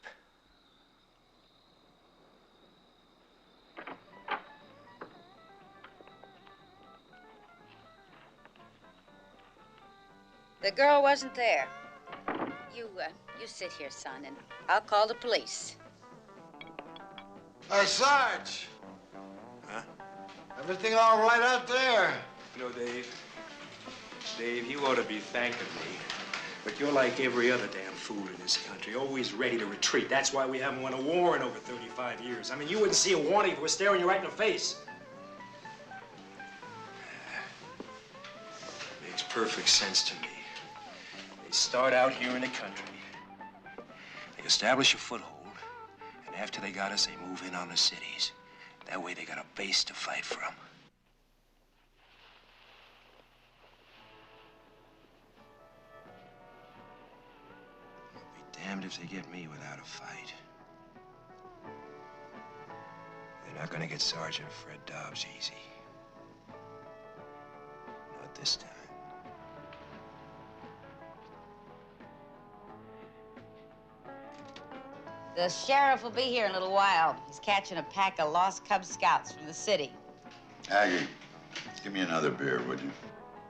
The girl wasn't there. You sit here, son, and I'll call the police. Sarge. Huh? Everything all right out there? You know, Dave, you ought to be thanking me. But you're like every other damn fool in this country, always ready to retreat. That's why we haven't won a war in over 35 years. I mean, you wouldn't see a warning if it was staring you right in the face. Makes perfect sense to me. They start out here in the country. They establish a foothold, and after they got us, they move in on the cities. That way they got a base to fight from. Be damned if they get me without a fight. They're not gonna get Sergeant Fred Dobbs easy. Not this time. The sheriff will be here in a little while. He's catching a pack of lost Cub Scouts from the city. Aggie, give me another beer, would you?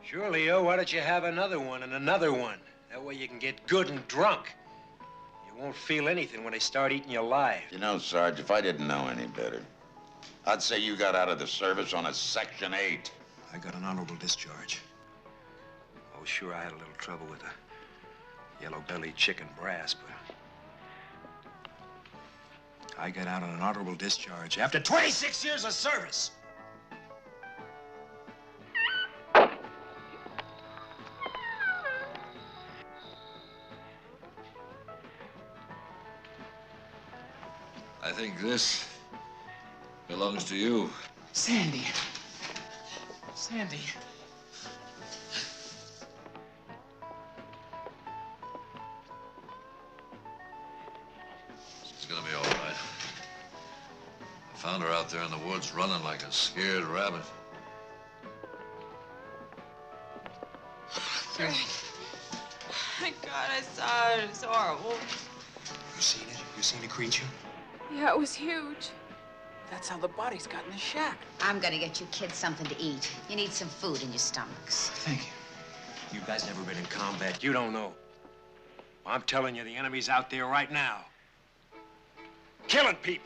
Sure, Leo. Why don't you have another one and another one? That way you can get good and drunk. You won't feel anything when they start eating you alive. You know, Sarge, if I didn't know any better, I'd say you got out of the service on a Section 8. I got an honorable discharge. Oh, sure, I had a little trouble with the yellow-bellied chicken brass, but I got out on an honorable discharge after 26 years of service. I think this belongs to you. Sandy. Sandy. She's gonna be all right. I found her out there in the woods running like a scared rabbit. Fred. My God, I saw it. It's horrible. You seen it? You seen the creature? Yeah, it was huge. That's how the bodies got in the shack. I'm gonna get you kids something to eat. You need some food in your stomachs. Thank you. You guys never been in combat. You don't know. I'm telling you, the enemy's out there right now. Killing people.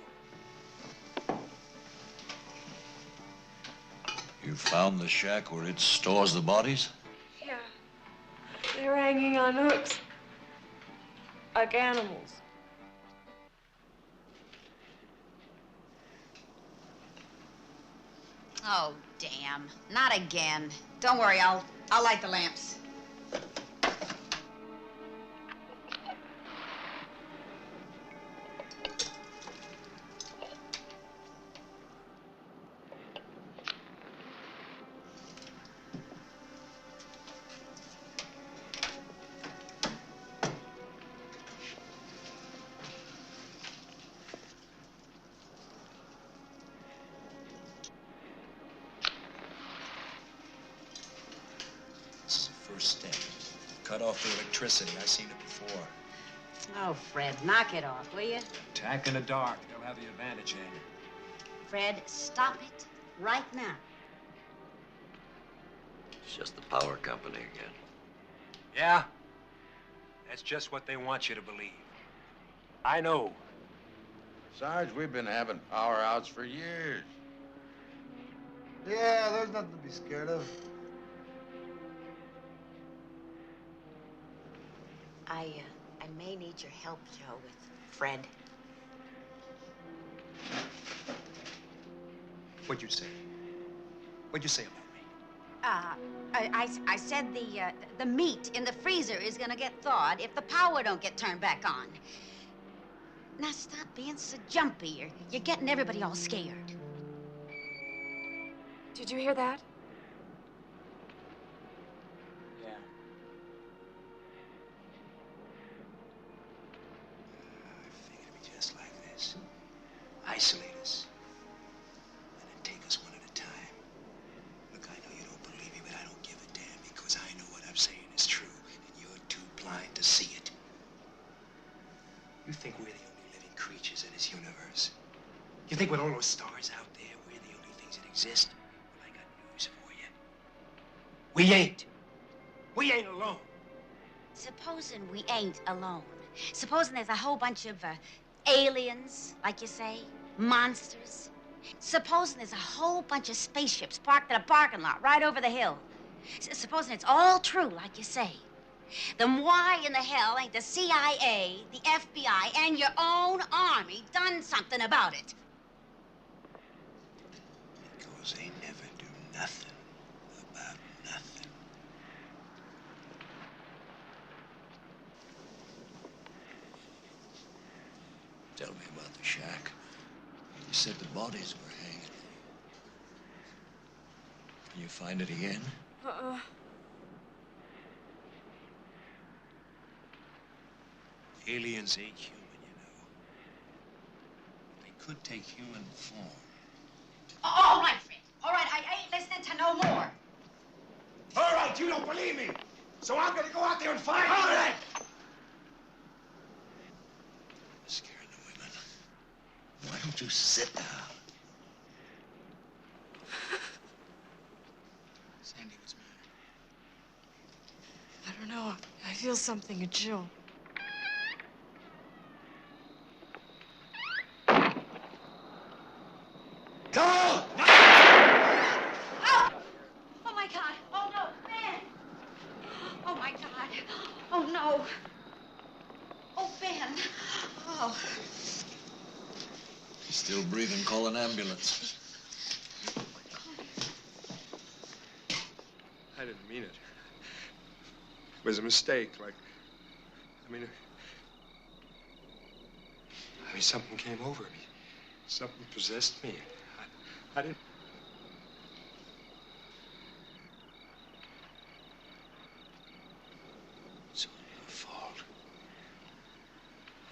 You found the shack where it stores the bodies? Yeah. They were hanging on hooks. Like animals. Oh, damn. Not again. Don't worry, I'll light the lamps. First step. Cut off the electricity. I've seen it before. Oh, Fred, knock it off, will you? Attack in the dark. They'll have the advantage, Annie. Fred, stop it right now. It's just the power company again. Yeah? That's just what they want you to believe. I know. Sarge, we've been having power outs for years. Yeah, there's nothing to be scared of. I may need your help, Joe, with Fred. What'd you say? What'd you say about me? I said the meat in the freezer is gonna get thawed if the power don't get turned back on. Now stop being so jumpy. You're getting everybody all scared. Did you hear that? Yeah. I figured it'd be just like this. You think with all those stars out there, we're the only things that exist? Well, I got news for you. We ain't. We ain't alone. Supposing we ain't alone. Supposing there's a whole bunch of aliens, like you say, monsters. Supposing there's a whole bunch of spaceships parked in a parking lot right over the hill. Supposing it's all true, like you say. Then why in the hell ain't the CIA, the FBI, and your own army done something about it? Because they never do nothing about nothing. Tell me about the shack. You said the bodies were hanging. Can you find it again? Aliens ain't human, you know. They could take human form. All right, Fred. All right, I ain't listening to no more. All right, you don't believe me. So I'm gonna go out there and find out. Scaring the women. Why don't you sit down? Sandy, what's the matter? I don't know. I feel something, a chill. Go! Oh, my God. Oh, no, Ben. Oh, my God. Oh, no. Oh, Ben. Oh. Still breathing, call an ambulance. I didn't mean it. It was a mistake. I mean, something came over me. Something possessed me. I didn't. It's all your fault. It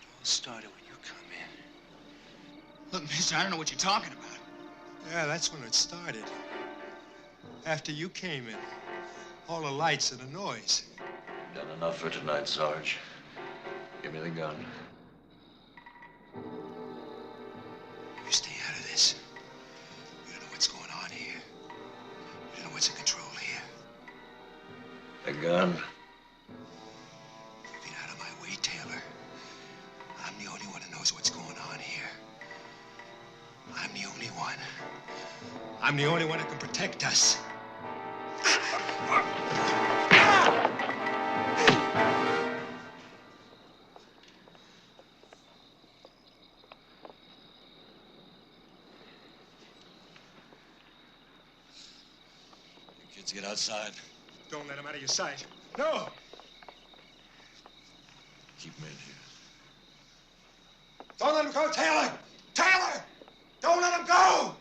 all started when you come in. Look, mister, I don't know what you're talking about. Yeah, that's when it started. After you came in. All the lights and the noise. Done enough for tonight, Sarge. Give me the gun. You stay out of this. You don't know what's going on here. You don't know what's in control here. The gun. Get out of my way, Taylor. I'm the only one that knows what's going on here. I'm the only one. I'm the only one who can protect us. Kids, get outside. Don't let him out of your sight. No! Keep him in here. Don't let him go, Taylor! Taylor! Don't let him go!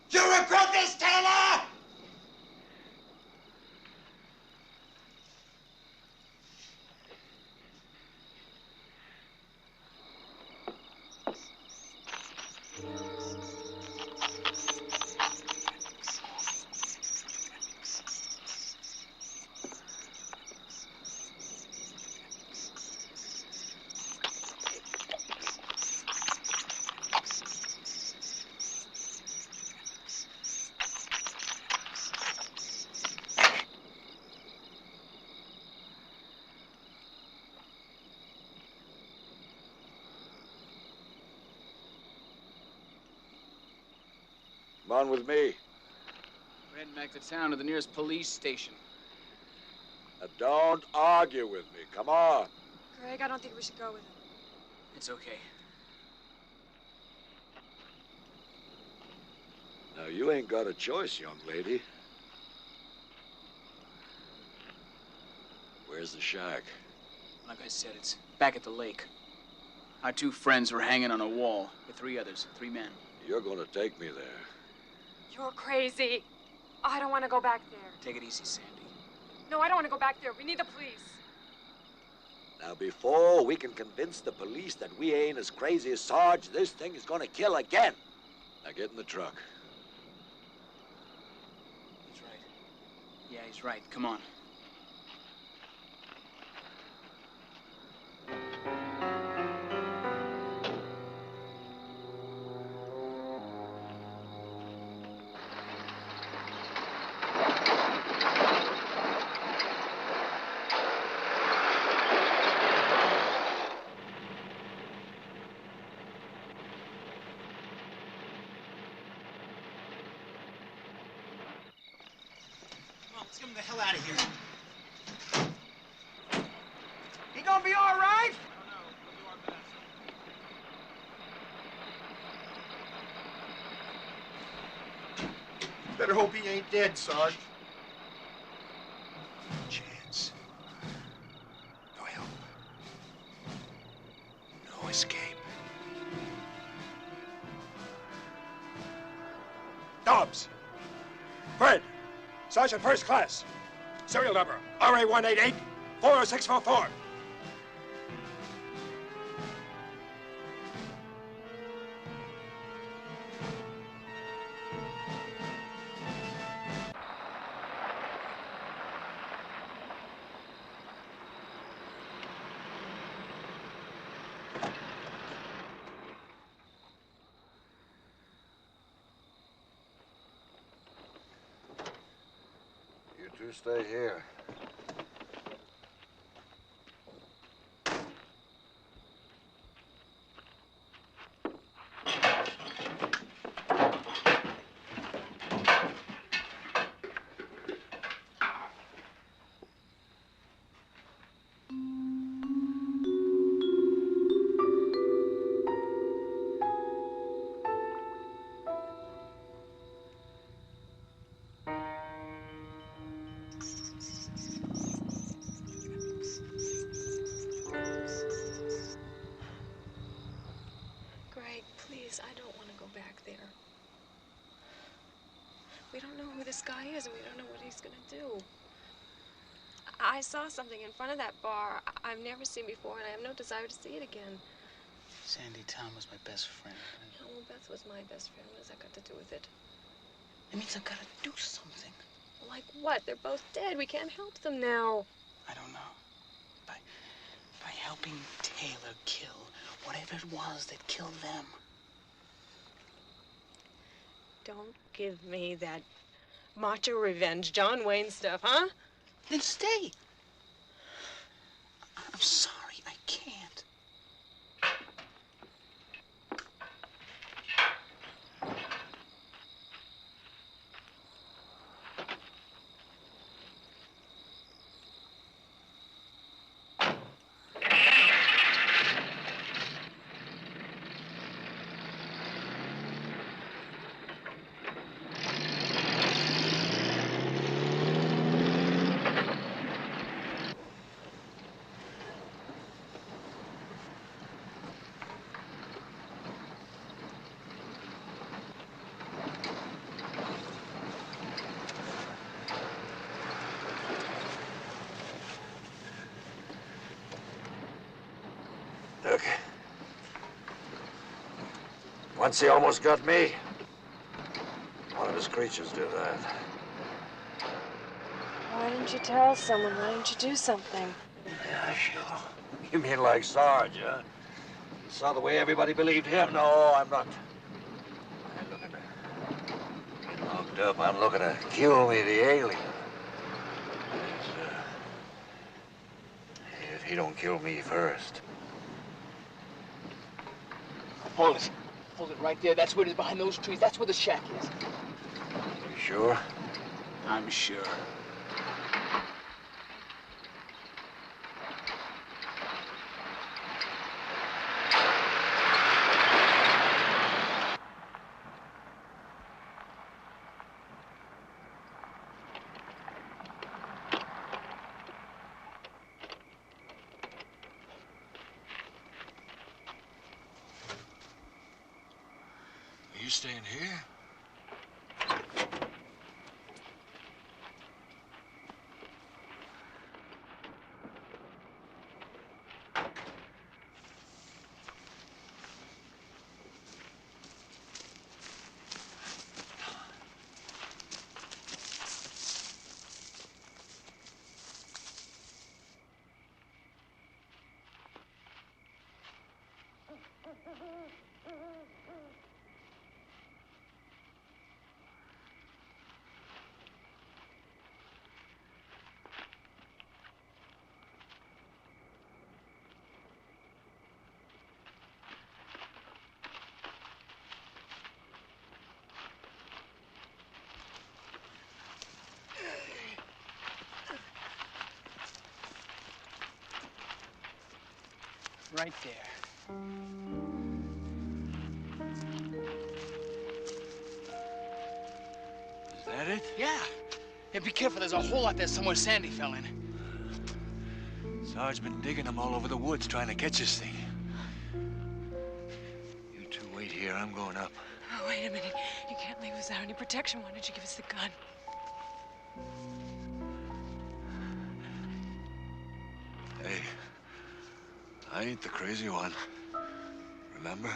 You regret this, Taylor! Come on with me. We're heading back to town to the nearest police station. Now don't argue with me. Come on. Greg, I don't think we should go with him. It's okay. Now, you ain't got a choice, young lady. Where's the shack? Like I said, it's back at the lake. Our two friends were hanging on a wall with three others, 3 men. You're gonna take me there. You're crazy. I don't want to go back there. Take it easy, Sandy. No, I don't want to go back there. We need the police. Now, before we can convince the police that we ain't as crazy as Sarge, this thing is gonna kill again. Now, get in the truck. He's right. Yeah, he's right. Come on. Let's get him the hell out of here. He gonna be all right? Better hope he ain't dead, Sarge. Chance. No help. No escape. Dobbs. Fred. Sergeant First Class. Serial number RA188 40644. You two stay here. Greg, please, I don't want to go back there. We don't know who this guy is, and we don't know what he's going to do. I saw something in front of that bar I've never seen before, and I have no desire to see it again. Sandy Tom was my best friend. No, well, Beth was my best friend. What has that got to do with it? It means I've got to do something. Like what? They're both dead. We can't help them now. I don't know. By helping Taylor kill whatever it was that killed them. Don't give me that macho revenge, John Wayne stuff, huh? Then stay. I'm sorry, I can't. Look. Once he almost got me. One of his creatures did that. Why didn't you tell someone? Why didn't you do something? Yeah, sure. You mean like Sarge, huh? You saw the way everybody believed him? No, I'm not. I'm looking to get locked up. I'm looking to kill me, the alien. If he don't kill me first. Hold it. Hold it right there. That's where it is, behind those trees. That's where the shack is. You sure? I'm sure. Are you staying here? Right there. Is that it? Yeah. Yeah, be careful. There's a hole out there somewhere Sandy fell in. Sarge's been digging them all over the woods trying to catch this thing. You two wait here. I'm going up. Oh, wait a minute. You can't leave without any protection. Why don't you give us the gun? Hey, I ain't the crazy one. Remember?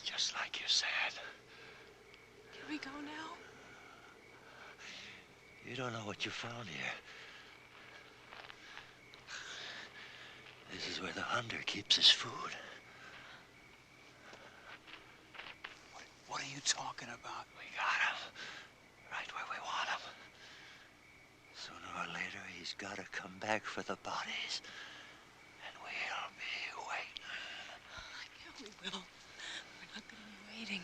Just like you said. Can we go now? You don't know what you found here. This is where the hunter keeps his food. What are you talking about? We got him. Right where we want him. Sooner or later, he's got to come back for the bodies. And we'll be waiting. Yeah, we will. We're not going to be waiting.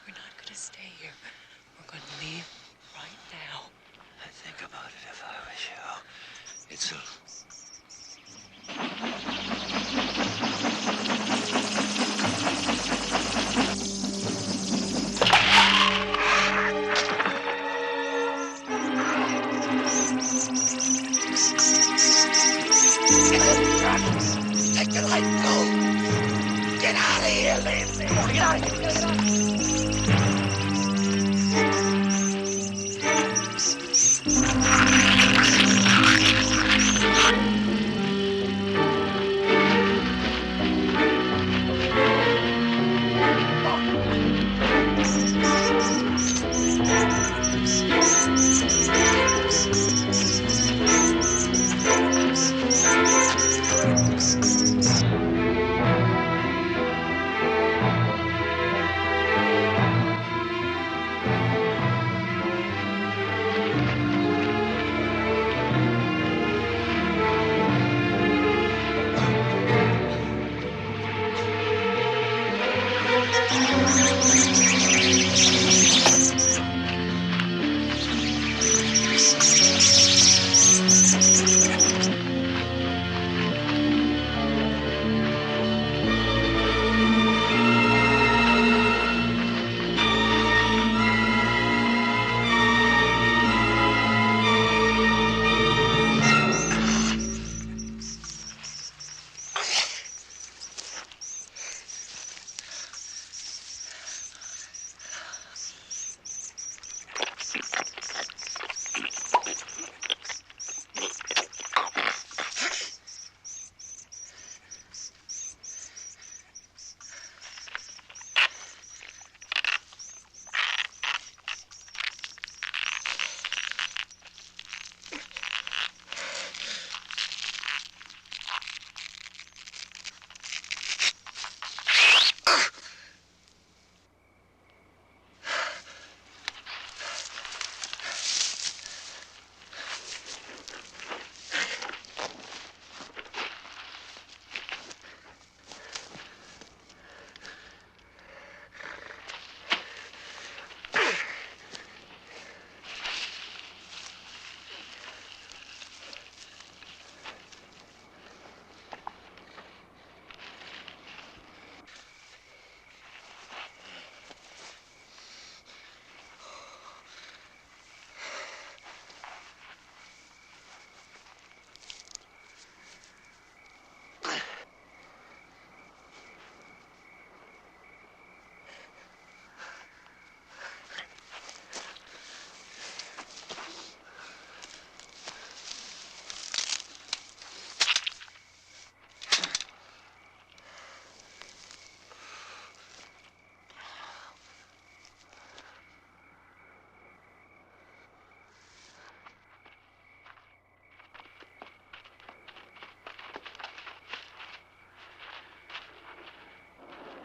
We're not going to stay here. We're going to leave right now. I'd think about it if I was you. It's a... Take the light, go. Get out of here, leave me. Get out of here. Get out of here.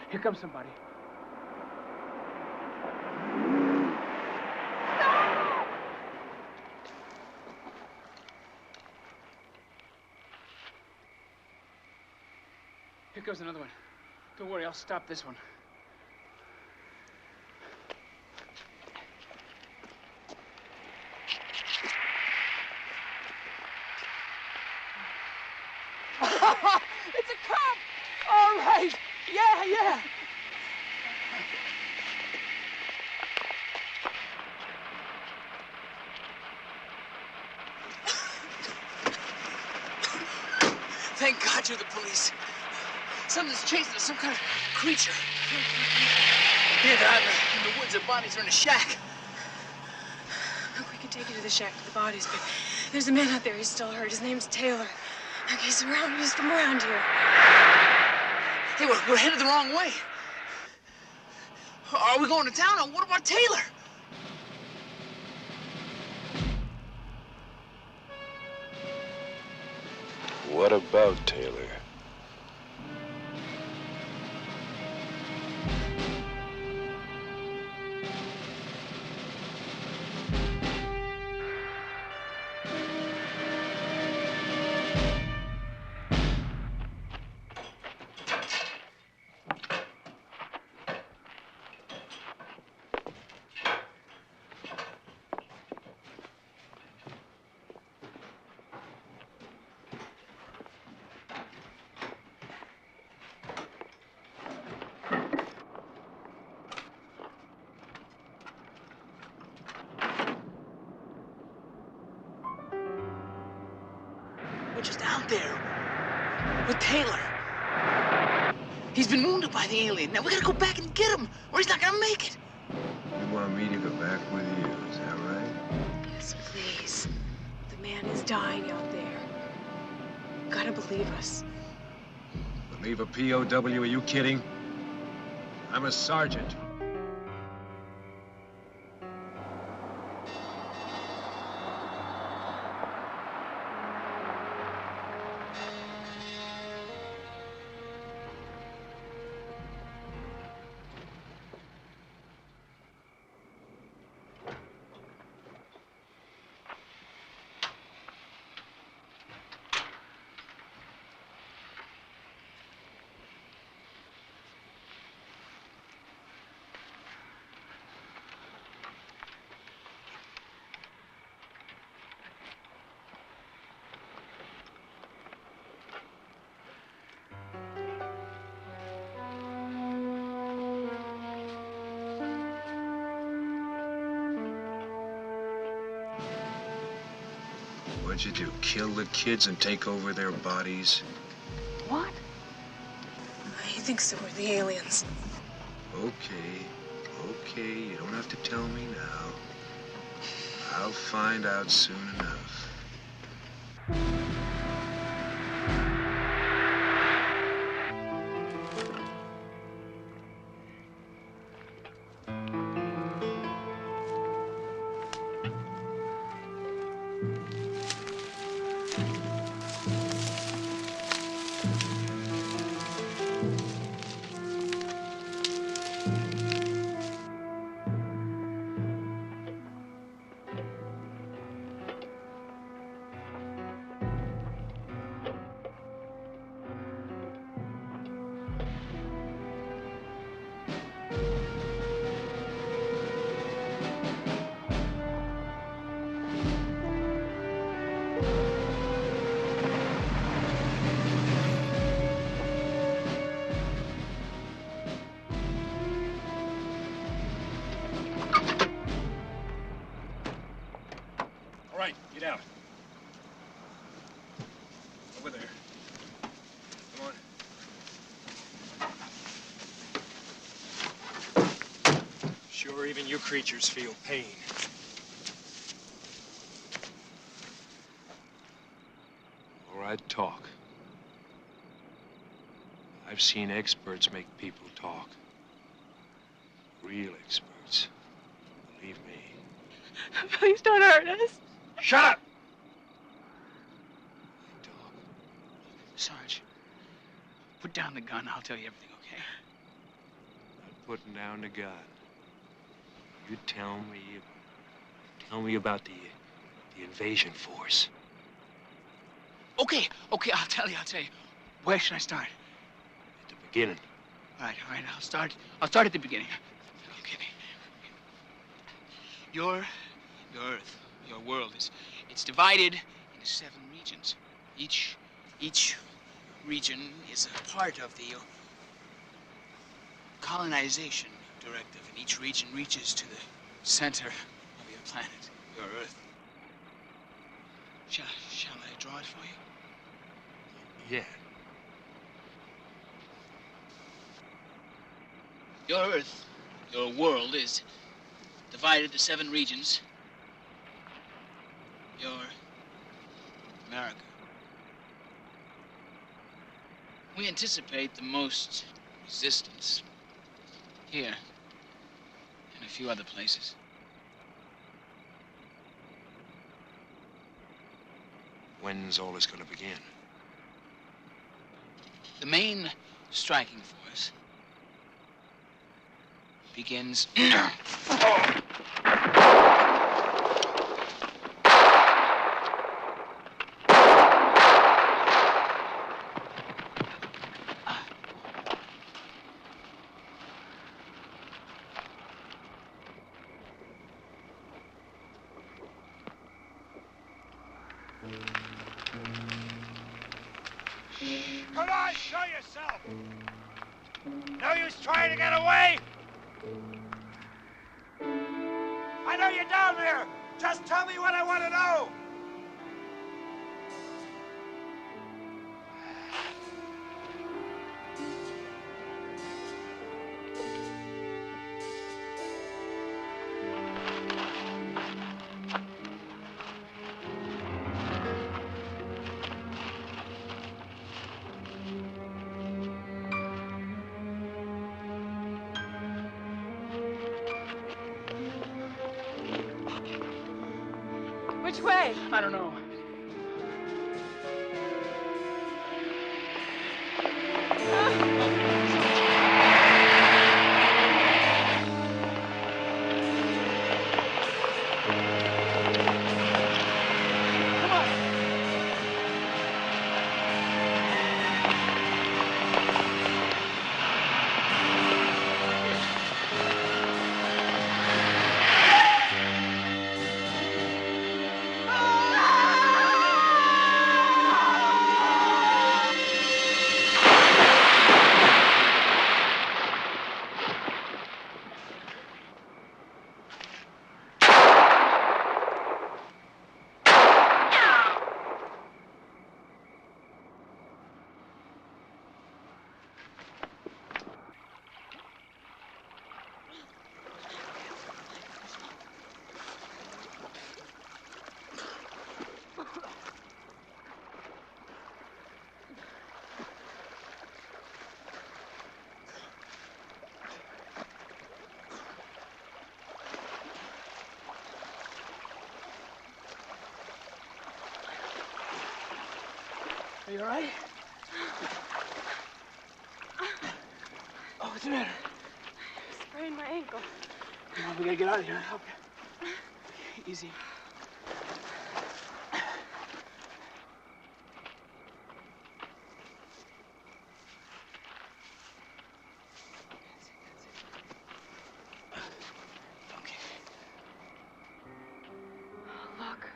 Here comes somebody. Here goes another one. Don't worry, I'll stop this one. It's a cop! All right! Yeah! Thank God you're the police. Something's chasing us, some kind of creature. Here, they're out in the woods. Their bodies are in a shack. Look, we could take you to the shack with the bodies, but there's a man out there. He's still hurt. His name's Taylor. Look, he's from around here. Hey, we're headed the wrong way. Are we going to town, or what about Taylor? What about Taylor? We're just out there with Taylor. He's been wounded by the alien. Now we gotta go back and get him, or he's not gonna make it. You want me to go back with you, is that right? Yes, please. The man is dying out there. You gotta believe us. Believe a POW, are you kidding? I'm a sergeant. What'd you do, kill the kids and take over their bodies? What? He thinks so. We're the aliens. Okay, you don't have to tell me now. I'll find out soon enough. All right, get out. Over there. Come on. Sure, even you creatures feel pain. All right, talk. I've seen experts make people talk. Real experts. Believe me. Please don't hurt us. Shut up! Sarge, put down the gun. I'll tell you everything, okay? putting down the gun. You tell me about the invasion force. Okay, I'll tell you. Where should I start? At the beginning. All right, I'll start at the beginning. Okay. Your Earth, your world it's divided into 7 regions. Each region is a part of the colonization directive, and each region reaches to the center of your planet, your Earth. Shall I draw it for you? Yeah. Your Earth, your world, is divided into 7 regions. Your America. We anticipate the most resistance here and a few other places. When's all this gonna begin? The main striking force begins. Come on, show yourself! No use trying to get away! I know you're down there! Just tell me what I want to know! Which way? I don't know. Are you all right? Oh, what's the matter? I sprained my ankle. Come on, we gotta get out of here. Okay. Easy. Look.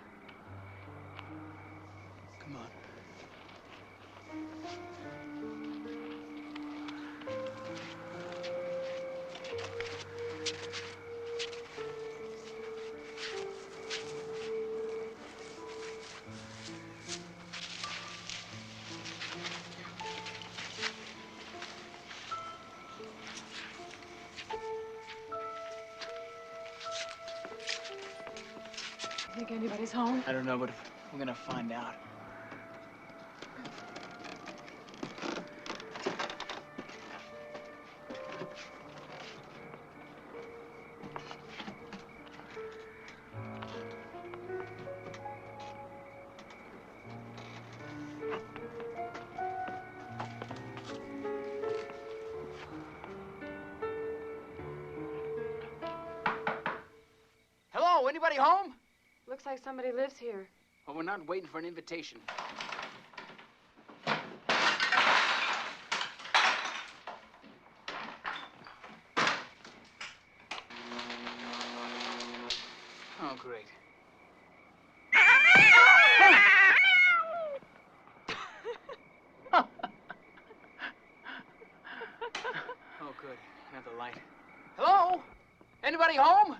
Come on. You think anybody's home? I don't know, but we're gonna find out. Anybody home? Looks like somebody lives here. Well, we're not waiting for an invitation. Oh, great. Oh, good. Another light. Hello? Anybody home?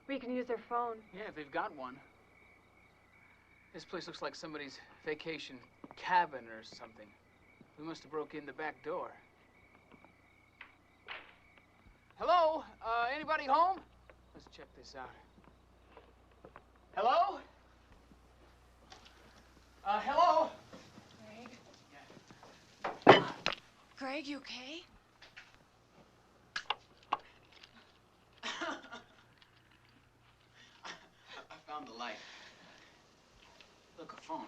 We can use their phone. Yeah, if they've got one. This place looks like somebody's vacation cabin or something. We must have broke in the back door. Hello? Anybody home? Let's check this out. Hello? Hello? Greg? Greg, you okay? I found the light. Look, a phone.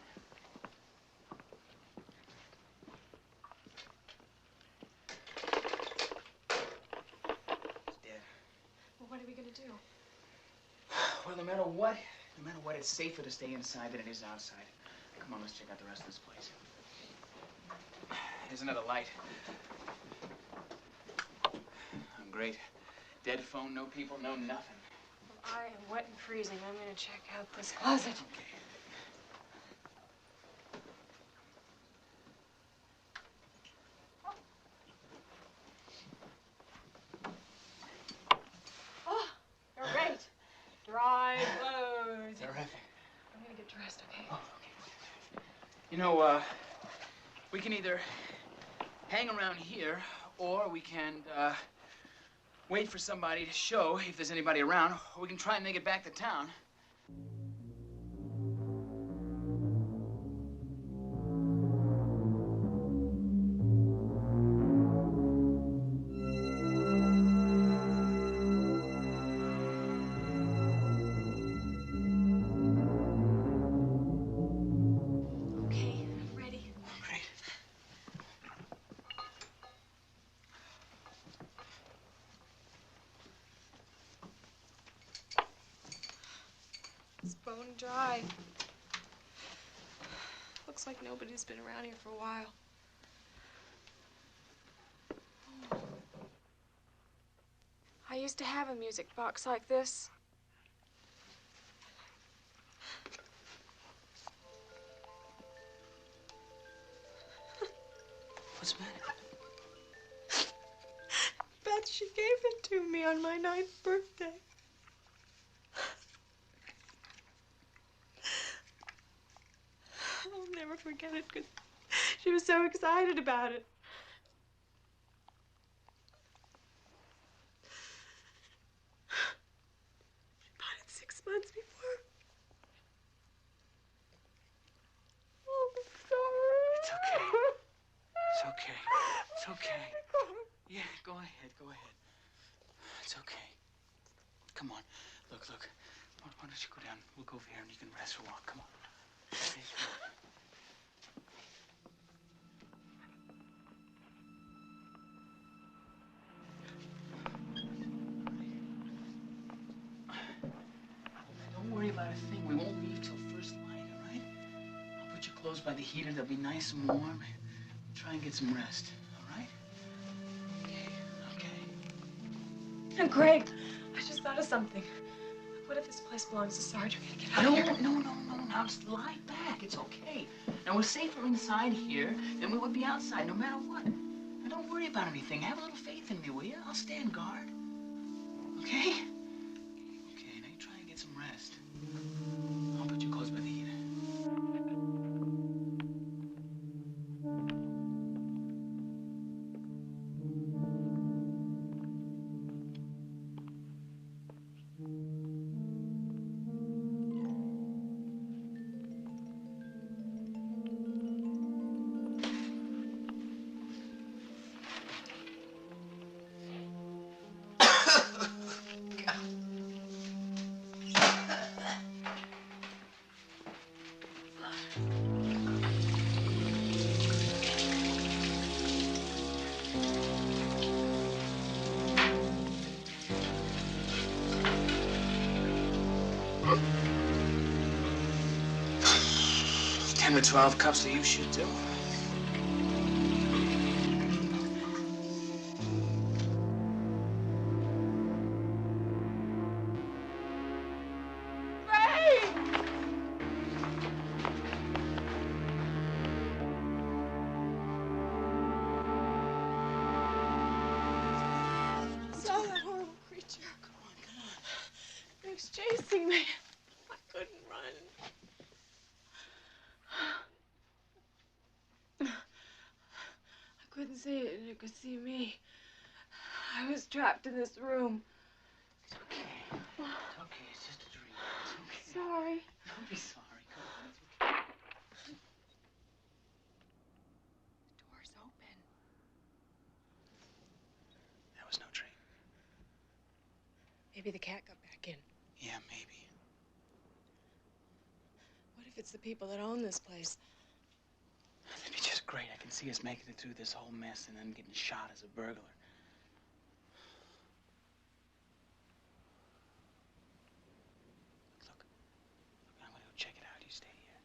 It's dead. Well, what are we gonna do? Well, no matter what, it's safer to stay inside than it is outside. Come on, let's check out the rest of this place. Here's another light. I'm great. Dead phone, no people, no nothing. Well, I am wet and freezing. I'm gonna check out this closet. Okay. Oh, you're great. Dry clothes. Terrific. I'm gonna get dressed, okay? Oh, okay. You know, we can either hang around here, or we can, wait for somebody to show if there's anybody around, or we can try and make it back to town. Okay, I'm ready. Great. It's bone dry. Looks like nobody's been around here for a while. I used to have a music box like this. What's the matter? Beth, she gave it to me on my 9th birthday. I'll never forget it because she was so excited about it. She bought it 6 months before. Oh, I'm sorry. It's okay. It's okay. It's okay. Yeah, go ahead, go ahead. It's okay. Come on. Look. Why don't you go down? We'll go over here and you can rest for a while. Come on. Please. Don't worry about a thing. We won't leave till first light, all right? I'll put your clothes by the heater. They'll be nice and warm. Try and get some rest, all right? Okay. And Greg, I just thought of something. What if this place belongs to Sarge? We're gonna get out of here. No. Now just lie back. It's okay. Now we're safer inside here than we would be outside, no matter what. Now don't worry about anything. Have a little faith in me, will you? I'll stand guard. Okay? Okay, now you try and get some rest. I'll put your clothes by the heater. 10 to 12 cups of you should do. Saw that horrible creature. Come on. He was chasing me. I couldn't run. I couldn't see it, and it could see me. I was trapped in this room. It's okay. It's okay. It's just a dream. It's okay. Sorry. Don't be sorry. Come on. It's okay. The door's open. That was no dream. Maybe the cat got back in. Yeah, maybe. What if it's the people that own this place? That'd be just great. I can see us making it through this whole mess and then getting shot as a burglar. Look, I'm gonna go check it out. You stay here.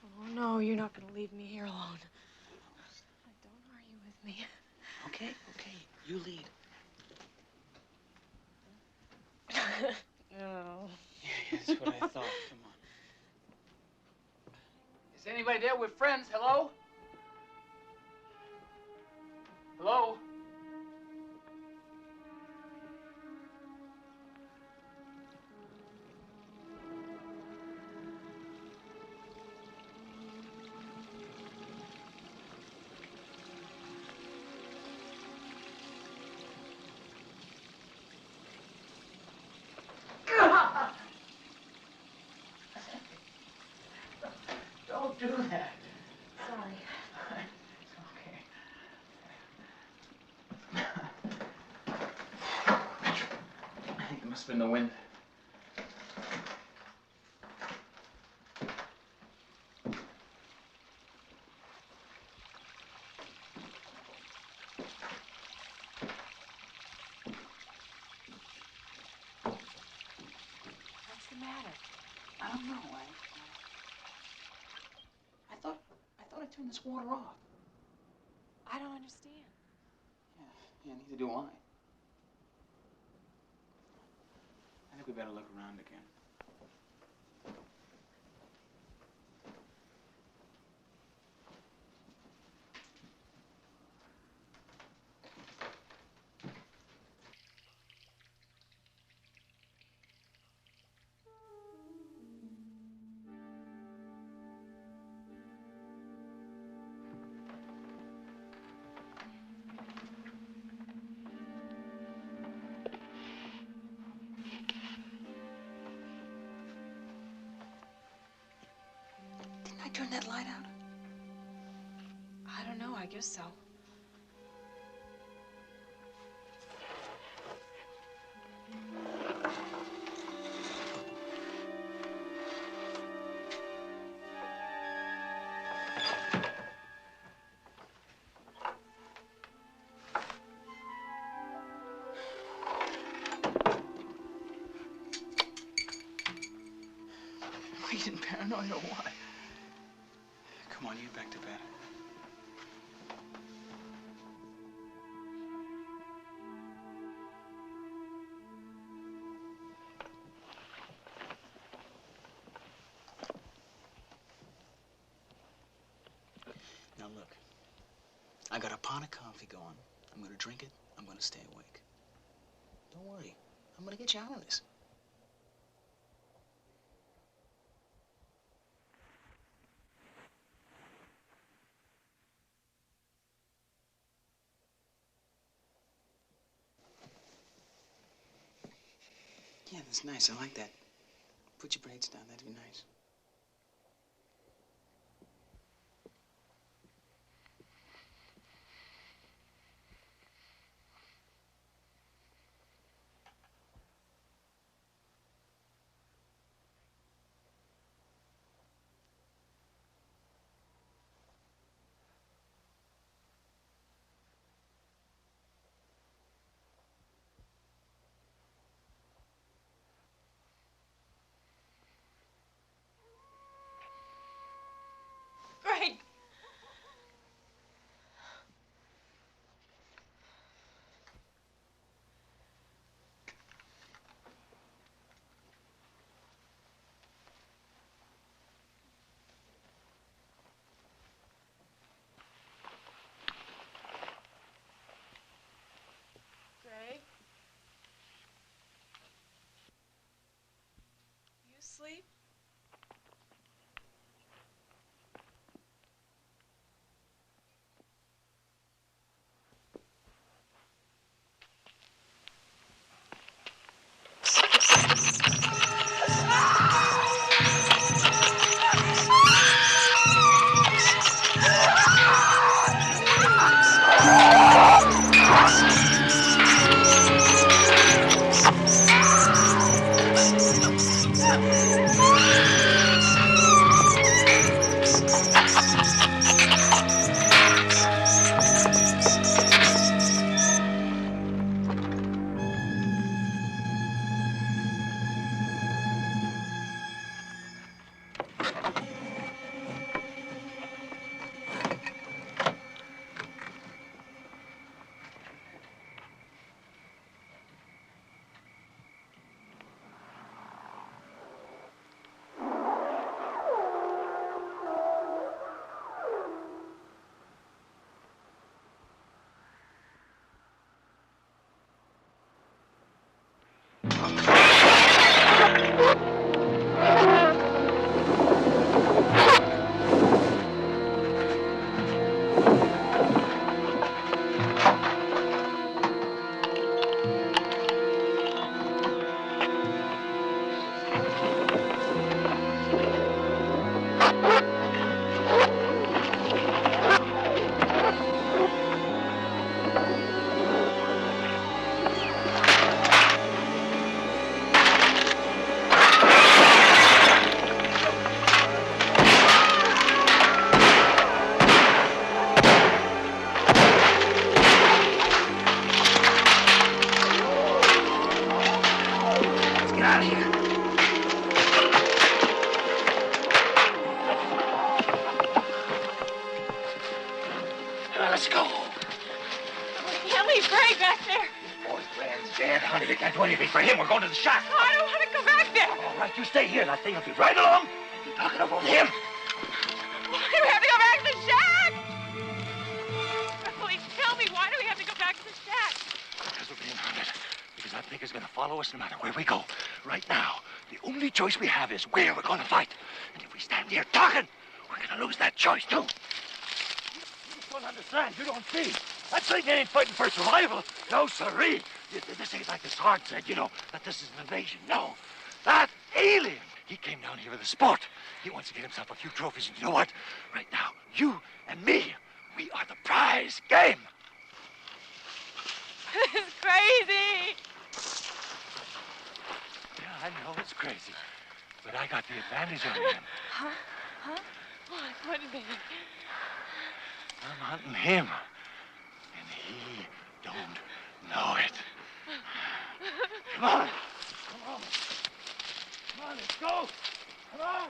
Oh, no, you're not going to leave me here alone. Don't argue with me. Okay, okay. You lead. No. Yeah, that's what I thought. Come on. Is anybody there with friends? Hello? Hello? Don't do that. Sorry. I think it must have been the wind. What's the matter? I don't know. I thought I turned this water off. I don't understand. Yeah, neither do I. I think we better look around again. Didn't I turn that light out? I don't know. I guess so. Am I getting paranoid or what? Come on, you back to bed. Now look, I got a pot of coffee going. I'm gonna drink it. I'm gonna stay awake. Don't worry. I'm gonna get you out of this. Yeah, that's nice. I like that. Put your braids down. That'd be nice. Let's go. We can't leave Greg back there. Boy's Gran's dead, honey. They can't do anything for him. We're going to the shack. Oh, I don't want to go back there. All right, you stay here. That thing will be right along. You're talking about him. Why do we have to go back to the shack? Please tell me, why do we have to go back to the shack? Because we're being hunted. Because that thing is going to follow us no matter where we go. Right now, the only choice we have is where we're going to fight. And if we stand here talking, we're going to lose that choice, too. You don't understand. You don't see. That thing ain't fighting for survival. No, sirree. This ain't like the Sarge said, you know, that this is an invasion. No. That alien, he came down here with a sport. He wants to get himself a few trophies. And you know what? Right now, you and me, we are the prize game. This is crazy. Yeah, I know it's crazy. But I got the advantage on him. Huh? Huh? What is it? I'm hunting him. And he don't know it. Come on. Come on. Come on, let's go. Come on.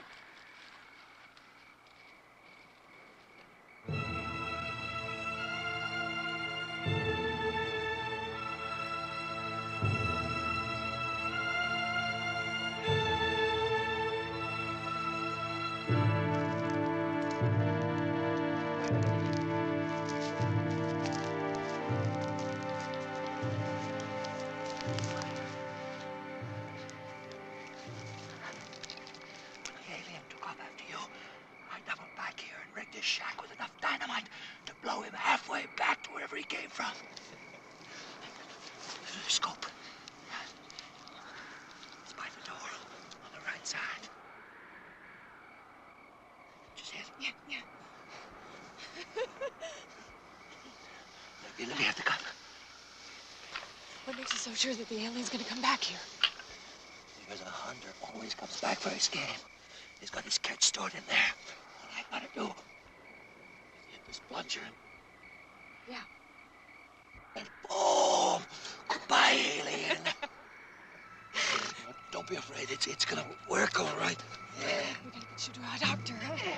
This shack with enough dynamite to blow him halfway back to wherever he came from. Scope. It's by the door on the right side. Just hit it. Yeah. Let me have the gun. What makes you so sure that the alien's gonna come back here? Because a hunter always comes back for his game. He's got his catch stored in there. All I gotta do is hit this plunger. Yeah. And boom! Goodbye, alien. Don't be afraid. It's gonna work all right. Yeah. We gotta get you to our doctor, huh?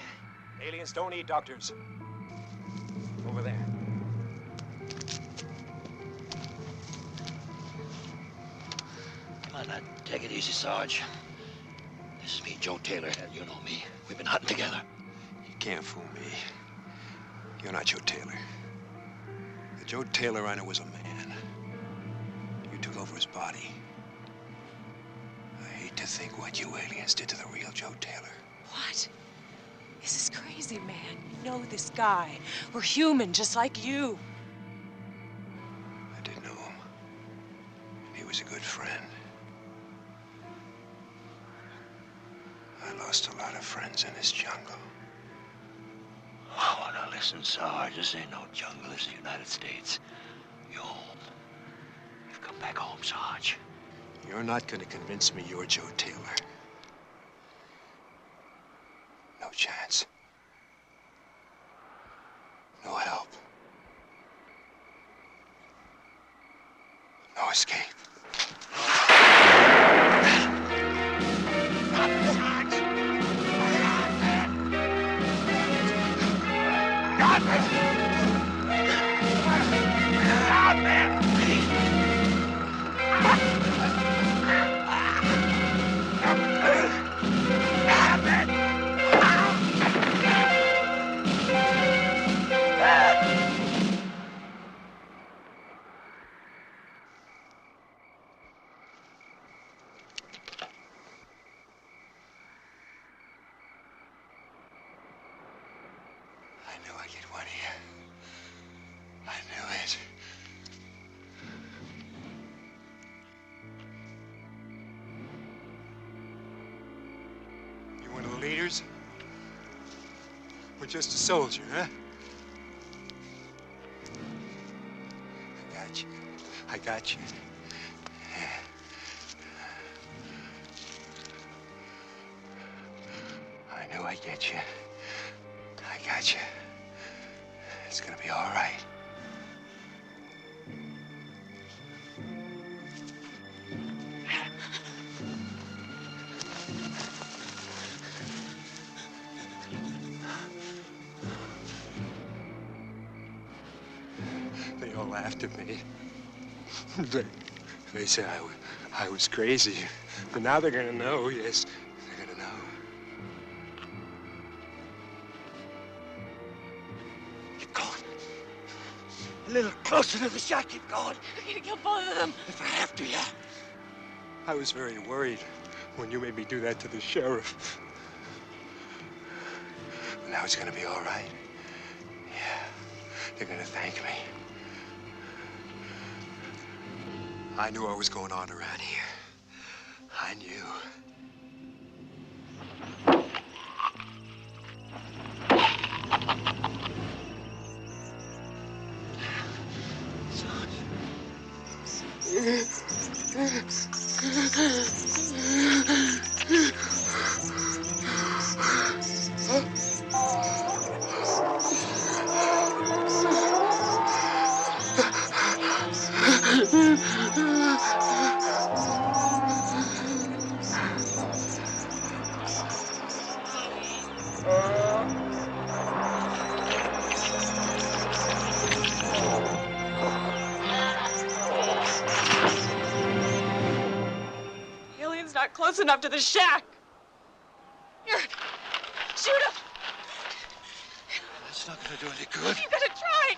Aliens don't need doctors. Over there. Come on, now, take it easy, Sarge. This is me, Joe Taylor. You know me. We've been hunting together. You can't fool me. You're not Joe Taylor. The Joe Taylor I know was a man. You took over his body. I hate to think what you aliens did to the real Joe Taylor. What? This is crazy, man. You know this guy. We're human, just like you. I did know him. He was a good friend. I lost a lot of friends in this jungle. Oh, now listen, Sarge. This ain't no jungle. This is the United States. You're home. You've come back home, Sarge. You're not going to convince me you're Joe Taylor. No chance. No help. No escape. I knew I'd get one here. I knew it. You one of the leaders? Or just a soldier, huh? I got you. I got you. I knew I'd get you. I got you. It's gonna be all right. laughed at me. They said I was crazy. But now they're gonna know, yes, they're gonna know. Keep going. A little closer to the shack, keep going. I'm gonna kill both of them. If I have to, yeah. I was very worried when you made me do that to the sheriff. But now it's gonna be all right. Yeah, they're gonna thank me. I knew what was going on around here. I knew. Alien's not close enough to the shack. Here, shoot him. That's not gonna do any good. You gotta try.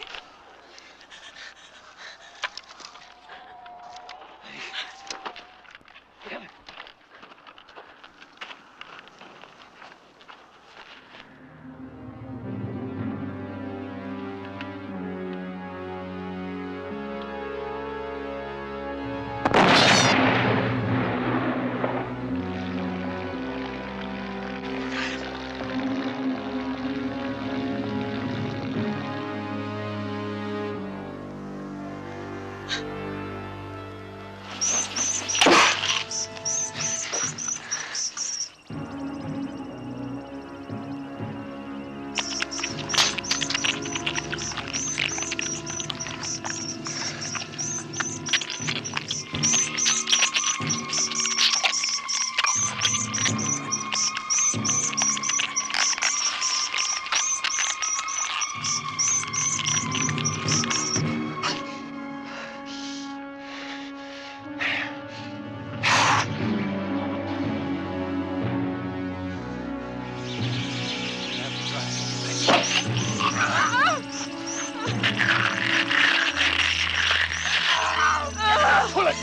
Pull it!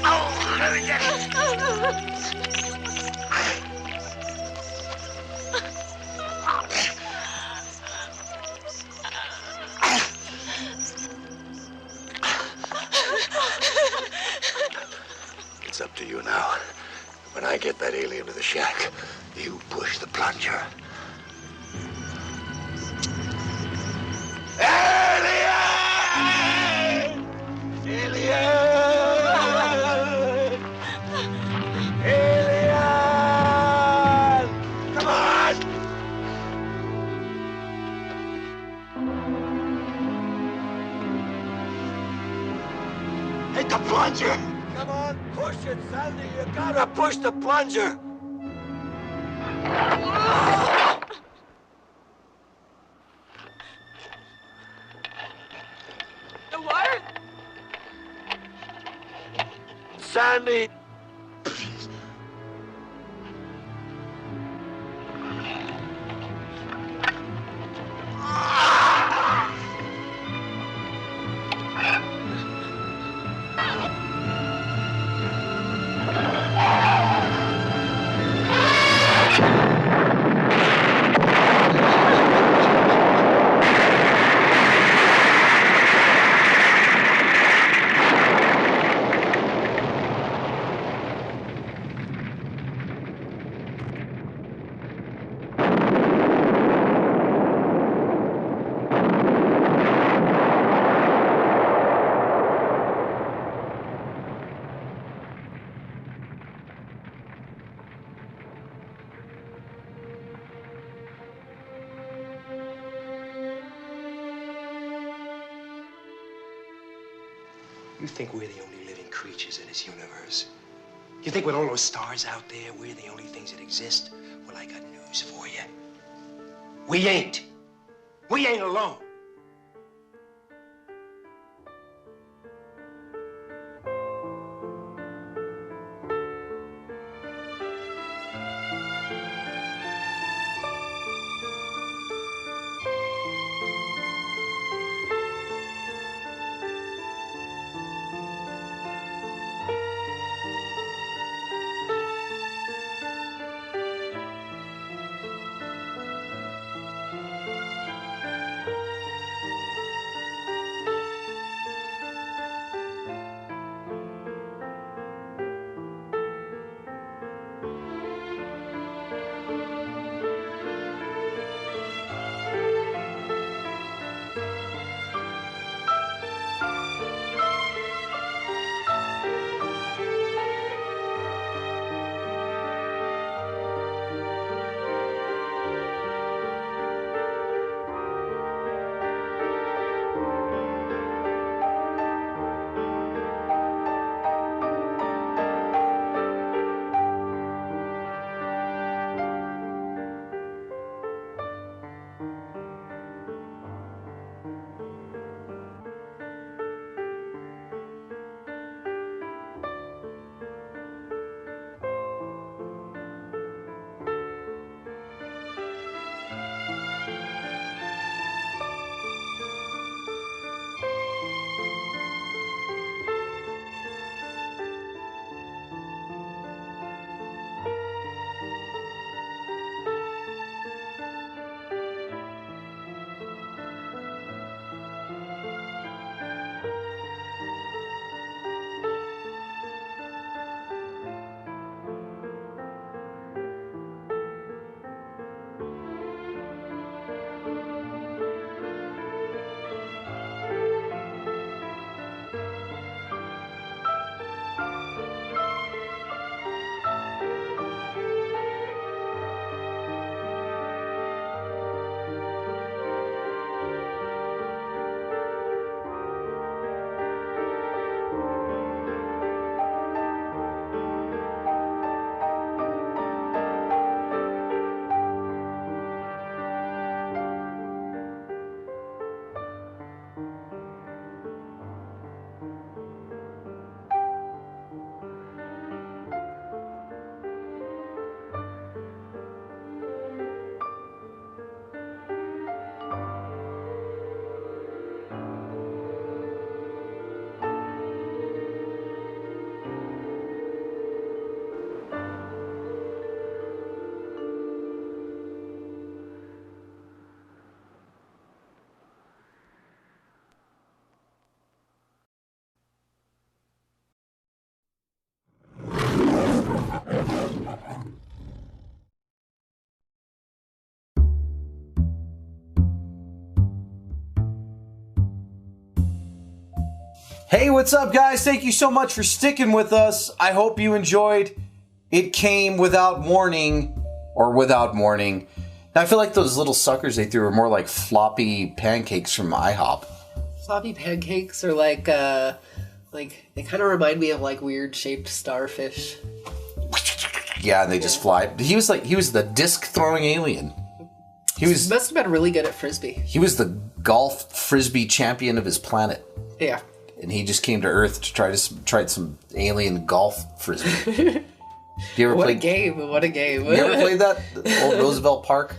Oh, let it get it! It's up to you now. When I get that alien to the shack, you push the plunger. Alien! Alien! Alien! Come on! Hit the plunger! Come on, push it, Sandy. You gotta push the plunger. The water. Sandy. You think we're the only living creatures in this universe? You think with all those stars out there, we're the only things that exist? Well, I got news for you. We ain't. We ain't alone. Hey, what's up, guys? Thank you so much for sticking with us. I hope you enjoyed It Came Without Warning, or Without Warning. Now, I feel like those little suckers they threw were more like floppy pancakes from IHOP. Floppy pancakes are like they kind of remind me of like weird shaped starfish. Yeah, and they just fly. He was the disc throwing alien. He must have been really good at frisbee. He was the golf frisbee champion of his planet. Yeah. And he just came to Earth to try some alien golf frisbee. You ever What played? a game! What a game! You ever played that old Roosevelt Park,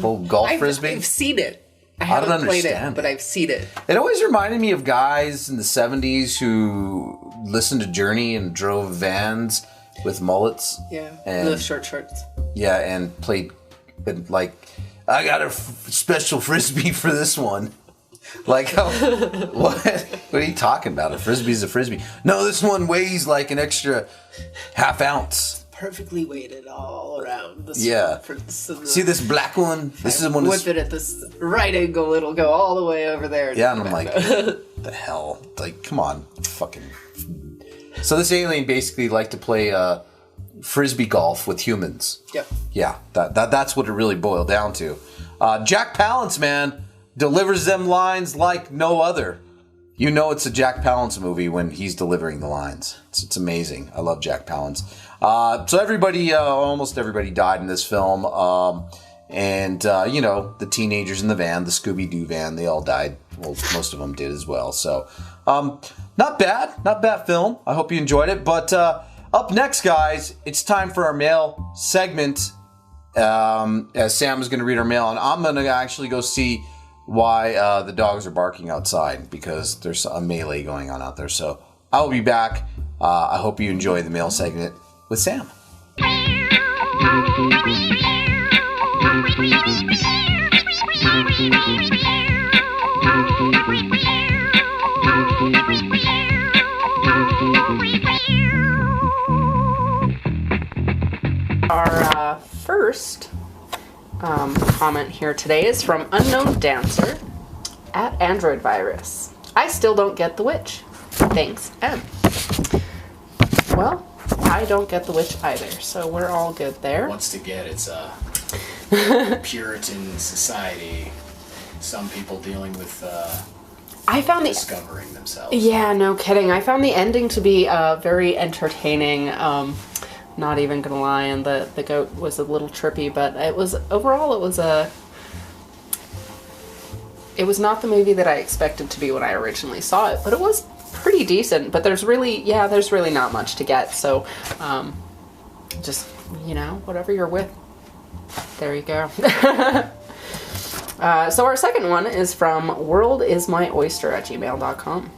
old golf frisbee? I've seen it. I I haven't don't played understand it, but I've seen it. It always reminded me of guys in the 70s who listened to Journey and drove vans with mullets. Yeah, and the short shorts. Yeah, and played like, I got a special frisbee for this one. Like, how, what are you talking about? A frisbee's a frisbee. No, this one weighs like an extra half ounce. Perfectly weighted all around. The Yeah. circumference and the- See this black one? This is one. Whip it at this right angle, it'll go all the way over there. Yeah, and I'm like, what the hell? Like, come on, fucking. So this alien basically liked to play frisbee golf with humans. Yep. Yeah, that's what it really boiled down to. Jack Palance, man, delivers them lines like no other. You know it's a Jack Palance movie when he's delivering the lines. It's amazing. I love Jack Palance. So everybody, almost everybody died in this film. And the teenagers in the van, the Scooby-Doo van, they all died. Well, most of them did as well. So, not bad film. I hope you enjoyed it. But up next, guys, it's time for our mail segment. As Sam is going to read our mail, and I'm going to actually go see why the dogs are barking outside, because there's a melee going on out there. So I'll be back. I hope you enjoy the mail segment with Sam. Our first comment here today is from Unknown Dancer at Androidvirus. I still don't get the witch. Thanks, M. Well, I don't get the witch either, so we're all good there. Wants to get it's a Puritan society. Some people dealing with discovering themselves. Yeah, no kidding. I found the ending to be very entertaining. Not even gonna lie, and the goat was a little trippy, but it was overall it was not the movie that I expected to be when I originally saw it, but it was pretty decent. But there's really not much to get, so just whatever you're with, there you go. So our second one is from worldismyoyster@gmail.com.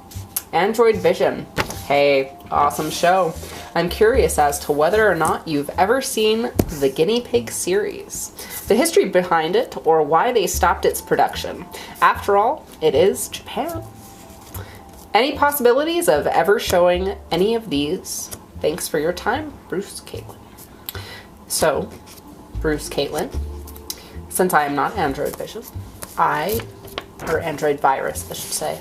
Androidvision. Hey, awesome show. I'm curious as to whether or not you've ever seen the Guinea Pig series, the history behind it, or why they stopped its production. After all, it is Japan. Any possibilities of ever showing any of these? Thanks for your time, Bruce Caitlin. So, Bruce Caitlin, since I am not Androidvision, or Android Virus, I should say.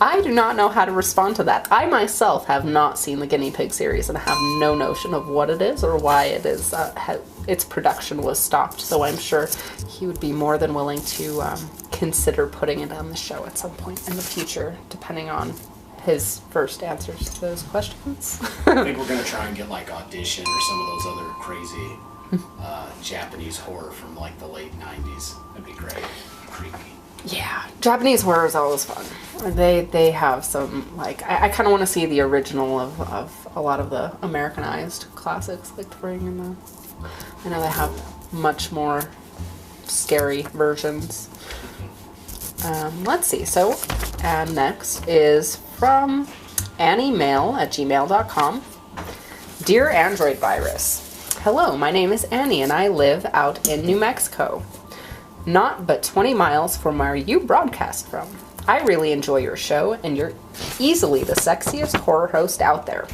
I do not know how to respond to that. I myself have not seen the Guinea Pig series and have no notion of what it is or why it is its production was stopped, so I'm sure he would be more than willing to consider putting it on the show at some point in the future, depending on his first answers to those questions. I think we're going to try and get like Audition or some of those other crazy Japanese horror from like the late 90s. That'd be great. Creepy. Yeah, Japanese horror is always fun. They have some, like, I kind of want to see the original of a lot of the Americanized classics, like to bring in the, I know they have much more scary versions. Let's see, so, and next is from anniemail@gmail.com. Dear Android Virus, hello, my name is Annie and I live out in New Mexico. Not but 20 miles from where you broadcast from. I really enjoy your show, and you're easily the sexiest horror host out there.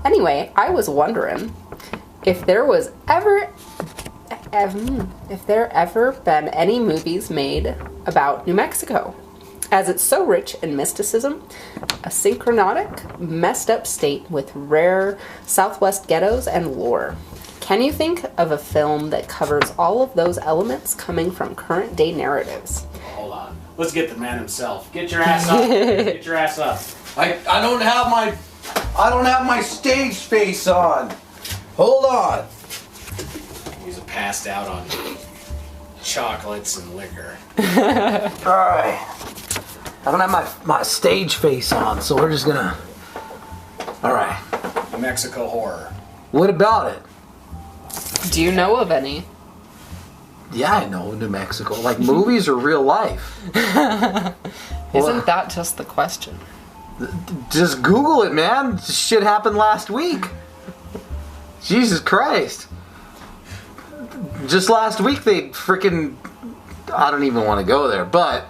Anyway, I was wondering if there ever been any movies made about New Mexico. as it's so rich in mysticism, a synchronotic, messed up state with rare Southwest ghettos and lore. Can you think of a film that covers all of those elements coming from current day narratives? Hold on. Let's get the man himself. Get your ass up. Get your ass up. I don't have my stage face on. Hold on. He's passed out on chocolates and liquor. Alright. I don't have my stage face on, so we're just gonna... Alright. Mexico horror. What about it? Do you know of any? Yeah, I know New Mexico. Like, movies or real life? Isn't that just the question? Just Google it, man. This shit happened last week. Jesus Christ. Just last week they freaking... I don't even want to go there, but...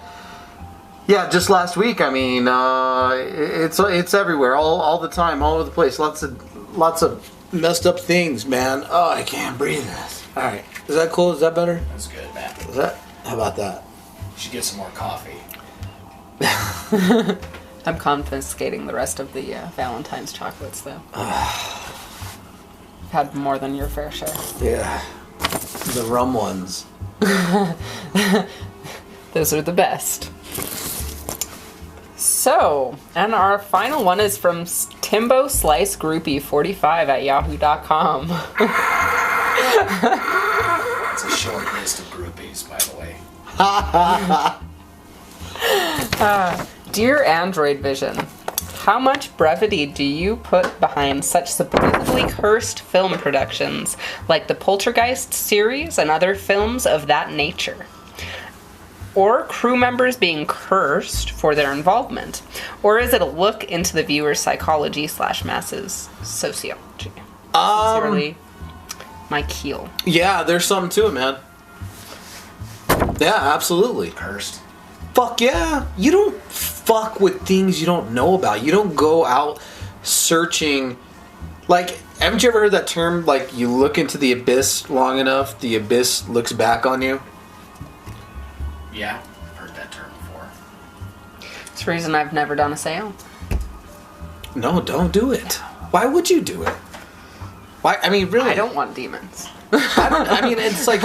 Yeah, just last week, I mean, it's everywhere, all the time, all over the place. Lots of messed up things, man. Oh, I can't breathe this. All right, is that cool? Is that better? That's good, man. Is that? How about that? You should get some more coffee. I'm confiscating the rest of the Valentine's chocolates, though. I've had more than your fair share. Yeah, the rum ones. Those are the best. So, and our final one is from Timbo Slice Groupie 45 at yahoo.com. It's a short list of groupies, by the way. Dear Androidvision, how much brevity do you put behind such supposedly cursed film productions like the Poltergeist series and other films of that nature? Or crew members being cursed for their involvement? Or is it a look into the viewer's psychology / masses sociology? Sincerely, Mike Keel. Yeah, there's something to it, man. Yeah, absolutely. Cursed. Fuck yeah. You don't fuck with things you don't know about. You don't go out searching. Like, haven't you ever heard that term, like, you look into the abyss long enough, the abyss looks back on you? Yeah, I've heard that term before. It's the reason I've never done a sale. No, don't do it. Why would you do it? Why? I mean, really. I don't want demons. I mean, it's like,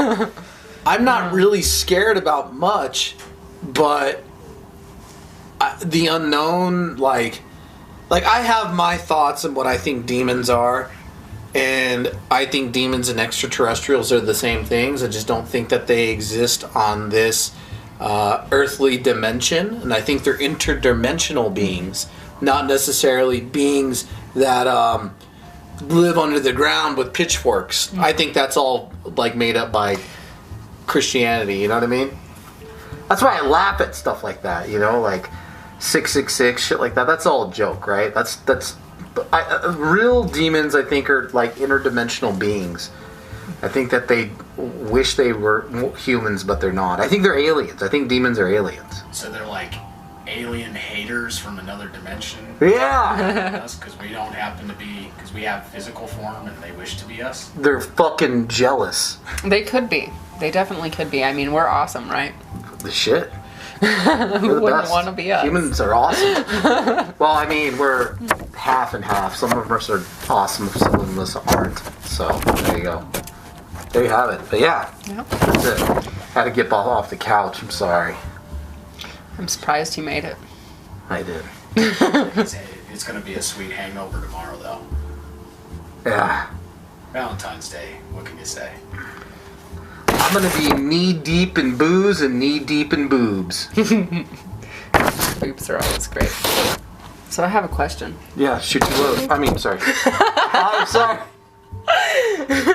I'm not really scared about much, but the unknown, like I have my thoughts on what I think demons are, and I think demons and extraterrestrials are the same things. I just don't think that they exist on this earthly dimension, and I think they're interdimensional beings, not necessarily beings that live under the ground with pitchforks. Mm-hmm. I think that's all like made up by Christianity, you know what I mean? That's why I laugh at stuff like that, you know, like 666, shit like that. That's all a joke, right? Real demons, I think, are like interdimensional beings. I think that they wish they were humans, but they're not. I think they're aliens. I think demons are aliens. So they're like alien haters from another dimension? Yeah! Because we don't happen to be, because we have physical form and they wish to be us? They're fucking jealous. They could be. They definitely could be. I mean, we're awesome, right? The shit. Who wouldn't want to be us? Humans are awesome. Well, I mean, we're half and half. Some of us are awesome, some of us aren't. So, there you go. There you have it. But yeah, yep. That's it. Had to get off the couch. I'm sorry. I'm surprised he made it. I did. It's going to be a sweet hangover tomorrow, though. Yeah. Valentine's Day. What can you say? I'm going to be knee deep in booze and knee deep in boobs. Boobs are always great. So I have a question. Yeah, shoot you low. I mean, sorry. I'm sorry.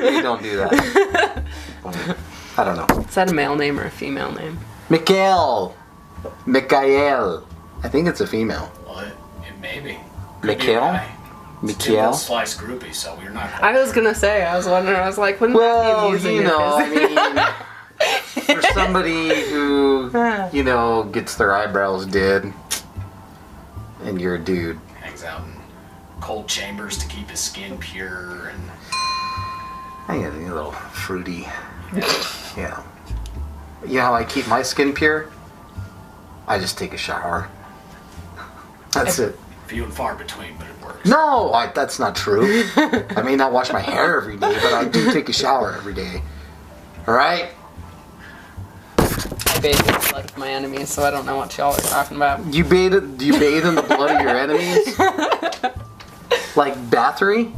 You don't do that. I don't know. Is that a male name or a female name? Mikael. I think it's a female. Well, it may be. Mikael? Mikael? Slice groupie, so we're not. I was gonna say. I was wondering. I was like, wouldn't that be amusing? You know, I mean, for somebody who, you know, gets their eyebrows did, and you're a dude. Hangs out in cold chambers to keep his skin pure and. I get a little fruity. Yeah. You know how I keep my skin pure? I just take a shower. That's it. Few and far between, but it works. No, that's not true. I may not wash my hair every day, but I do take a shower every day. All right? I bathe in the blood of my enemies, so I don't know what y'all are talking about. Do you bathe in the blood of your enemies? Like Bathory?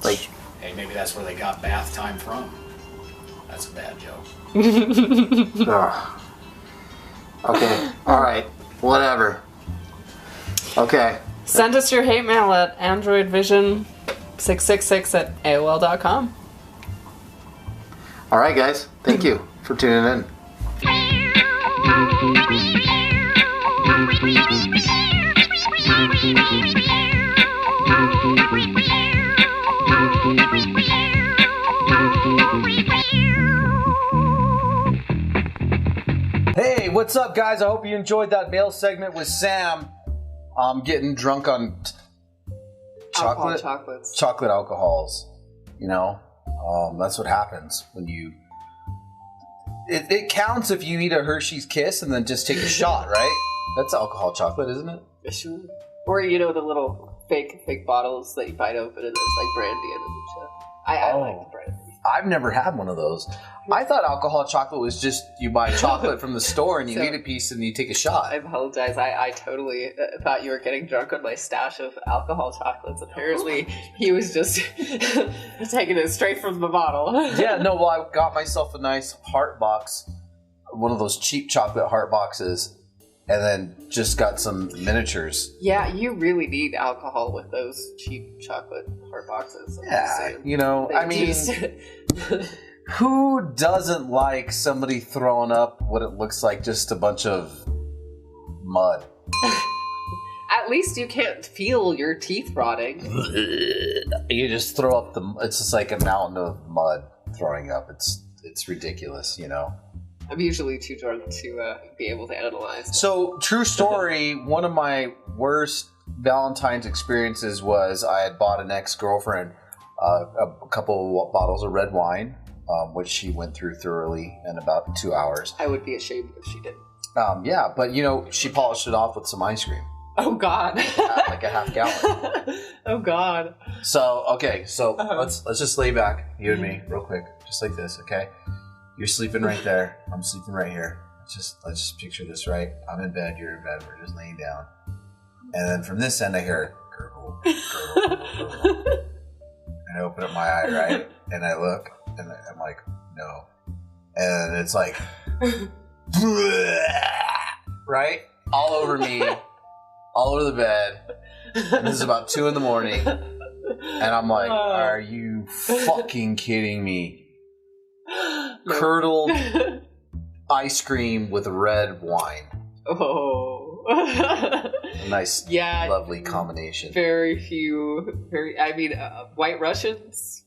Like, Hey, maybe that's where they got bath time from. That's a bad joke. ugh. Okay, alright, whatever. Okay. Send us your hate mail at androidvision666@aol.com. Alright, guys, thank you for tuning in. Hey, what's up, guys? I hope you enjoyed that mail segment with Sam. I'm getting drunk on chocolate alcohols. You know, that's what happens when you. It counts if you eat a Hershey's Kiss and then just take a shot, right? That's alcohol chocolate, isn't it? Sure. Or the little fake bottles that you bite open and there's like brandy in them and shit. I like the brandy. I've never had one of those. I thought alcohol chocolate was just you buy chocolate from the store and you eat a piece and you take a shot. I apologize. I totally thought you were getting drunk on my stash of alcohol chocolates. Apparently, he was just taking it straight from the bottle. Yeah, no, well, I got myself a nice heart box, one of those cheap chocolate heart boxes, and then just got some miniatures. Yeah, you really need alcohol with those cheap chocolate heart boxes. Yeah, you know, I mean, who doesn't like somebody throwing up what it looks like just a bunch of mud? At least you can't feel your teeth rotting. You just throw up it's just like a mountain of mud throwing up. It's ridiculous, you know? I'm usually too drunk to be able to analyze. So, true story, one of my worst Valentine's experiences was I had bought an ex-girlfriend a couple of bottles of red wine, which she went through thoroughly in about 2 hours. I would be ashamed if she didn't. Yeah, but you know, she polished it off with some ice cream. Oh God! Like a half gallon. Oh God! So okay, let's just lay back, you and me, real quick, just like this, okay? You're sleeping right there. I'm sleeping right here. Let's just picture this, right? I'm in bed. You're in bed. We're just laying down, and then from this end, I hear gurgle, gurgle, gurgle. And I open up my eye, right? And I look, and I'm like, no. And it's like, right? All over me, all over the bed. And this is about 2 a.m. And I'm like, are you fucking kidding me? Curdled ice cream with red wine. Oh. A nice, lovely combination. Very few, White Russians.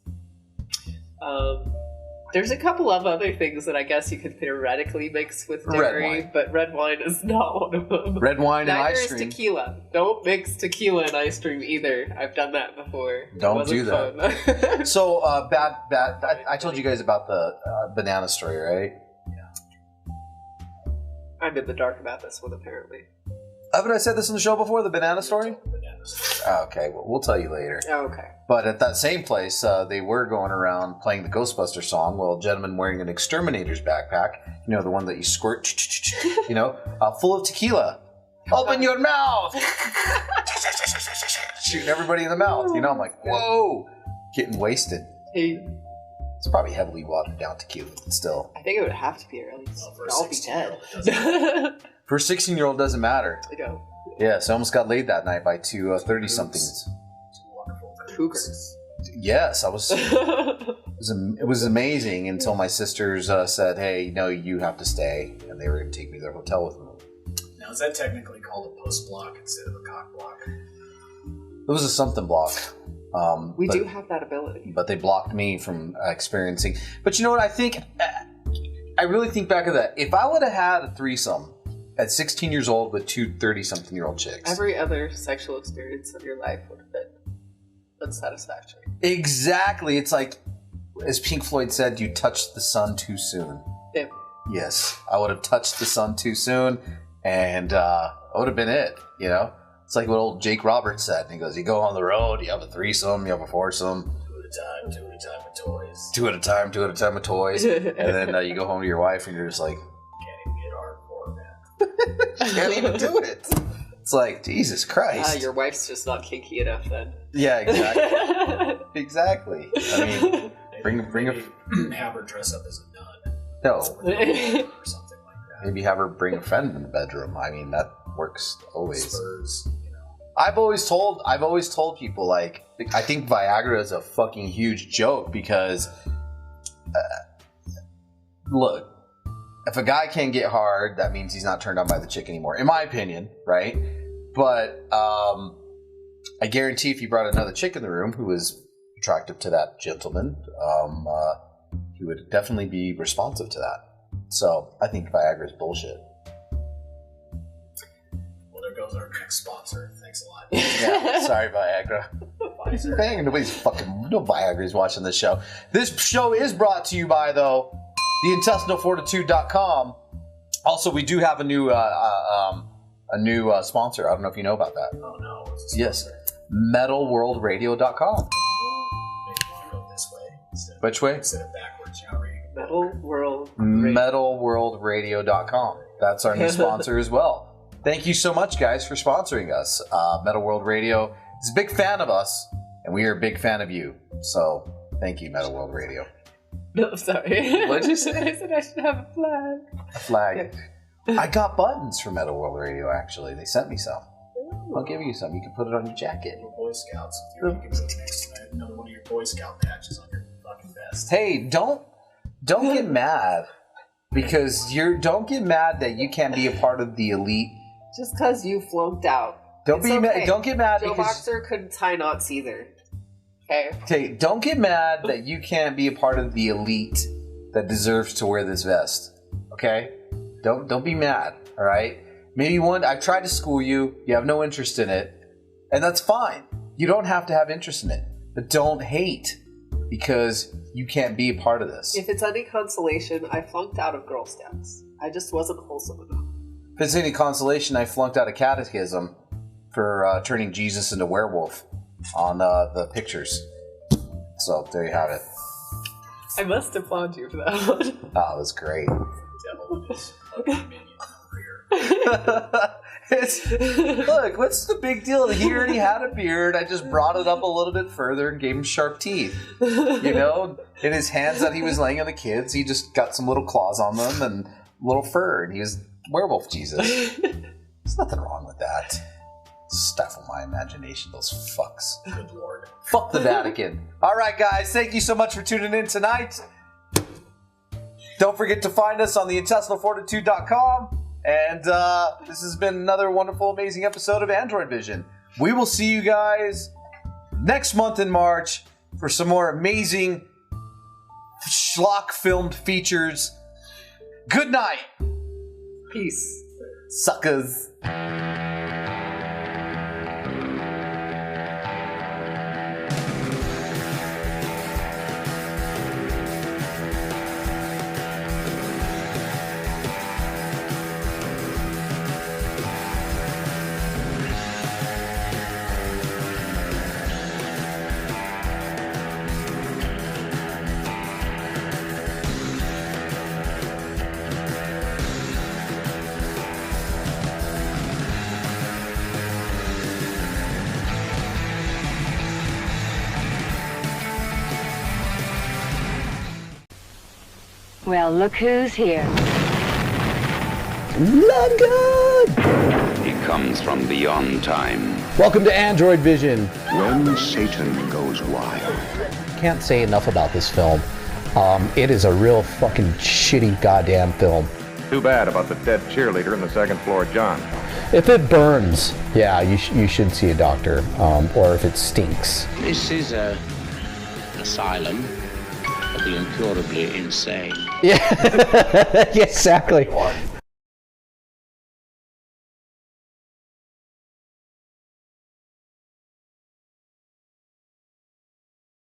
There's a couple of other things that I guess you could theoretically mix with dairy, but red wine is not one of them. Red wine and ice cream. Neither is tequila. Don't mix tequila and ice cream either. I've done that before. Don't do that. So, I told you guys about the banana story, right? I'm in the dark about this one, apparently. Haven't I said this in the show before, the banana story? Okay, well, we'll tell you later. Oh, okay. But at that same place, they were going around playing the Ghostbuster song while a gentleman wearing an exterminator's backpack, you know, the one that you squirt, you know, full of tequila. Open your mouth! Shooting everybody in the mouth. You know, I'm like, whoa! Getting wasted. Hey. It's probably heavily watered down tequila, but still. I think it would have to be, or at least I'll be dead. For a 16-year-old, doesn't matter. I know. Yeah, so I almost got laid that night by two 30-somethings. Cougars. Yes, I was. It was amazing until my sisters said, "Hey, no, you have to stay," and they were going to take me to their hotel with them. Now, is that technically called a post block instead of a cock block? It was a something block. We do have that ability, but they blocked me from experiencing. But you know what? I think I really think back of that. If I would have had a threesome at 16 years old with two 30-something-year-old chicks, every other sexual experience of your life would have been unsatisfactory. Exactly. It's like, as Pink Floyd said, you touched the sun too soon. Yeah. Yes, I would have touched the sun too soon, and that would have been it. You know, it's like what old Jake Roberts said. He goes, "You go on the road, you have a threesome, you have a foursome, Two at a time with toys. two at a time with toys, and then you go home to your wife, and you're just like, Can't even get hardcore, man. can't even do it." It's like, Jesus Christ. Your wife's just not kinky enough then. Yeah, exactly. Exactly. I mean, bring a have her dress up as a nun. no. Or something like that. Maybe have her bring a friend in the bedroom. I mean, that works always. Spurs, you know. I've always told people, like, I think Viagra is a fucking huge joke because, look, if a guy can't get hard, that means he's not turned on by the chick anymore, in my opinion, right? But I guarantee if you brought another chick in the room who was attractive to that gentleman, he would definitely be responsive to that. So I think Viagra is bullshit. Well, there goes our next sponsor. Thanks a lot. Yeah, sorry, Viagra. Bang, no Viagra's watching this show. This show is brought to you by, though, theintestinalfortitude.com. Also, we do have a new sponsor. I don't know if you know about that. Oh no. Yes, metalworldradio.com. Maybe you want to go this way instead of, Which way? Instead of backwards, shall we? metalworldradio.com. That's our new sponsor as well. Thank you so much, guys, for sponsoring us. Metal World Radio is a big fan of us, and we are a big fan of you. So, thank you, Metal World Radio. No, sorry. What'd you say? I said I should have a flag. A flag. I got buttons from Metal World Radio, actually. They sent me some. I'll give you some. You can put it on your jacket. Boy Scouts. If you're looking for another one of your Boy Scout patches on your fucking vest. Hey, don't get mad because don't get mad that you can't be a part of the elite. Just because you flunked out. Don't get mad Joe because Boxer couldn't tie knots either. Okay. Okay, don't get mad that you can't be a part of the elite that deserves to wear this vest. Okay? Don't be mad, all right? Maybe I've tried to school you, you have no interest in it, and that's fine. You don't have to have interest in it. But don't hate because you can't be a part of this. If it's any consolation, I flunked out of Girl Scouts. I just wasn't wholesome enough. If it's any consolation, I flunked out of catechism for turning Jesus into werewolf on the pictures. So there you have it. I must applaud you for that one. Oh, that's great. Look, what's the big deal? He already had a beard. I just brought it up a little bit further and gave him sharp teeth. You know, in his hands that he was laying on the kids, he just got some little claws on them and little fur, and he was werewolf Jesus. There's nothing wrong with that. Stuff of my imagination, those fucks. Good lord. Fuck the Vatican. All right, guys, thank you so much for tuning in tonight. Don't forget to find us on theintestinalfortitude.com. And this has been another wonderful, amazing episode of Androidvision. We will see you guys next month in March for some more amazing schlock-filmed features. Good night. Peace. Suckers. Well, look who's here. London! He comes from beyond time. Welcome to Android Vision. When Satan goes wild. Can't say enough about this film. It is a real fucking shitty goddamn film. Too bad about the dead cheerleader in the second floor, John. If it burns, yeah, you should see a doctor. Or if it stinks. This is an asylum for the incurably insane. Yeah, exactly.